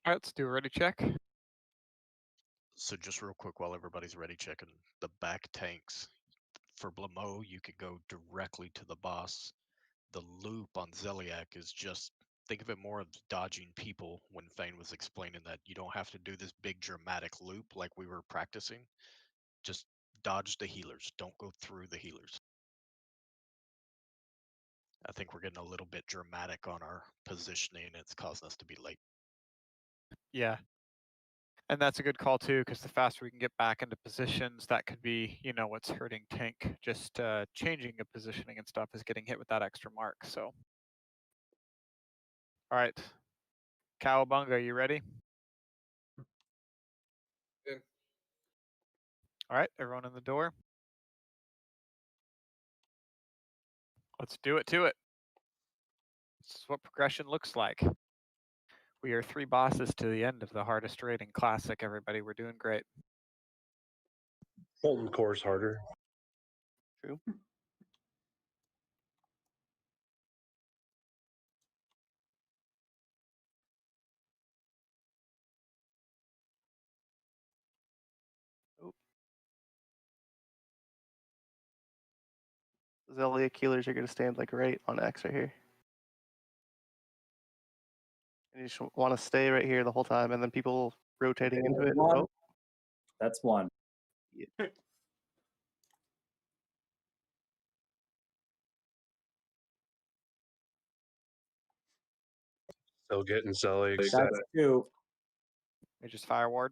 All right, let's do a ready check. So just real quick while everybody's ready checking, the back tanks for Blamo, you could go directly to the boss. The loop on Zeliek is just, think of it more of dodging people when Fane was explaining that you don't have to do this big dramatic loop like we were practicing. Just dodge the healers. Don't go through the healers. I think we're getting a little bit dramatic on our positioning. It's causing us to be late. Yeah. And that's a good call too, because the faster we can get back into positions, that could be, what's hurting tank. Just changing a positioning and stuff is getting hit with that extra mark. So, all right, Cowabunga, you ready? Yeah. All right, everyone in the door. Let's do it to it. This is what progression looks like. We are 3 bosses to the end of the hardest rating classic, everybody. We're doing great. Molten Core's harder. True. Zeliek healers are going to stand like right on X right here. And you just want to stay right here the whole time, and then people rotating into it. One. Oh, That's one. Still getting Zelig. That's two. We just fire ward.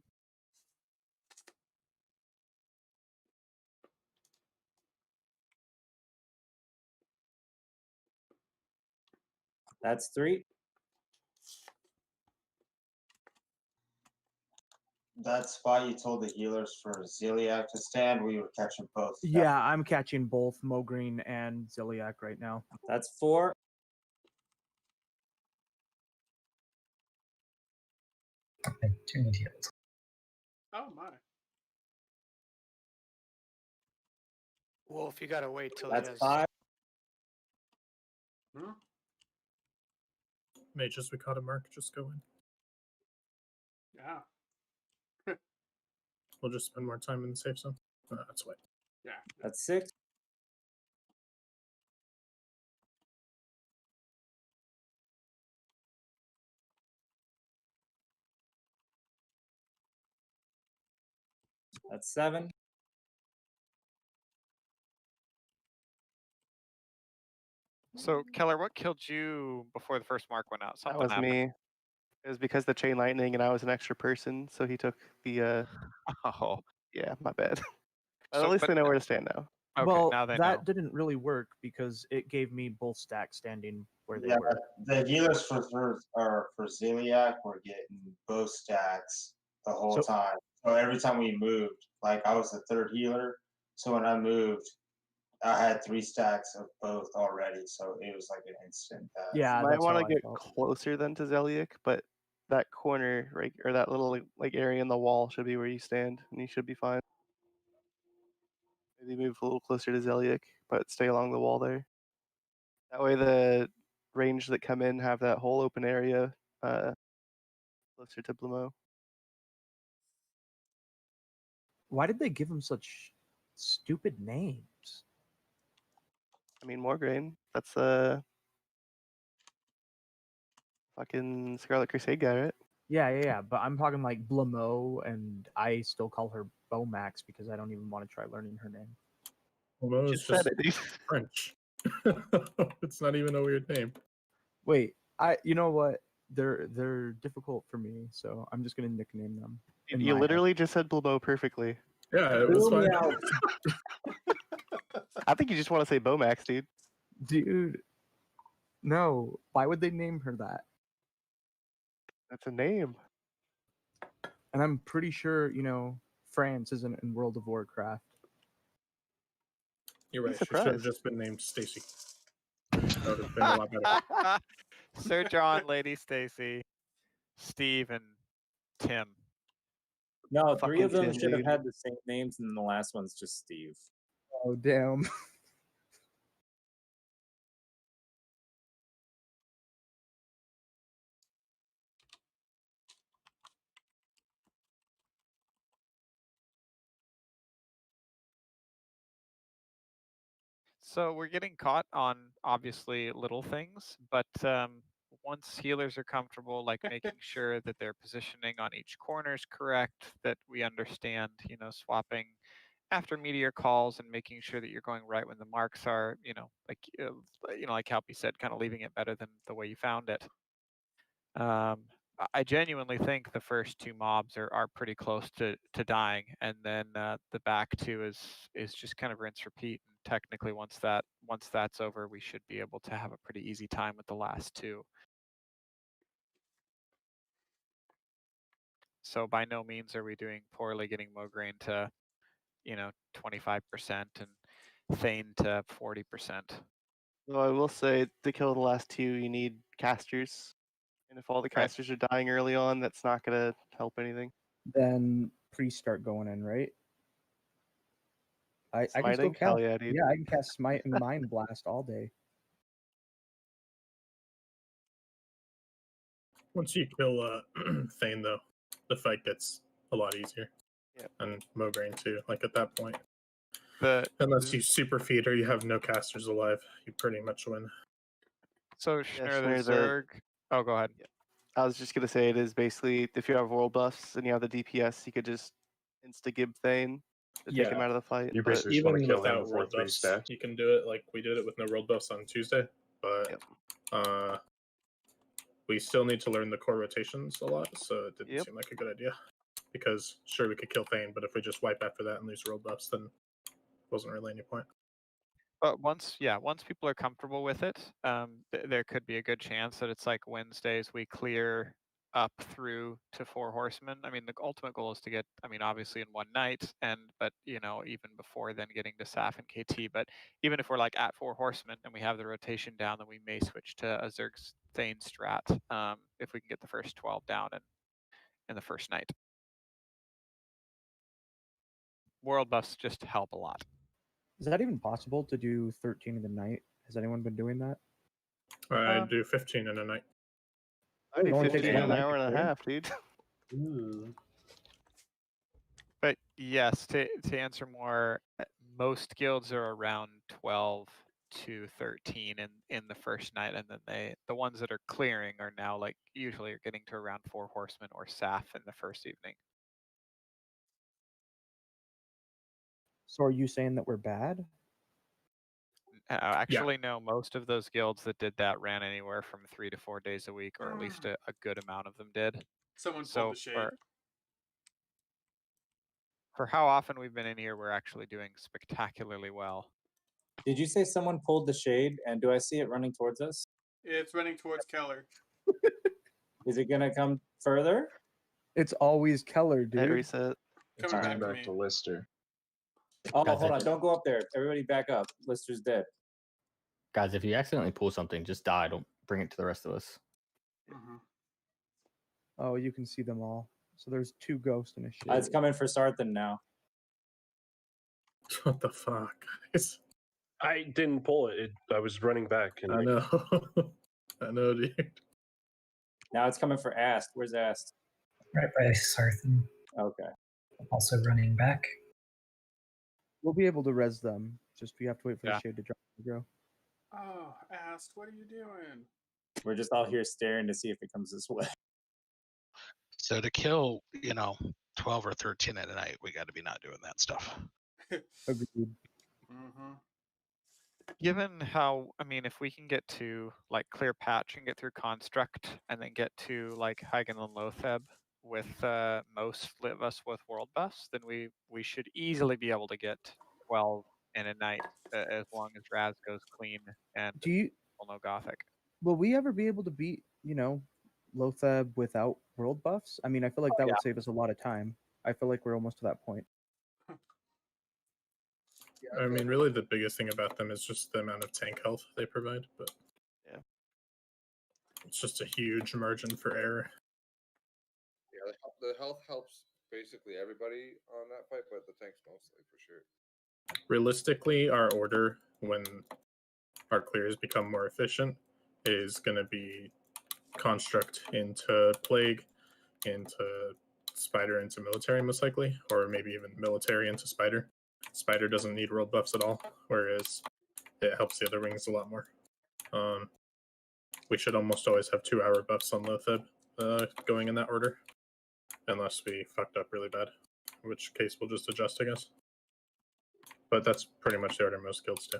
That's three. That spot you told the healers for Zeliak to stand, we were catching both. Yeah, I'm catching both Mogreen and Zeliak right now. That's four. And 2 need heals. Oh my. Wolf, you gotta wait till That's he has. five. Hmm? Mages, we caught a mark. Just go in. Yeah. We'll just spend more time in the safe zone. That's why. Yeah. That's six. That's seven. So Keller, what killed you before the first mark went out? that Something was happened. me. It was because the chain lightning and I was an extra person, so he took the. Oh. Yeah, my bad. So, At least but they know where to stand now. Okay, well, now they that know. didn't really work because it gave me both stacks standing where they Yeah, were. the healers for Zeliak were getting both stacks the whole So- time. So every time we moved, like I was the third healer, so when I moved, I had 3 stacks of both already. So it was like an instant. Yeah, You might that's want how to I get felt. closer then to Zeliek, but that corner, right, or that little like area in the wall should be where you stand, and you should be fine. Maybe move a little closer to Zeliek, but stay along the wall there. That way, the range that come in have that whole open area closer to Blamo. Why did they give him such stupid names? I mean, Morgraine. That's fucking Scarlet Crusade guy, right? Yeah. But I'm talking like Blamo, and I still call her Bomax because I don't even want to try learning her name. Well, no, it's Just said just it. French. It's not even a weird name. Wait, you know what? They're difficult for me, so I'm just gonna nickname them. in You my literally just said Blamo perfectly. Yeah, it was Boom, fine. yeah. I think you just want to say Bomax, dude. head. Dude, no. Why would they name her that? That's a name. And I'm pretty sure France isn't in World of Warcraft. You're Be right. She should have surprised. just been named Stacy. That would have been a lot better. Sir John, Lady Stacy, Steve, and Tim. No, three of Fucking them Tim, should have dude. had the same names, and the last one's just Steve. Oh damn. So we're getting caught on obviously little things, but once healers are comfortable, like making sure that their positioning on each corner is correct, that we understand, swapping after meteor calls and making sure that you're going right when the marks are, like Halpy said, kind of leaving it better than the way you found it. I genuinely think the first 2 mobs are pretty close to dying, and then the back 2 is just kind of rinse repeat. And technically, once that's over, we should be able to have a pretty easy time with the last 2. So by no means are we doing poorly getting Mograine to, 25% and Thane to 40%. Though I will say, to kill the last 2, you need casters. And if all the Right. casters are dying early on, that's not going to help anything. Then priests start going in, right? I can still Smiting? cast. Hell yeah, dude. Yeah, I can cast Smite and Mind Blast all day. Once you kill Thane, though, the fight gets a lot easier. Yep. And Mograine too. Like at that point, Unless you super feed or you have no casters alive, you pretty much win. So Yeah, Schnur, the Schnur, Zerg. Oh, go ahead. I was just gonna say it is basically if you have world buffs and you have the DPS, you could just insta gib Thane to take him out of the fight. You but basically just want to Even kill him without before world 3 buffs, stacks. you can do it like we did it with no world buffs on Tuesday. But we still need to learn the core rotations a lot, so it didn't seem like a good idea. Because sure, we could kill Thane, but if we just wipe after that and lose world buffs, then wasn't really any point. But once people are comfortable with it, there could be a good chance that it's like Wednesdays we clear up through to 4 Horsemen. I mean, the ultimate goal is to get, I mean, obviously in one night, but you know, even before then getting to Saf and KT. But even if we're like at 4 Horsemen and we have the rotation down, then we may switch to a Zerg's Thane strat if we can get the first 12 down in the first night. World buffs just help a lot. Is that even possible to do 13 in the night? Has anyone been doing that? I do 15 in a night. I do It only 15 takes in one an night hour to and a clear? half, dude. Ooh. But yes, to answer more, most guilds are around 12 to 13 in the first night, and then the ones that are clearing are now like usually are getting to around 4 Horsemen or Saf in the first evening. So are you saying that we're bad? Actually, no. Most of those guilds that did that ran anywhere from 3 to 4 days a week, or at least a good amount of them did. Someone pulled So the shade. For how often we've been in here, we're actually doing spectacularly well. Did you say someone pulled the shade? And do I see it running towards us? It's running towards Keller. Is it gonna come further? It's always Keller, dude. Reset. It's Coming going back to back me. to Lister. Oh, Guys, hold on! Don't go up there. Everybody, back up. Lister's dead. Guys, if you accidentally pull something, just die. Don't bring it to the rest of us. Oh, you can see them all. So there's 2 ghosts and a shade. It's coming for Sarthan now. What the fuck, guys? I didn't pull it. I was running back. And I know. I know, dude. Now it's coming for Ast. Where's Ast? Right by Sarthan. Okay. Also running back. We'll be able to res them. Just we have to wait for Yeah. the shade to drop and go. Oh, Ast, what are you doing? We're just all here staring to see if it comes this way. So to kill, 12 or 13 at a night, we got to be not doing that stuff. Agreed. Given how, I mean, if we can get to like clear patch and get through construct, and then get to like Hagen and Loatheb with most of us with world buffs, then we should easily be able to get 12 in a night as long as Raz goes clean and Do you no Gothic. will we ever be able to beat, Loatheb without world buffs? I mean, I feel like that would save us a lot of time. I feel like we're almost to that point. I mean, really, the biggest thing about them is just the amount of tank health they provide, but yeah, it's just a huge margin for error. Yeah, the health helps basically everybody on that fight, but the tanks mostly for sure. Realistically, our order when our clears become more efficient is going to be construct into plague, into spider, into military, most likely, or maybe even military into spider. Spider doesn't need world buffs at all, whereas it helps the other wings a lot more. We should almost always have 2-hour buffs on Loatheb going in that order, unless we fucked up really bad, in which case we'll just adjust, I guess. But that's pretty much the order most guilds do.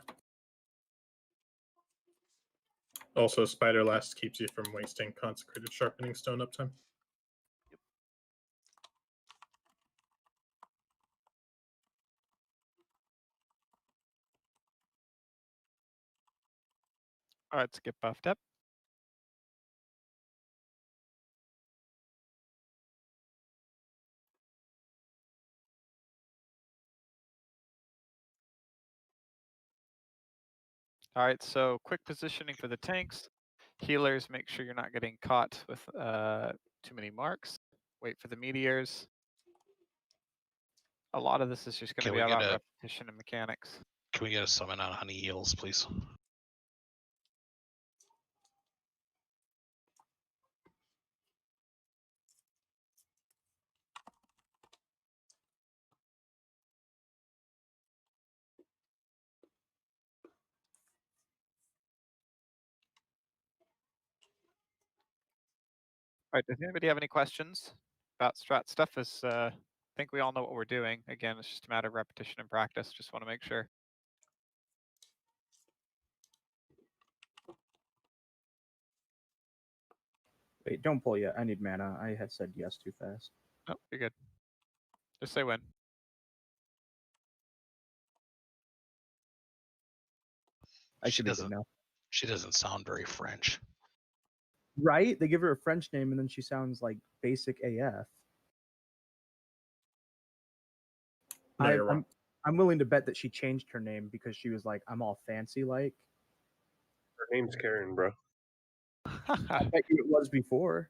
Also, Spider Last keeps you from wasting Consecrated Sharpening Stone uptime. All right, let's get buffed up. All right, so quick positioning for the tanks. Healers, make sure you're not getting caught with too many marks. Wait for the meteors. A lot of this is just going to Can be we get about a- repetition and mechanics. Can we get a summon on Honey Eels, please? right, does anybody have any questions about strat stuff? I think we all know what we're doing. Again, it's just a matter of repetition and practice. Just want to make sure. Wait, don't pull yet. I need mana. I had said yes too fast. Oh, you're good. Just say when. I should be good now. She doesn't sound very French. Right? They give her a French name and then she sounds like basic AF. No, you're wrong. I'm willing to bet that she changed her name because she was like, I'm all fancy like. Her name's Karen, bro. I bet you it was before.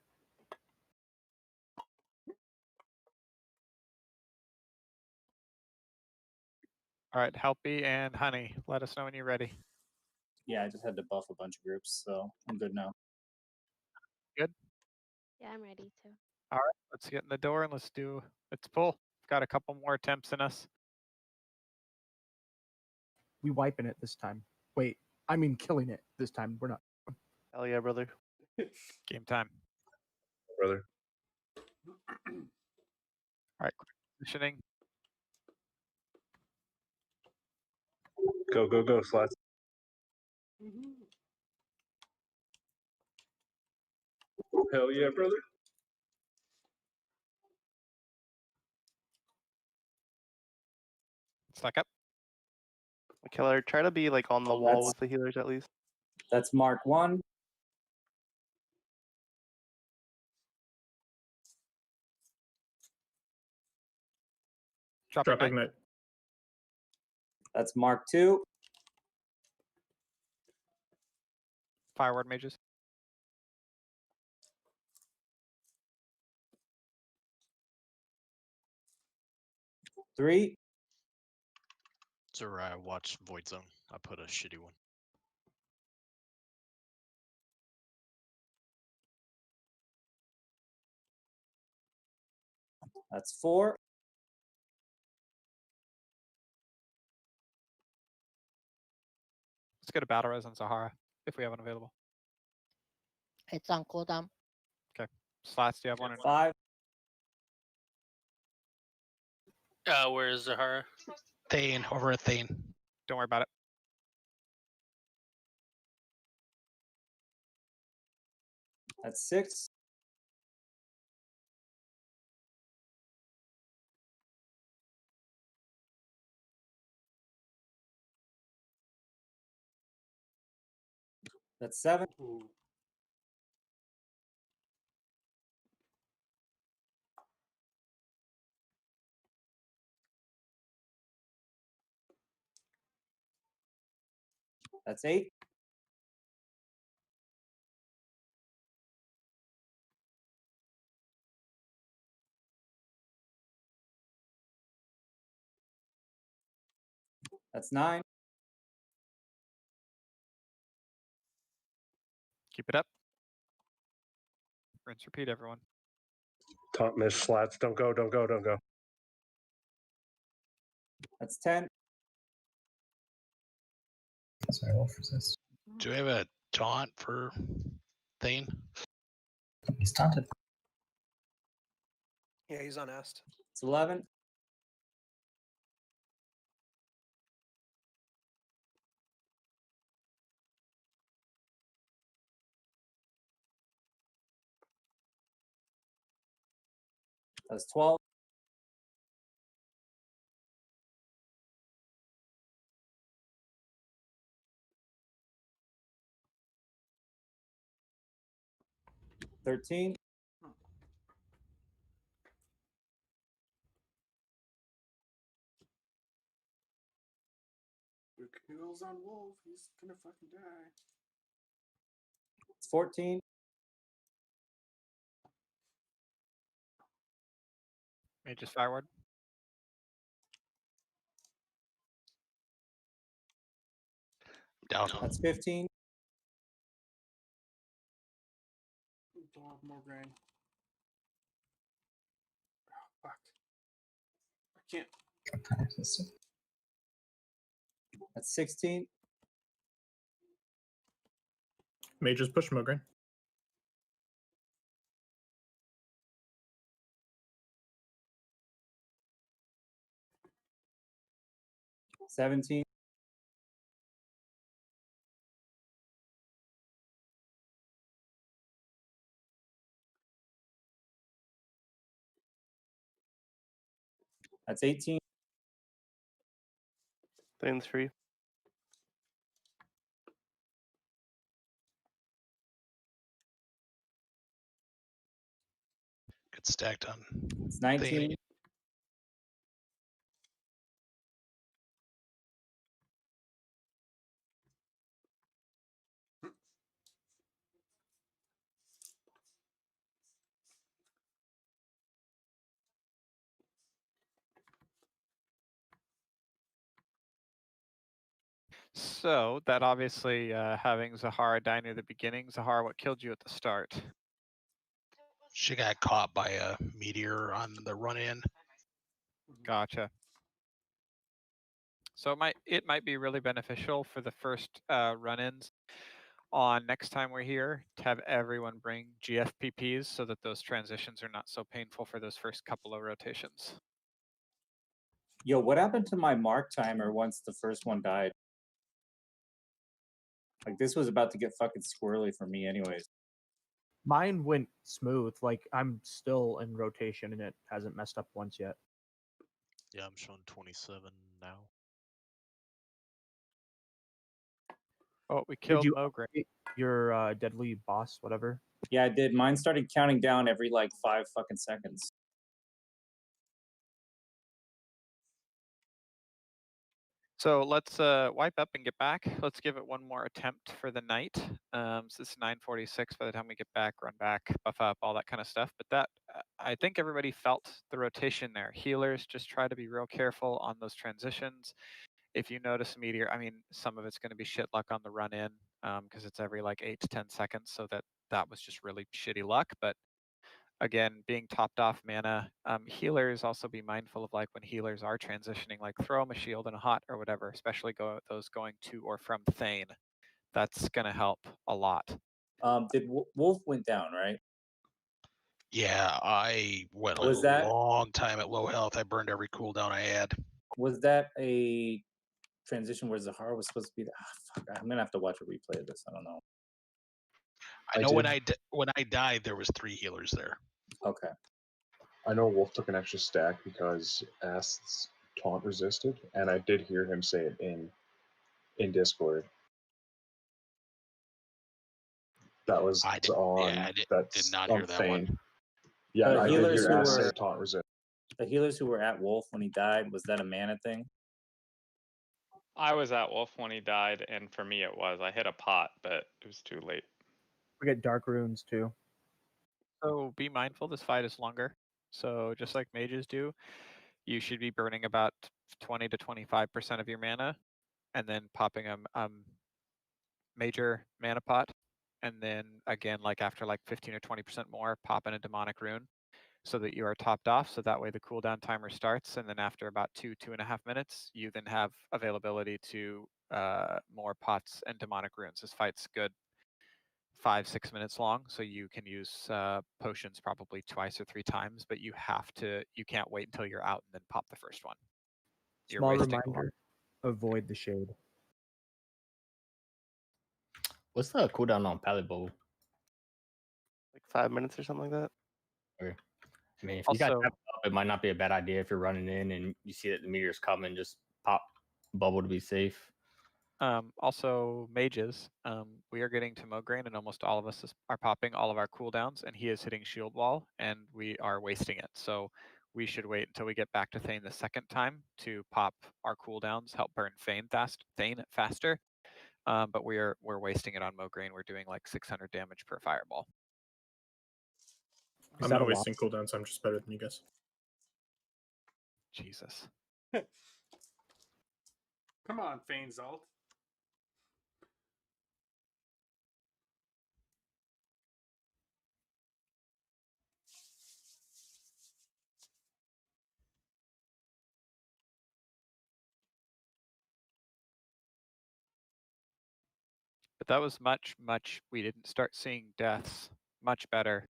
All right, Helpy and Honey, let us know when you're ready. Yeah, I just had to buff a bunch of groups, so I'm good now. Good? Yeah, I'm ready too. All right, let's get in the door and let's pull. Got a couple more attempts in us. We wiping it this time. Wait, I mean killing it this time. We're not. Hell yeah, brother. Game time. Brother. All right, quick positioning. Go, go, go, Slats. Hell yeah, brother. Stack up. Keller, try to be like on the wall with the healers at least. That's mark 1. Drop Drop ignite. ignite. That's mark 2. Fireward mages. Three. Zariah, watch Void Zone. I put a shitty one. That's 4. Let's get a battle res on Zahara if we have one available. It's on cooldown. Okay. Slats, do you have one? 5. Where is Zahara? Thane, over at Thane. Don't worry about it. That's 6. That's 7. That's 8. That's 9. Keep it up. Rinse, repeat, everyone. Taunt miss, Slats. Don't go, don't go, don't go. That's 10. Sorry, Wolf resist. Do we have a taunt for Thane? He's taunted. Yeah, he's unasked. It's 11. That's 12. $13. Look who's on Wolf. He's gonna fucking die. It's 14. Mages fireward. Down. That's 15. Don't have more grain. Oh, fuck. I can't. That's 16. Mages push Mograine. 17. That's 18. Thane's free. Good stack done. It's 19. So that obviously having Zahara die near the beginning. Zahara, what killed you at the start? She got caught by a meteor on the run in. Gotcha. So it might be really beneficial for the first run-ins on next time we're here to have everyone bring GFPPs so that those transitions are not so painful for those first couple of rotations. Yo, what happened to my mark timer once the first one died? Like, this was about to get fucking squirrely for me anyways. Mine went smooth. Like, I'm still in rotation and it hasn't messed up once yet. Yeah, I'm showing 27 now. Oh, we Did killed you Mogre. update your deadly boss, whatever? Yeah, I did. Mine started counting down every like 5 fucking seconds. So let's wipe up and get back. Let's give it one more attempt for the night. So it's 9:46 by the time we get back, run back, buff up, all that kind of stuff. But that, I think everybody felt the rotation there. Healers, just try to be real careful on those transitions. If you notice a meteor, I mean, some of it's going to be shit luck on the run in because it's every like 8 to 10 seconds. So that was just really shitty luck. But again, being topped off mana, healers also be mindful of like when healers are transitioning, like throw them a shield and a hot or whatever, especially those going to or from Thane. That's gonna help a lot. Did Wolf went down, right? Yeah, I went Was a that- long time at low health. I burned every cooldown I had. Was that a transition where Zahara was supposed to be there? Fuck, I'm gonna have to watch a replay of this. I don't know. I know when I died, there was 3 healers there. Okay. I know Wolf took an extra stack because Ast's taunt resisted, and I did hear him say it in Discord. That was I did not hear that Thane. one. Yeah, The I did healers hear who Ast say were taunt resist. the healers who were at Wolf when he died, was that a mana thing? I was at Wolf when he died, and for me it was. I hit a pot, but it was too late. We get dark runes too. So be mindful, this fight is longer. So just like mages do, you should be burning about 20 to 25% of your mana and then popping a major mana pot. And then again, like after like 15 or 20% more, pop in a demonic rune so that you are topped off. So that way the cooldown timer starts. And then after about 2.5 minutes, you then have availability to more pots and demonic runes. This fight's good 5-6 minutes long, so you can use potions probably 2 or 3 times, but you can't wait until you're out and then pop the first one. You're Small wasting reminder, avoid the shade. What's the cooldown on Pallet Bowl? Like 5 minutes or something like that. Okay. I mean, if you got Also- tapped up, it might not be a bad idea if you're running in and you see that the meteor's coming, just pop bubble to be safe. Also, mages, we are getting to Mograine, and almost all of us are popping all of our cooldowns, and he is hitting shield wall, and we are wasting it. So we should wait until we get back to Thane the second time to pop our cooldowns, help burn Thane faster. But we're wasting it on Mograine. We're doing like 600 damage per fireball. I'm not wasting cooldowns. I'm just better than you guys. Jesus. Come on, Fane Zalt. But that was much, we didn't start seeing deaths much better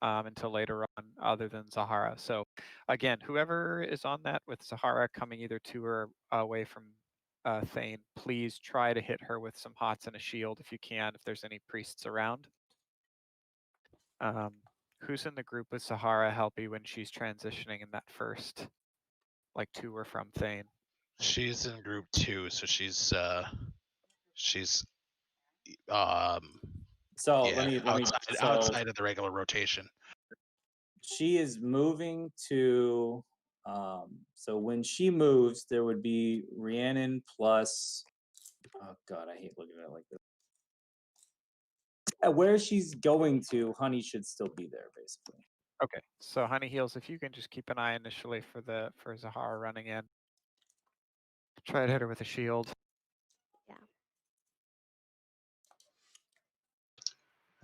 until later on, other than Zahara. So again, whoever is on that with Zahara coming either to or away from Thane, please try to hit her with some hots and a shield if you can, if there's any priests around. Who's in the group with Sahara Helpy when she's transitioning in that first? Like 2 were from Thane. She's in group 2, so she's So yeah, let me outside of the regular rotation. She is moving to so when she moves there would be Rhiannon plus, oh god, I hate looking at it like this. Where she's going to, Honey should still be there basically. Okay, so Honey Heals, if you can just keep an eye initially for Zahara running in. Try to hit her with a shield.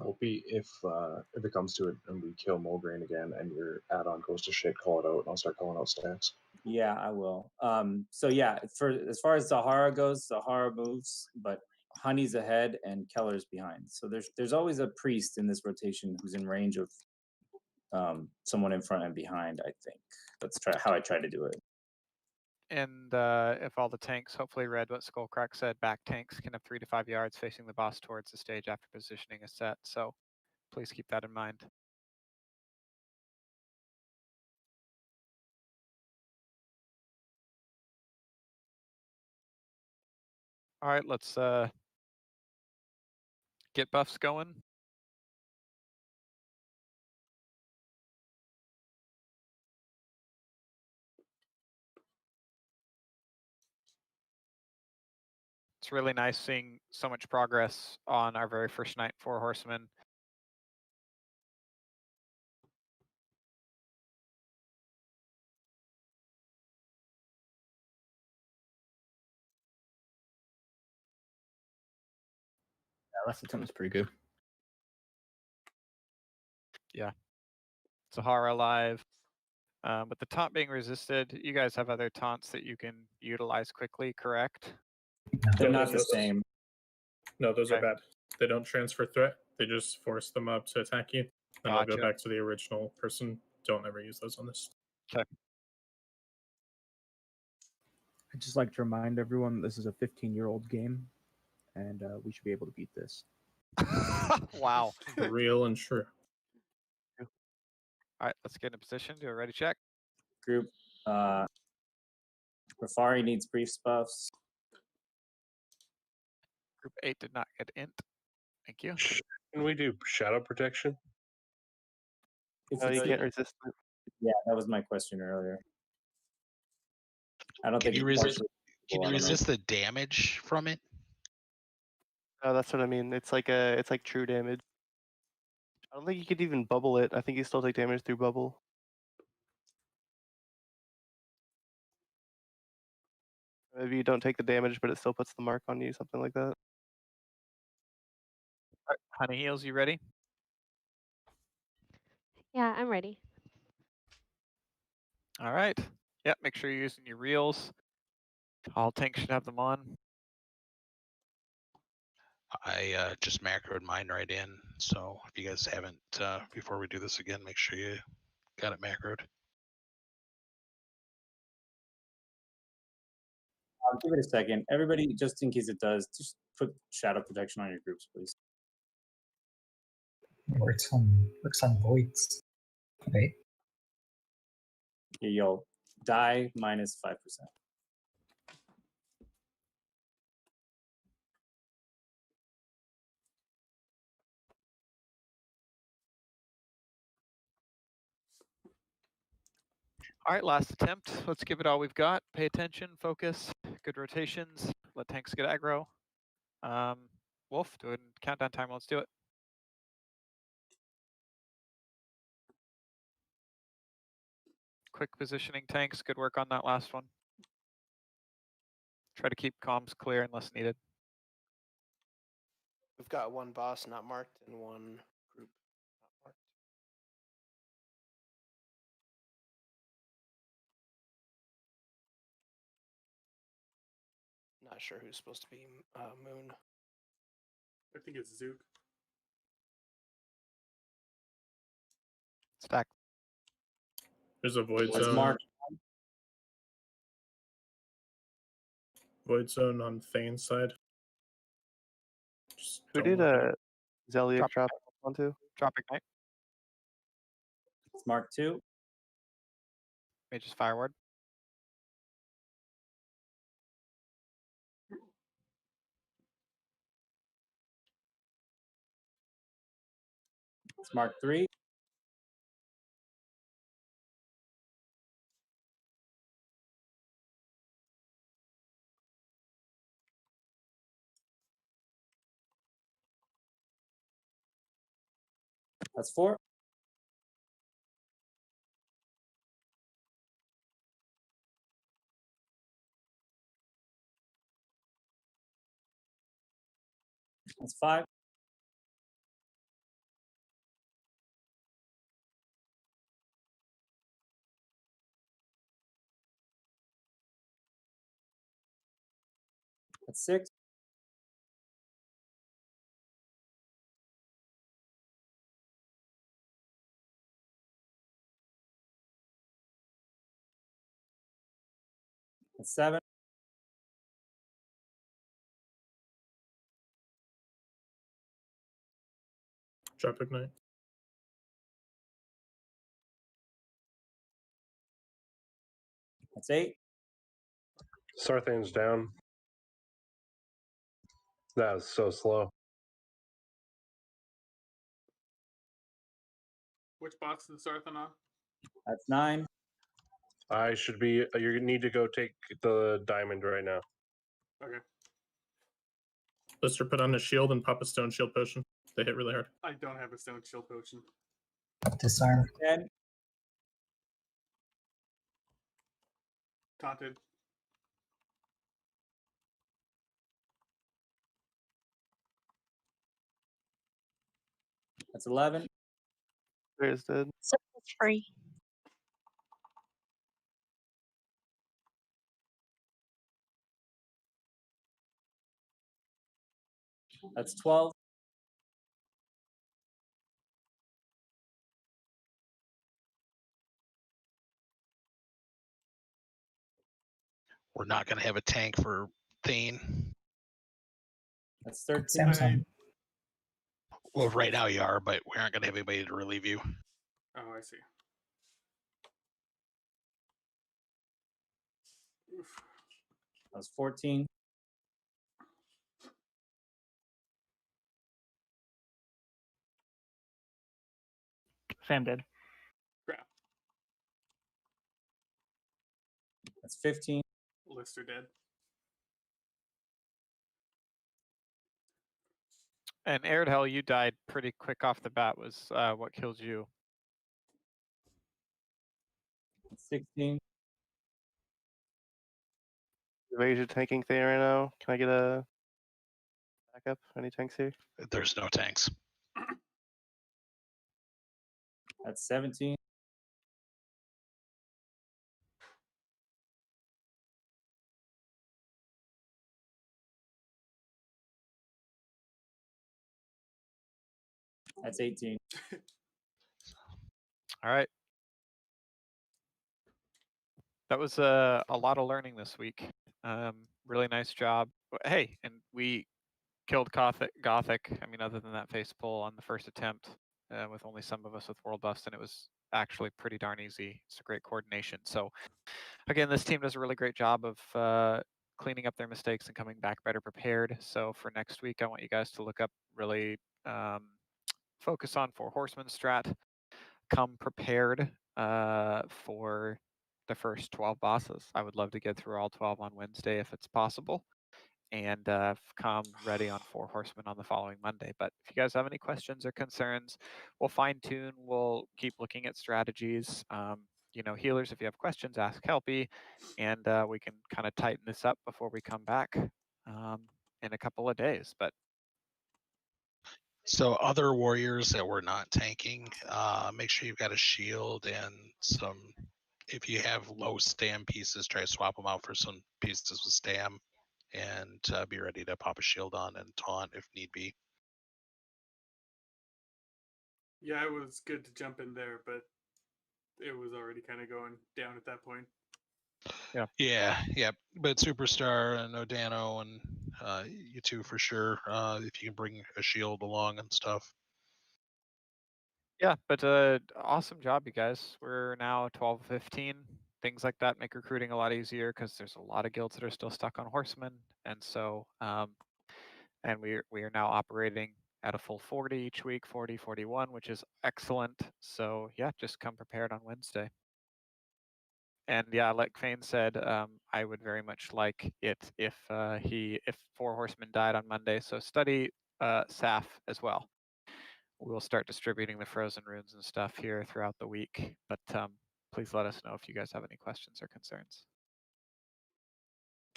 Helpy, if it comes to it and we kill Mulgrain again and your add-on goes to shit, call it out and I'll start calling out stacks. Yeah, I will. So yeah, for as far as Zahara goes, Zahara moves, but Honey's ahead and Keller's behind. So there's always a priest in this rotation who's in range of someone in front and behind, I think. That's how I try to do it. And if all the tanks hopefully read what Skullcrack said, back tanks can have 3 to 5 yards facing the boss towards the stage after positioning is set. So please keep that in mind. All right, let's get buffs going. It's really nice seeing so much progress on our very first night for Horsemen. Yeah, last attempt was pretty good. Yeah. Sahara alive. With the taunt being resisted, you guys have other taunts that you can utilize quickly, correct? They're not the same. No, those are Okay. bad. They don't transfer threat. They just force them up to attack you. And I'll go Gotcha. back to the original person. Don't ever use those on this. Okay. I'd just like to remind everyone this is a 15-year-old game, and we should be able to beat this. Wow. Real and true. All right, let's get in position. Do a ready check. Group. Rafari needs briefs buffs. Group 8 did not get int. Thank you. Can we do shadow protection? No, you can't resist it. Yeah, that was my question earlier. I don't Can think you it's resist? partially- Can you resist the damage from it? No, that's what I mean. It's like true damage. I don't think you could even bubble it. I think you still take damage through bubble. Maybe you don't take the damage, but it still puts the mark on you, something like that. All right, Honey Heals, you ready? Yeah, I'm ready. All right. Yep, make sure you're using your reels. All tanks should have them on. I just macroed mine right in. So if you guys haven't, before we do this again, make sure you got it macroed. Give it a second. Everybody, just in case it does, just put shadow protection on your groups, please. Works on voids. Right? Yeah, you'll die minus 5%. All right, last attempt. Let's give it all we've got. Pay attention, focus, good rotations. Let tanks get aggro. Wolf, do it in countdown time. Let's do it. Quick positioning tanks. Good work on that last one. Try to keep comms clear unless needed. We've got one boss not marked and one group not marked. Not sure who's supposed to be Moon. I think it's Zook. Stack. There's a void Let's zone. mark. Void Zone on Thane's side. Just Who don't did look at it. Zeliek drop onto? Drop Ignite. It's Mark 2. Mage's Fireward. It's Mark 3. That's 4. That's 5. That's 6. That's 7. Drop Ignite. That's 8. Sarthan's down. That was so slow. Which box is Sarthan on? That's 9. I should be. You need to go take the diamond right now. Okay. Lister, put on a shield and pop a stone shield potion. They hit really hard. I don't have a stone shield potion. Disarm. 10. Taunted. That's 11. Where's dead? It's free. That's 12. We're not going to have a tank for Thane. That's 13. Samsung. Well, right now you are, but we aren't going to have anybody to relieve you. Oh, I see. Oof. That was 14. Sam did. Crap. That's 15. Lister dead. And Airdhell, you died pretty quick off the bat. Was what killed you? That's 16. Evasion tanking thing right now. Can I get a backup? Any tanks here? There's no tanks. That's 17. That's 18. All right. That was a lot of learning this week. Really nice job. Hey, and we killed Gothic. I mean, other than that face pull on the first attempt, with only some of us with World Buffs, and it was actually pretty darn easy. It's a great coordination. So, again, this team does a really great job of cleaning up their mistakes and coming back better prepared. So for next week, I want you guys to look up really focus on 4 Horsemen strat. Come prepared for the first 12 bosses. I would love to get through all 12 on Wednesday if it's possible, and come ready on 4 Horsemen on the following Monday. But if you guys have any questions or concerns, we'll fine tune. We'll keep looking at strategies. You know, healers, if you have questions, ask Helpy, and we can kind of tighten this up before we come back in a couple of days. But So other warriors that were not tanking, make sure you've got a shield and some. If you have low stam pieces, try to swap them out for some pieces with stam, and be ready to pop a shield on and taunt if need be. Yeah, it was good to jump in there, but it was already kind of going down at that point. Yeah. But Superstar and Odano and you two for sure. If you can bring a shield along and stuff. Yeah, but awesome job, you guys. We're now 12-15. Things like that make recruiting a lot easier because there's a lot of guilds that are still stuck on Horsemen, and so and we are now operating at a full 40 each week, 40, 41, which is excellent. So yeah, just come prepared on Wednesday. And yeah, like Fane said, I would very much like it if 4 Horsemen died on Monday. So study Saf as well. We'll start distributing the frozen runes and stuff here throughout the week. But please let us know if you guys have any questions or concerns.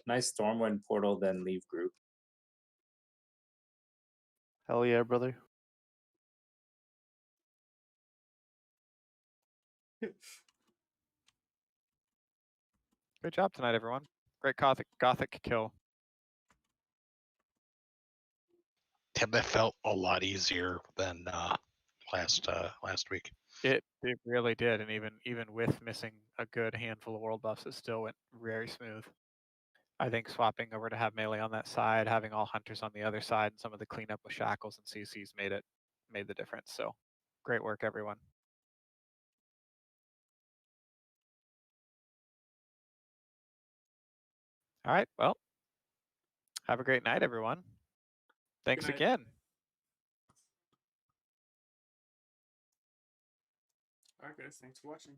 Nice Stormwind portal, then leave group. Hell yeah, brother. Good job tonight, everyone. Great Gothic kill. Yeah, that felt a lot easier than last week. It really did, and even with missing a good handful of world buffs, it still went very smooth. I think swapping over to have melee on that side, having all hunters on the other side, and some of the cleanup with shackles and CCs made the difference. So great work, everyone. All right, well, have a great night, everyone. Thanks night. again. All right, guys. Thanks for watching.